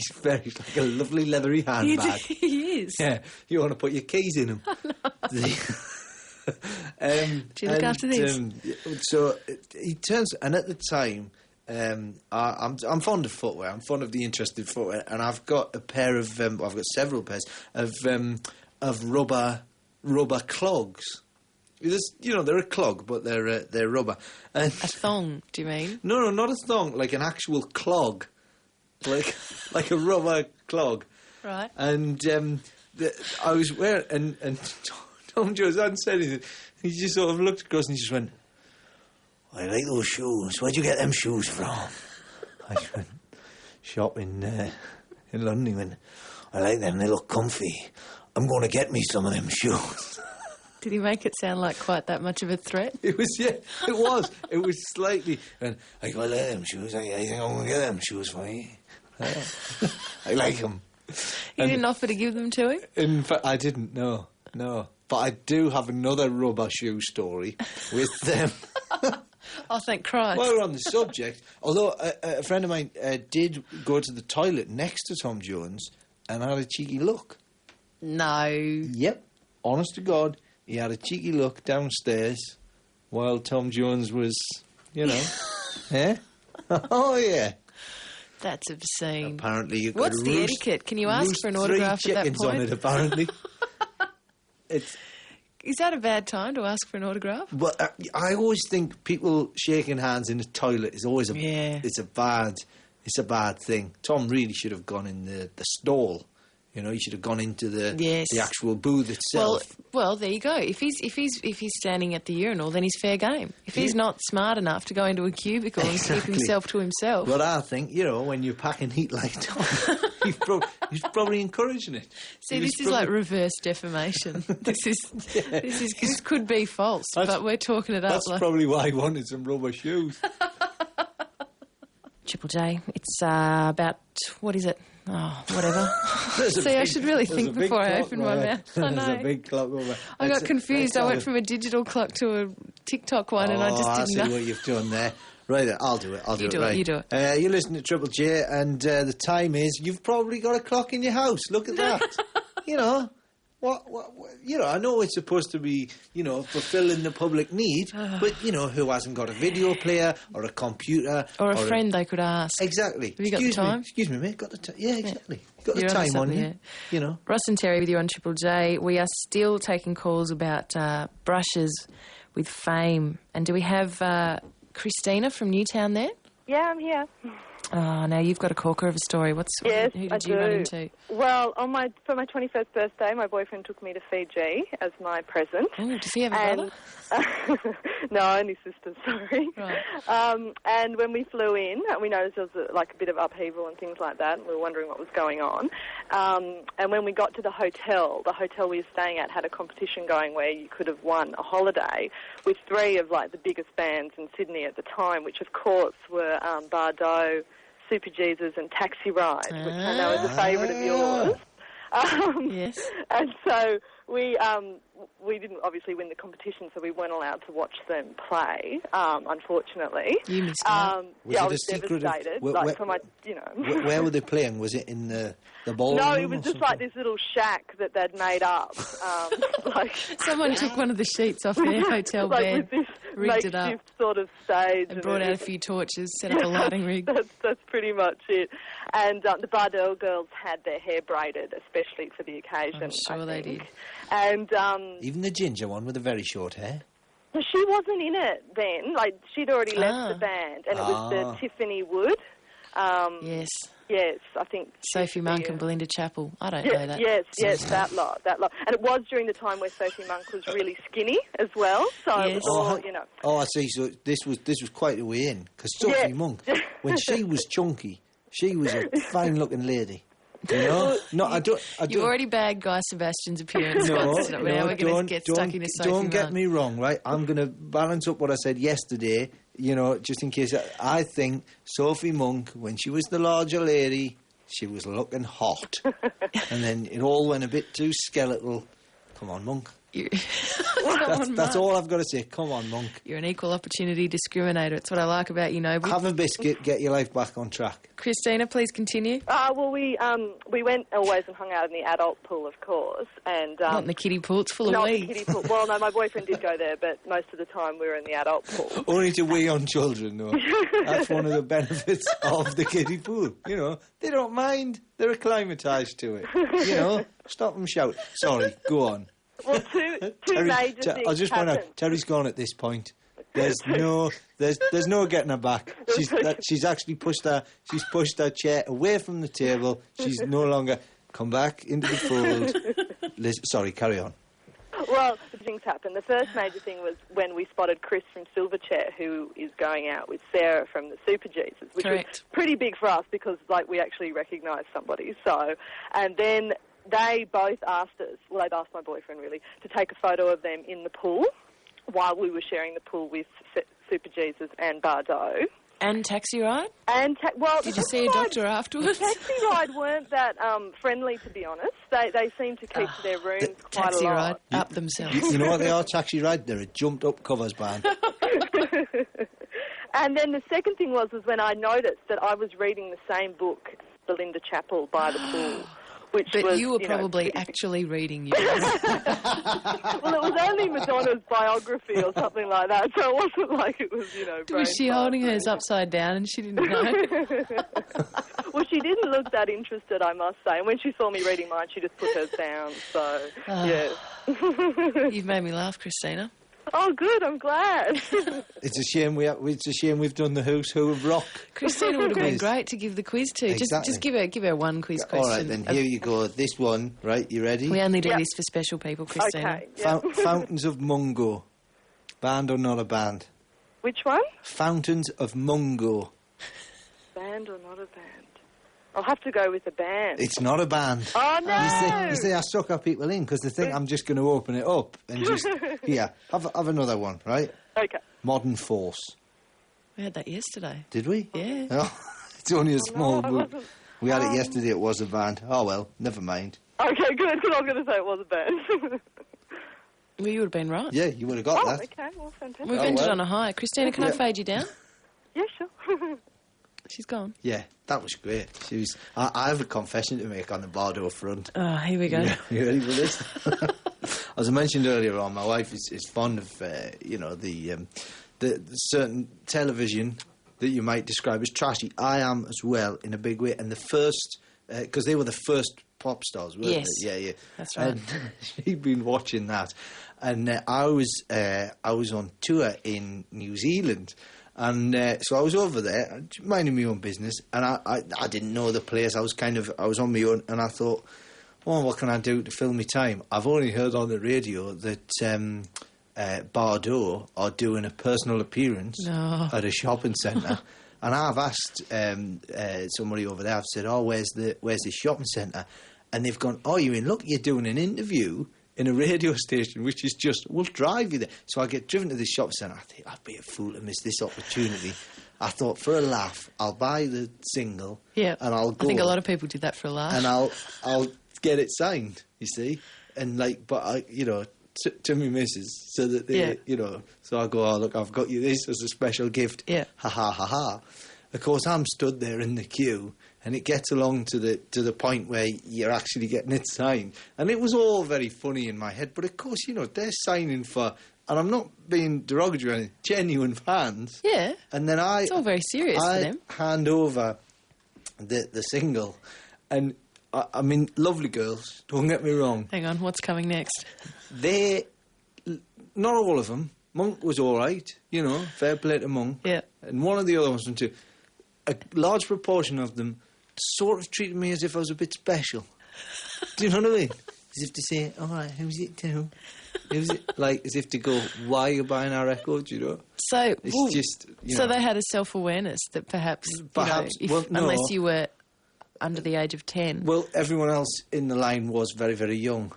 Speaker 3: like a lovely leathery handbag.
Speaker 2: He is.
Speaker 3: Yeah, you want to put your keys in him.
Speaker 2: Do you look after these?
Speaker 3: So he turns, and at the time, I'm fond of footwear. I'm fond of the interesting footwear, and I've got a pair of, I've got several pairs of rubber clogs. You know, they're a clog, but they're rubber. And
Speaker 2: a thong? Do you mean?
Speaker 3: No, not a thong. Like an actual clog, like a rubber clog.
Speaker 2: Right.
Speaker 3: And I was wearing and. Tom Jones hadn't said anything. He just sort of looked across and he just went, I like those shoes. Where'd you get them shoes from? I just went, shopping in London. He went, I like them. They look comfy. I'm going to get me some of them shoes.
Speaker 2: Did he make it sound like quite that much of a threat?
Speaker 3: It was, yeah. It was. It was slightly. And I like them shoes. I think I'm going to get them shoes for you. I like them.
Speaker 2: You didn't offer to give them to him?
Speaker 3: In fact, I didn't. No. But I do have another rubber shoe story with them.
Speaker 2: Oh, thank Christ.
Speaker 3: While we're on the subject, although a friend of mine did go to the toilet next to Tom Jones and had a cheeky look.
Speaker 2: No.
Speaker 3: Yep. Honest to God, he had a cheeky look downstairs while Tom Jones was, you know. Yeah? Oh, yeah.
Speaker 2: That's obscene.
Speaker 3: Apparently you've got
Speaker 2: What's the etiquette? Can you ask for an autograph at that point?
Speaker 3: 3 chickens on it, apparently.
Speaker 2: Is that a bad time to ask for an autograph?
Speaker 3: Well, I always think people shaking hands in a toilet is always it's a bad thing. Tom really should have gone in the stall. You know, he should have gone into the actual booth itself.
Speaker 2: Well, there you go. If he's standing at the urinal, then he's fair game. If he's not smart enough to go into a cubicle and keep himself to himself.
Speaker 3: But I think, you know, when you're packing heat like Tom, he's probably encouraging it.
Speaker 2: See, this is like reverse defamation. This could be false, but we're talking it up.
Speaker 3: That's probably why he wanted some rubber shoes.
Speaker 2: Triple J, it's about, what is it? Oh, whatever. See, I should really think before I open my mouth. I know.
Speaker 3: There's a big clock over.
Speaker 2: I got confused. I went from a digital clock to a TikTok one, and I just didn't know.
Speaker 3: I see what you've done there. Right, I'll do it.
Speaker 2: You do it.
Speaker 3: You're listening to Triple J, and the time is, you've probably got a clock in your house. Look at that. You know. What, you know, I know it's supposed to be, you know, fulfilling the public need, but, you know, who hasn't got a video player or a computer?
Speaker 2: Or a friend they could ask.
Speaker 3: Exactly.
Speaker 2: Have you got the time?
Speaker 3: Excuse me, mate. Got the time? Yeah, exactly. Got the time on you. You know.
Speaker 2: Ross and Terri with you on Triple J. We are still taking calls about brushes with fame. And do we have Christina from Newtown there?
Speaker 16: Yeah, I'm here.
Speaker 2: Oh, now you've got a corker of a story. Who did you run into?
Speaker 16: Well, for my 21st birthday, my boyfriend took me to Fiji as my present.
Speaker 2: Oh, does he have a brother?
Speaker 16: No, only sisters, sorry.
Speaker 2: Right.
Speaker 16: And when we flew in, we noticed there was a bit of upheaval and things like that, and we were wondering what was going on. And when we got to the hotel we were staying at had a competition going where you could have won a holiday with 3 of, like, the biggest bands in Sydney at the time, which, of course, were Bardot, Super Jesus and Taxi Ride, which I know is a favourite of yours.
Speaker 2: Yes.
Speaker 16: And so we didn't obviously win the competition, so we weren't allowed to watch them play, unfortunately.
Speaker 2: You missed out.
Speaker 16: I was devastated.
Speaker 3: Where were they playing? Was it in the ballroom?
Speaker 16: No, it was just like this little shack that they'd made up.
Speaker 2: Someone took one of the sheets off their hotel bed,
Speaker 16: with this
Speaker 2: rigged it up,
Speaker 16: makeshift sort of stage,
Speaker 2: and brought out a few torches, set up a lighting rig.
Speaker 16: That's pretty much it. And the Bardell girls had their hair braided, especially for the occasion.
Speaker 2: I'm sure they did.
Speaker 16: And
Speaker 3: even the ginger one with the very short hair.
Speaker 16: Well, she wasn't in it then. Like, she'd already left the band, and it was the Tiffany Wood.
Speaker 2: Yes.
Speaker 16: Yes, I think...
Speaker 2: Sophie Monk and Belinda Chappell. I don't know that.
Speaker 16: Yes, that lot. And it was during the time where Sophie Monk was really skinny as well, so it was all, you know...
Speaker 3: Oh, I see. So this was quite a way in, because Sophie Monk, when she was chunky, she was a fine-looking lady. You know?
Speaker 2: You already bagged Guy Sebastian's appearance once. Now we're going to get stuck into Sophie Monk.
Speaker 3: Don't get me wrong, right? I'm going to balance up what I said yesterday, you know, just in case. I think Sophie Monk, when she was the larger lady, she was looking hot. And then it all went a bit too skeletal. Come on, Monk. That's all I've got to say. Come on, Monk.
Speaker 2: You're an equal opportunity discriminator. It's what I like about you, Noble.
Speaker 3: Have a biscuit, get your life back on track.
Speaker 2: Christina, please continue.
Speaker 16: Well, we went always and hung out in the adult pool, of course, and
Speaker 2: not in the kiddie pool. It's full of weeds.
Speaker 16: Not the kiddie pool. Well, no, my boyfriend did go there, but most of the time we were in the adult pool.
Speaker 3: Only to wee on children, though. That's one of the benefits of the kiddie pool. You know, they don't mind. They're acclimatised to it. You know, stop them shout. Sorry, go on.
Speaker 16: Well, two major things.
Speaker 3: I'll just point out, Terry's gone at this point. There's no getting her back. She's actually pushed her chair away from the table. She's no longer come back into the fold. Sorry, carry on.
Speaker 16: Well, things happened. The first major thing was when we spotted Chris from Silverchair, who is going out with Sarah from the Super Jesus, which was pretty big for us because, like, we actually recognised somebody. So, and then they both asked us, well, they'd asked my boyfriend, really, to take a photo of them in the pool while we were sharing the pool with Super Jesus and Bardot.
Speaker 2: And taxi ride?
Speaker 16: Did
Speaker 2: you see a doctor afterwards?
Speaker 16: The taxi ride weren't that friendly, to be honest. They seemed to keep to their rooms quite a lot.
Speaker 2: Taxi ride up themselves.
Speaker 3: You know what they are, taxi ride? They're a jumped-up covers band.
Speaker 16: And then the second thing was when I noticed that I was reading the same book, Belinda Chappell, by the pool.
Speaker 2: But you were probably actually reading yours.
Speaker 16: Well, it was only Madonna's biography or something like that, so it wasn't like it was,
Speaker 2: Was she holding hers upside down and she didn't know?
Speaker 16: Well, she didn't look that interested, I must say. And when she saw me reading mine, she just put hers down, so, yeah.
Speaker 2: You've made me laugh, Christina.
Speaker 16: Oh, good, I'm glad.
Speaker 3: It's a shame we've done the Who's Who of Rock.
Speaker 2: Christina would have been great to give the quiz to.
Speaker 3: Exactly.
Speaker 2: Just give her one quiz question.
Speaker 3: All right, then, here you go. This one, right, you ready?
Speaker 2: We only do this for special people, Christina.
Speaker 16: Okay.
Speaker 3: Fountains of Mungo. Band or not a band?
Speaker 16: Which one?
Speaker 3: Fountains of Mungo.
Speaker 16: Band or not a band? I'll have to go with a band.
Speaker 3: It's not a band.
Speaker 16: Oh, no!
Speaker 3: You see, I sucker people in because they think I'm just going to open it up and just... Here, have another one, right?
Speaker 16: Okay.
Speaker 3: Modern Force.
Speaker 2: We had that yesterday.
Speaker 3: Did we?
Speaker 2: Yeah.
Speaker 3: Oh, it's only a small book. We had it yesterday, it was a band. Oh, well, never mind.
Speaker 16: Okay, good, because I was going to say it was a band.
Speaker 2: Well, you would have been right.
Speaker 3: Yeah, you would have got that.
Speaker 16: Okay, well, fantastic.
Speaker 2: We've ended on a high. Christina, can I fade you down?
Speaker 16: Yeah, sure.
Speaker 2: She's gone.
Speaker 3: Yeah, that was great. I have a confession to make on the Bardot front.
Speaker 2: Oh, here we go.
Speaker 3: You ready for this? As I mentioned earlier on, my wife is fond of, the certain television that you might describe as trashy. I am as well, in a big way. And the first, because they were the first pop stars, weren't they? Yeah.
Speaker 2: That's right.
Speaker 3: And she'd been watching that. And I was on tour in New Zealand. And so I was over there, minding my own business, and I didn't know the place. I was on my own, and I thought, well, what can I do to fill my time? I've only heard on the radio that Bardot are doing a personal appearance at a shopping centre. And I've asked somebody over there, I've said, where's the shopping centre? And they've gone, you're doing an interview in a radio station, which is just, we'll drive you there. So I get driven to the shop centre. I think, I'd be a fool to miss this opportunity. I thought, for a laugh, I'll buy the single.
Speaker 2: Yeah.
Speaker 3: And I'll go.
Speaker 2: I think a lot of people did that for a laugh.
Speaker 3: And I'll get it signed, you see. and but I, to me missus, so that they, so I go, oh look, I've got you this as a special gift.
Speaker 2: Yeah.
Speaker 3: Ha ha ha ha. Of course, I'm stood there in the queue, and it gets along to the point where you're actually getting it signed, and it was all very funny in my head. But of course, they're signing for, and I'm not being derogatory or anything, genuine fans.
Speaker 2: Yeah.
Speaker 3: And then
Speaker 2: it's all very serious for them.
Speaker 3: Hand over the single, and I mean, lovely girls. Don't get me wrong.
Speaker 2: Hang on, what's coming next?
Speaker 3: Not all of them. Monk was all right, fair play to Monk.
Speaker 2: Yeah.
Speaker 3: And one of the other ones too. A large proportion of them sort of treated me as if I was a bit special. Do you know what I mean? As if to say, all right, who's it to? Who's it? As if to go, why are you buying our records,
Speaker 2: So,
Speaker 3: it's just,
Speaker 2: So they had a self-awareness that perhaps unless you were under the age of 10.
Speaker 3: Well, everyone else in the line was very, very young.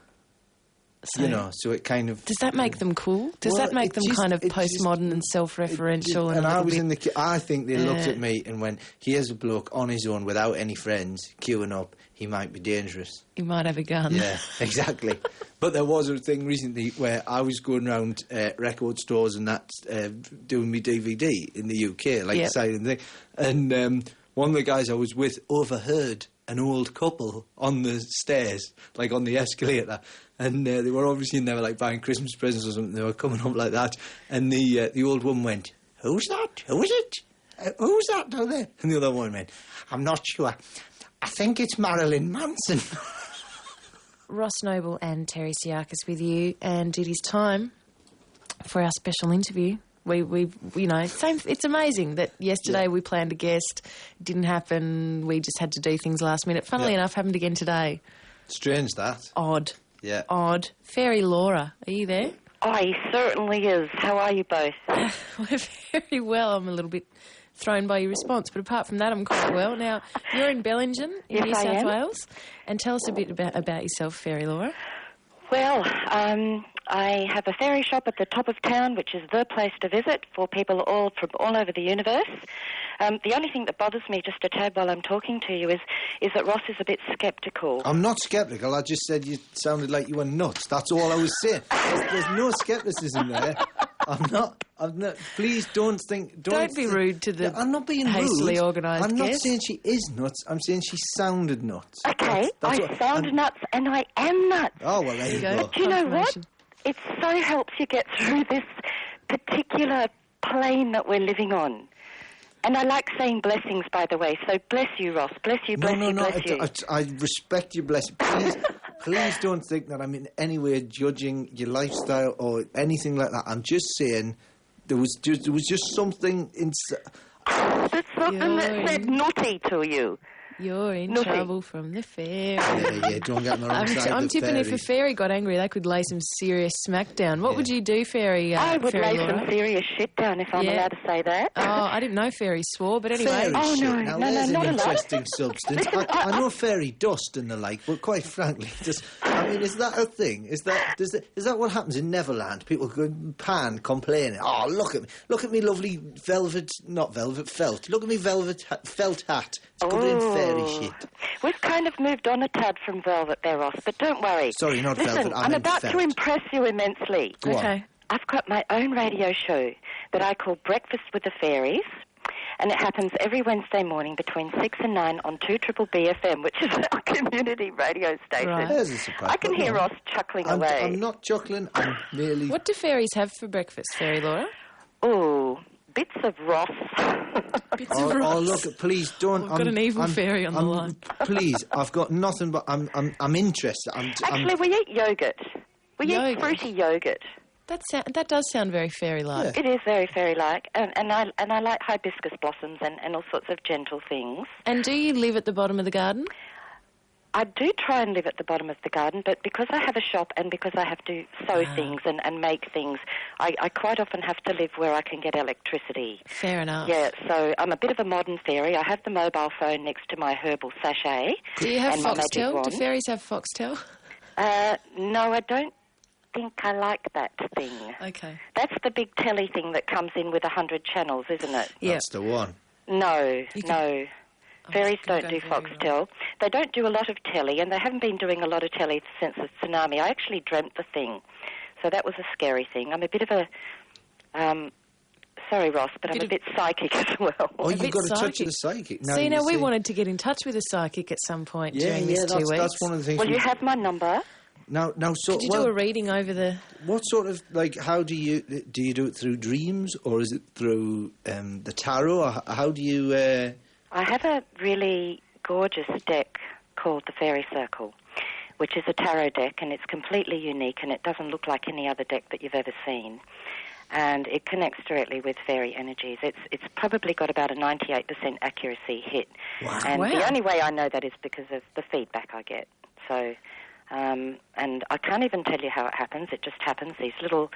Speaker 3: So, so it kind of...
Speaker 2: Does that make them cool? Does that make them kind of postmodern and self-referential?
Speaker 3: And I was in the... I think they looked at me and went, here's a bloke on his own without any friends, queuing up. He might be dangerous.
Speaker 2: He might have a gun.
Speaker 3: Yeah, exactly. But there was a thing recently where I was going around record stores and that, doing me DVD in the UK, signing thing. And one of the guys I was with overheard an old couple on the stairs, on the escalator, and they were obviously in there buying Christmas presents or something. They were coming up like that, and the old woman went, "Who's that? Who is it? Who's that down there?" And the other one went, "I'm not sure. I think it's Marilyn Manson."
Speaker 2: Ross Noble and Terri Psiakis with you, and it is time for our special interview. It's amazing that yesterday we planned a guest, it didn't happen, we just had to do things last minute. Funnily enough, happened again today.
Speaker 3: Strange, that.
Speaker 2: Odd.
Speaker 3: Yeah.
Speaker 2: Odd. Fairy Laura, are you there?
Speaker 17: Oh, he certainly is. How are you both?
Speaker 2: We're very well. I'm a little bit thrown by your response, but apart from that, I'm quite well. Now, you're in Bellingen, in New South Wales, and tell us a bit about yourself, Fairy Laura.
Speaker 17: Well, I have a ferry shop at the top of town, which is the place to visit for people from all over the universe. The only thing that bothers me just a tad while I'm talking to you is that Ross is a bit sceptical.
Speaker 3: I'm not sceptical. I just said you sounded like you were nuts. That's all I was saying. There's no scepticism there. I'm not. Please don't think.
Speaker 2: Don't be rude to the.
Speaker 3: I'm not being
Speaker 2: hastily
Speaker 3: rude.
Speaker 2: organised.
Speaker 3: I'm not saying she is nuts. I'm saying she sounded nuts.
Speaker 17: Okay, I sound nuts and I am nuts.
Speaker 3: Oh well, there you go.
Speaker 17: But do you know what? It so helps you get through this particular plane that we're living on. And I like saying blessings, by the way. So bless you, Ross. Bless you, bless you, bless you.
Speaker 3: I respect your blessing. Please don't think that I'm in any way judging your lifestyle or anything like that. I'm just saying there was just something inside.
Speaker 17: There's something that said naughty to you.
Speaker 2: You're in trouble from the fairy.
Speaker 3: Yeah, don't get me wrong.
Speaker 2: I'm tipping if a fairy got angry, they could lay some serious smack down. What would you do, Fairy?
Speaker 17: I would
Speaker 2: Fairy
Speaker 17: lay
Speaker 2: Laura?
Speaker 17: some serious shit down if I'm allowed to say that.
Speaker 2: Oh, I didn't know fairies swore, but anyway.
Speaker 3: Fairy shit.
Speaker 17: No,
Speaker 3: now,
Speaker 17: no,
Speaker 3: there's
Speaker 17: not
Speaker 3: an
Speaker 17: allowed.
Speaker 3: interesting substance. I know fairy dust and the like, but quite frankly, is that a thing? Is that what happens in Neverland? People go pan complaining. Oh, look at me lovely felt. Look at me felt hat. It's good in fairy shit.
Speaker 17: We've kind of moved on a tad from velvet there, Ross, but don't worry.
Speaker 3: Sorry, not
Speaker 17: Listen,
Speaker 3: velvet.
Speaker 17: I'm about to impress you immensely.
Speaker 3: Go on.
Speaker 17: I've got my own radio show that I call Breakfast with the Fairies, and it happens every Wednesday morning between 6 and 9 on 2BBB FM, which is our community radio station.
Speaker 2: Right.
Speaker 3: There's a surprise.
Speaker 17: I can hear Ross chuckling away.
Speaker 3: I'm not chuckling. I'm merely...
Speaker 2: What do fairies have for breakfast, Fairy Laura?
Speaker 17: Oh, bits of Ross.
Speaker 2: Bits of Ross.
Speaker 3: Oh, look! Please don't.
Speaker 2: We've got an evil fairy on the line.
Speaker 3: Please, I've got nothing but I'm interested.
Speaker 17: Actually, we eat yogurt. We eat fruity yogurt.
Speaker 2: That does sound very fairy-like.
Speaker 17: It is very fairy-like, and I like hibiscus blossoms and all sorts of gentle things.
Speaker 2: And do you live at the bottom of the garden?
Speaker 17: I do try and live at the bottom of the garden, but because I have a shop and because I have to sew things and make things, I quite often have to live where I can get electricity.
Speaker 2: Fair enough.
Speaker 17: Yeah, so I'm a bit of a modern fairy. I have the mobile phone next to my herbal sachet.
Speaker 2: Do you have
Speaker 17: and my magic
Speaker 2: foxtel?
Speaker 17: wand.
Speaker 2: Do fairies have foxtel?
Speaker 17: No, I don't think I like that thing.
Speaker 2: Okay.
Speaker 17: That's the big telly thing that comes in with 100 channels, isn't it?
Speaker 2: Yeah.
Speaker 3: That's the one.
Speaker 17: No. Fairies don't do foxtel. They don't do a lot of telly, and they haven't been doing a lot of telly since the tsunami. I actually dreamt the thing, so that was a scary thing. I'm a bit of a... sorry, Ross, but I'm a bit psychic as well.
Speaker 3: Oh, you've got a touch of the psychic.
Speaker 2: See, now we wanted to get in touch with a psychic at some point during this 2 weeks.
Speaker 3: That's one of the things.
Speaker 17: Well, you have my number.
Speaker 3: Now, so
Speaker 2: could you do a reading over the?
Speaker 3: What sort of how do you do it through dreams, or is it through the tarot? Or how do you?
Speaker 17: I have a really gorgeous deck called the Fairy Circle, which is a tarot deck, and it's completely unique, and it doesn't look like any other deck that you've ever seen. And it connects directly with fairy energies. It's probably got about a 98% accuracy hit.
Speaker 3: Wow.
Speaker 17: And the only way I know that is because of the feedback I get. So, and I can't even tell you how it happens. It just happens. These little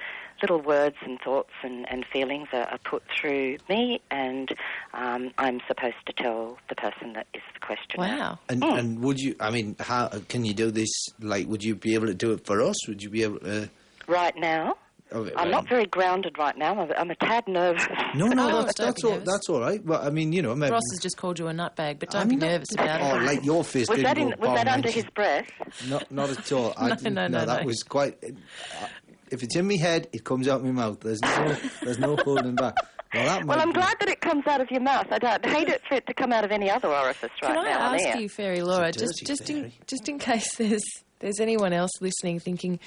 Speaker 17: words and thoughts and feelings are put through me, and I'm supposed to tell the person that is the questioner.
Speaker 2: Wow.
Speaker 3: And would you? I mean, how can you do this? Would you be able to do it for us? Would you be able to?
Speaker 17: Right now.
Speaker 3: Okay,
Speaker 17: I'm not very grounded right now. I'm a tad nervous.
Speaker 3: No, that's all right. Well, I mean, maybe...
Speaker 2: Ross has just called you a nutbag, but don't be nervous about it.
Speaker 3: Oh, like your fist.
Speaker 17: Was that under his breath?
Speaker 3: Not at all.
Speaker 2: No.
Speaker 3: That was quite... if it's in my head, it comes out my mouth. There's no holding back. Well,
Speaker 17: I'm glad that it comes out of your mouth. I'd hate it for it to come out of any other orifice right now.
Speaker 2: Can I ask you, Fairy Laura, just in case there's anyone else listening thinking,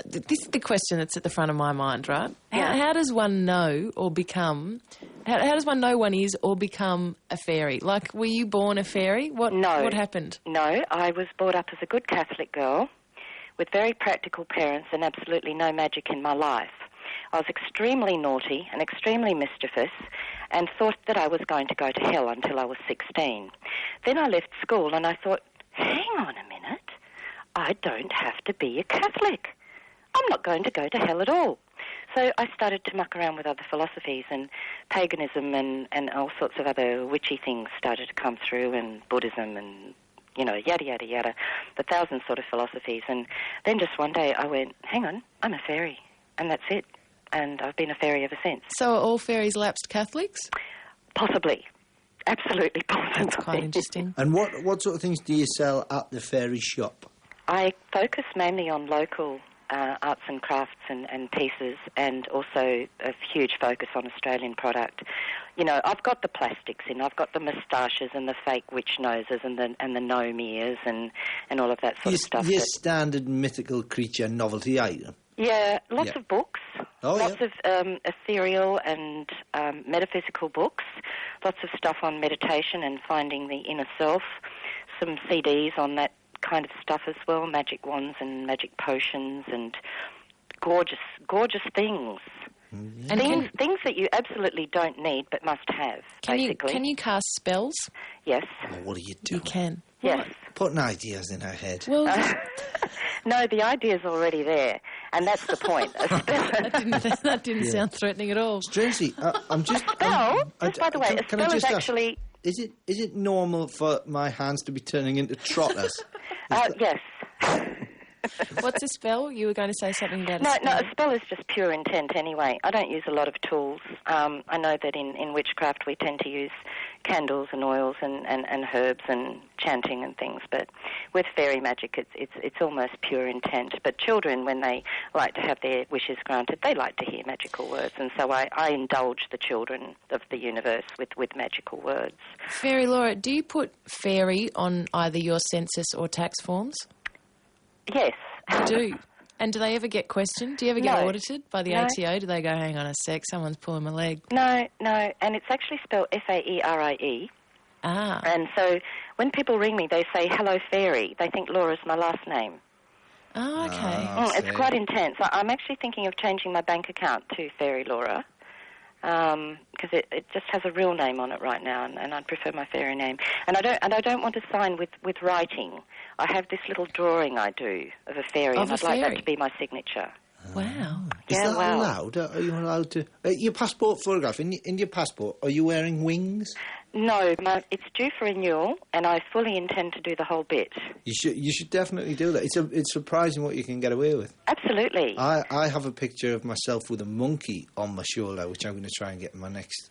Speaker 2: this is the question that's at the front of my mind, right?
Speaker 17: Yeah.
Speaker 2: How does one know or become... How does one know one is or become a fairy? Like, were you born a fairy? What happened?
Speaker 17: No, I was brought up as a good Catholic girl with very practical parents and absolutely no magic in my life. I was extremely naughty and extremely mischievous and thought that I was going to go to hell until I was 16. Then I left school and I thought, hang on a minute, I don't have to be a Catholic. I'm not going to go to hell at all. So I started to muck around with other philosophies, and paganism and all sorts of other witchy things started to come through, and Buddhism and, yada, yada, yada, the thousand sort of philosophies. And then just one day I went, hang on, I'm a fairy, and that's it. And I've been a fairy ever since.
Speaker 2: So are all fairies lapsed Catholics?
Speaker 17: Possibly. Absolutely possible.
Speaker 2: That's quite interesting.
Speaker 3: And what sort of things do you sell at the fairy shop?
Speaker 17: I focus mainly on local arts and crafts and pieces, and also a huge focus on Australian product. I've got the plastics in, I've got the moustaches and the fake witch noses and the gnome ears and all of that sort of stuff.
Speaker 3: Your standard mythical creature novelty item?
Speaker 17: Yeah, lots of books, lots of ethereal and metaphysical books, lots of stuff on meditation and finding the inner self, some CDs on that kind of stuff as well, magic wands and magic potions and gorgeous things. Mm-hmm. And things that you absolutely don't need but must have, basically.
Speaker 2: Can you cast spells?
Speaker 17: Yes.
Speaker 3: Well, what are you doing?
Speaker 2: You can.
Speaker 17: Yes.
Speaker 3: Putting ideas in her head.
Speaker 2: Well,
Speaker 17: no, the idea's already there, and that's the point.
Speaker 2: that didn't sound threatening at all.
Speaker 3: Strangely, I'm just...
Speaker 17: By the way, a spell is actually...
Speaker 3: Is it normal for my hands to be turning into trotters?
Speaker 17: Yes.
Speaker 2: What's a spell? You were going to say something about a
Speaker 17: spell.
Speaker 2: No,
Speaker 17: a spell is just pure intent anyway. I don't use a lot of tools. I know that in witchcraft we tend to use candles and oils and herbs and chanting and things, but with fairy magic it's almost pure intent. But children, when they like to have their wishes granted, they like to hear magical words, and so I indulge the children of the universe with magical words.
Speaker 2: Fairy Laura, do you put fairy on either your census or tax forms?
Speaker 17: Yes.
Speaker 2: You do? And do they ever get questioned? Do you ever get audited by the ATO? Do they go, hang on a sec, someone's pulling my leg?
Speaker 17: No, and it's actually spelled F-A-E-R-I-E.
Speaker 2: Ah.
Speaker 17: And so when people ring me, they say, hello, fairy. They think Laura's my last name.
Speaker 2: Oh, okay.
Speaker 17: It's quite intense. I'm actually thinking of changing my bank account to Fairy Laura, because it just has a real name on it right now, and I'd prefer my fairy name. And I don't want to sign with writing. I have this little drawing I do of a fairy, and I'd like that to be my signature.
Speaker 2: Wow.
Speaker 3: Is that allowed? Are you allowed to... your passport photograph, in your passport, are you wearing wings?
Speaker 17: No, it's due for renewal, and I fully intend to do the whole bit.
Speaker 3: You should definitely do that. It's surprising what you can get away with.
Speaker 17: Absolutely.
Speaker 3: I have a picture of myself with a monkey on my shoulder, which I'm going to try and get in my next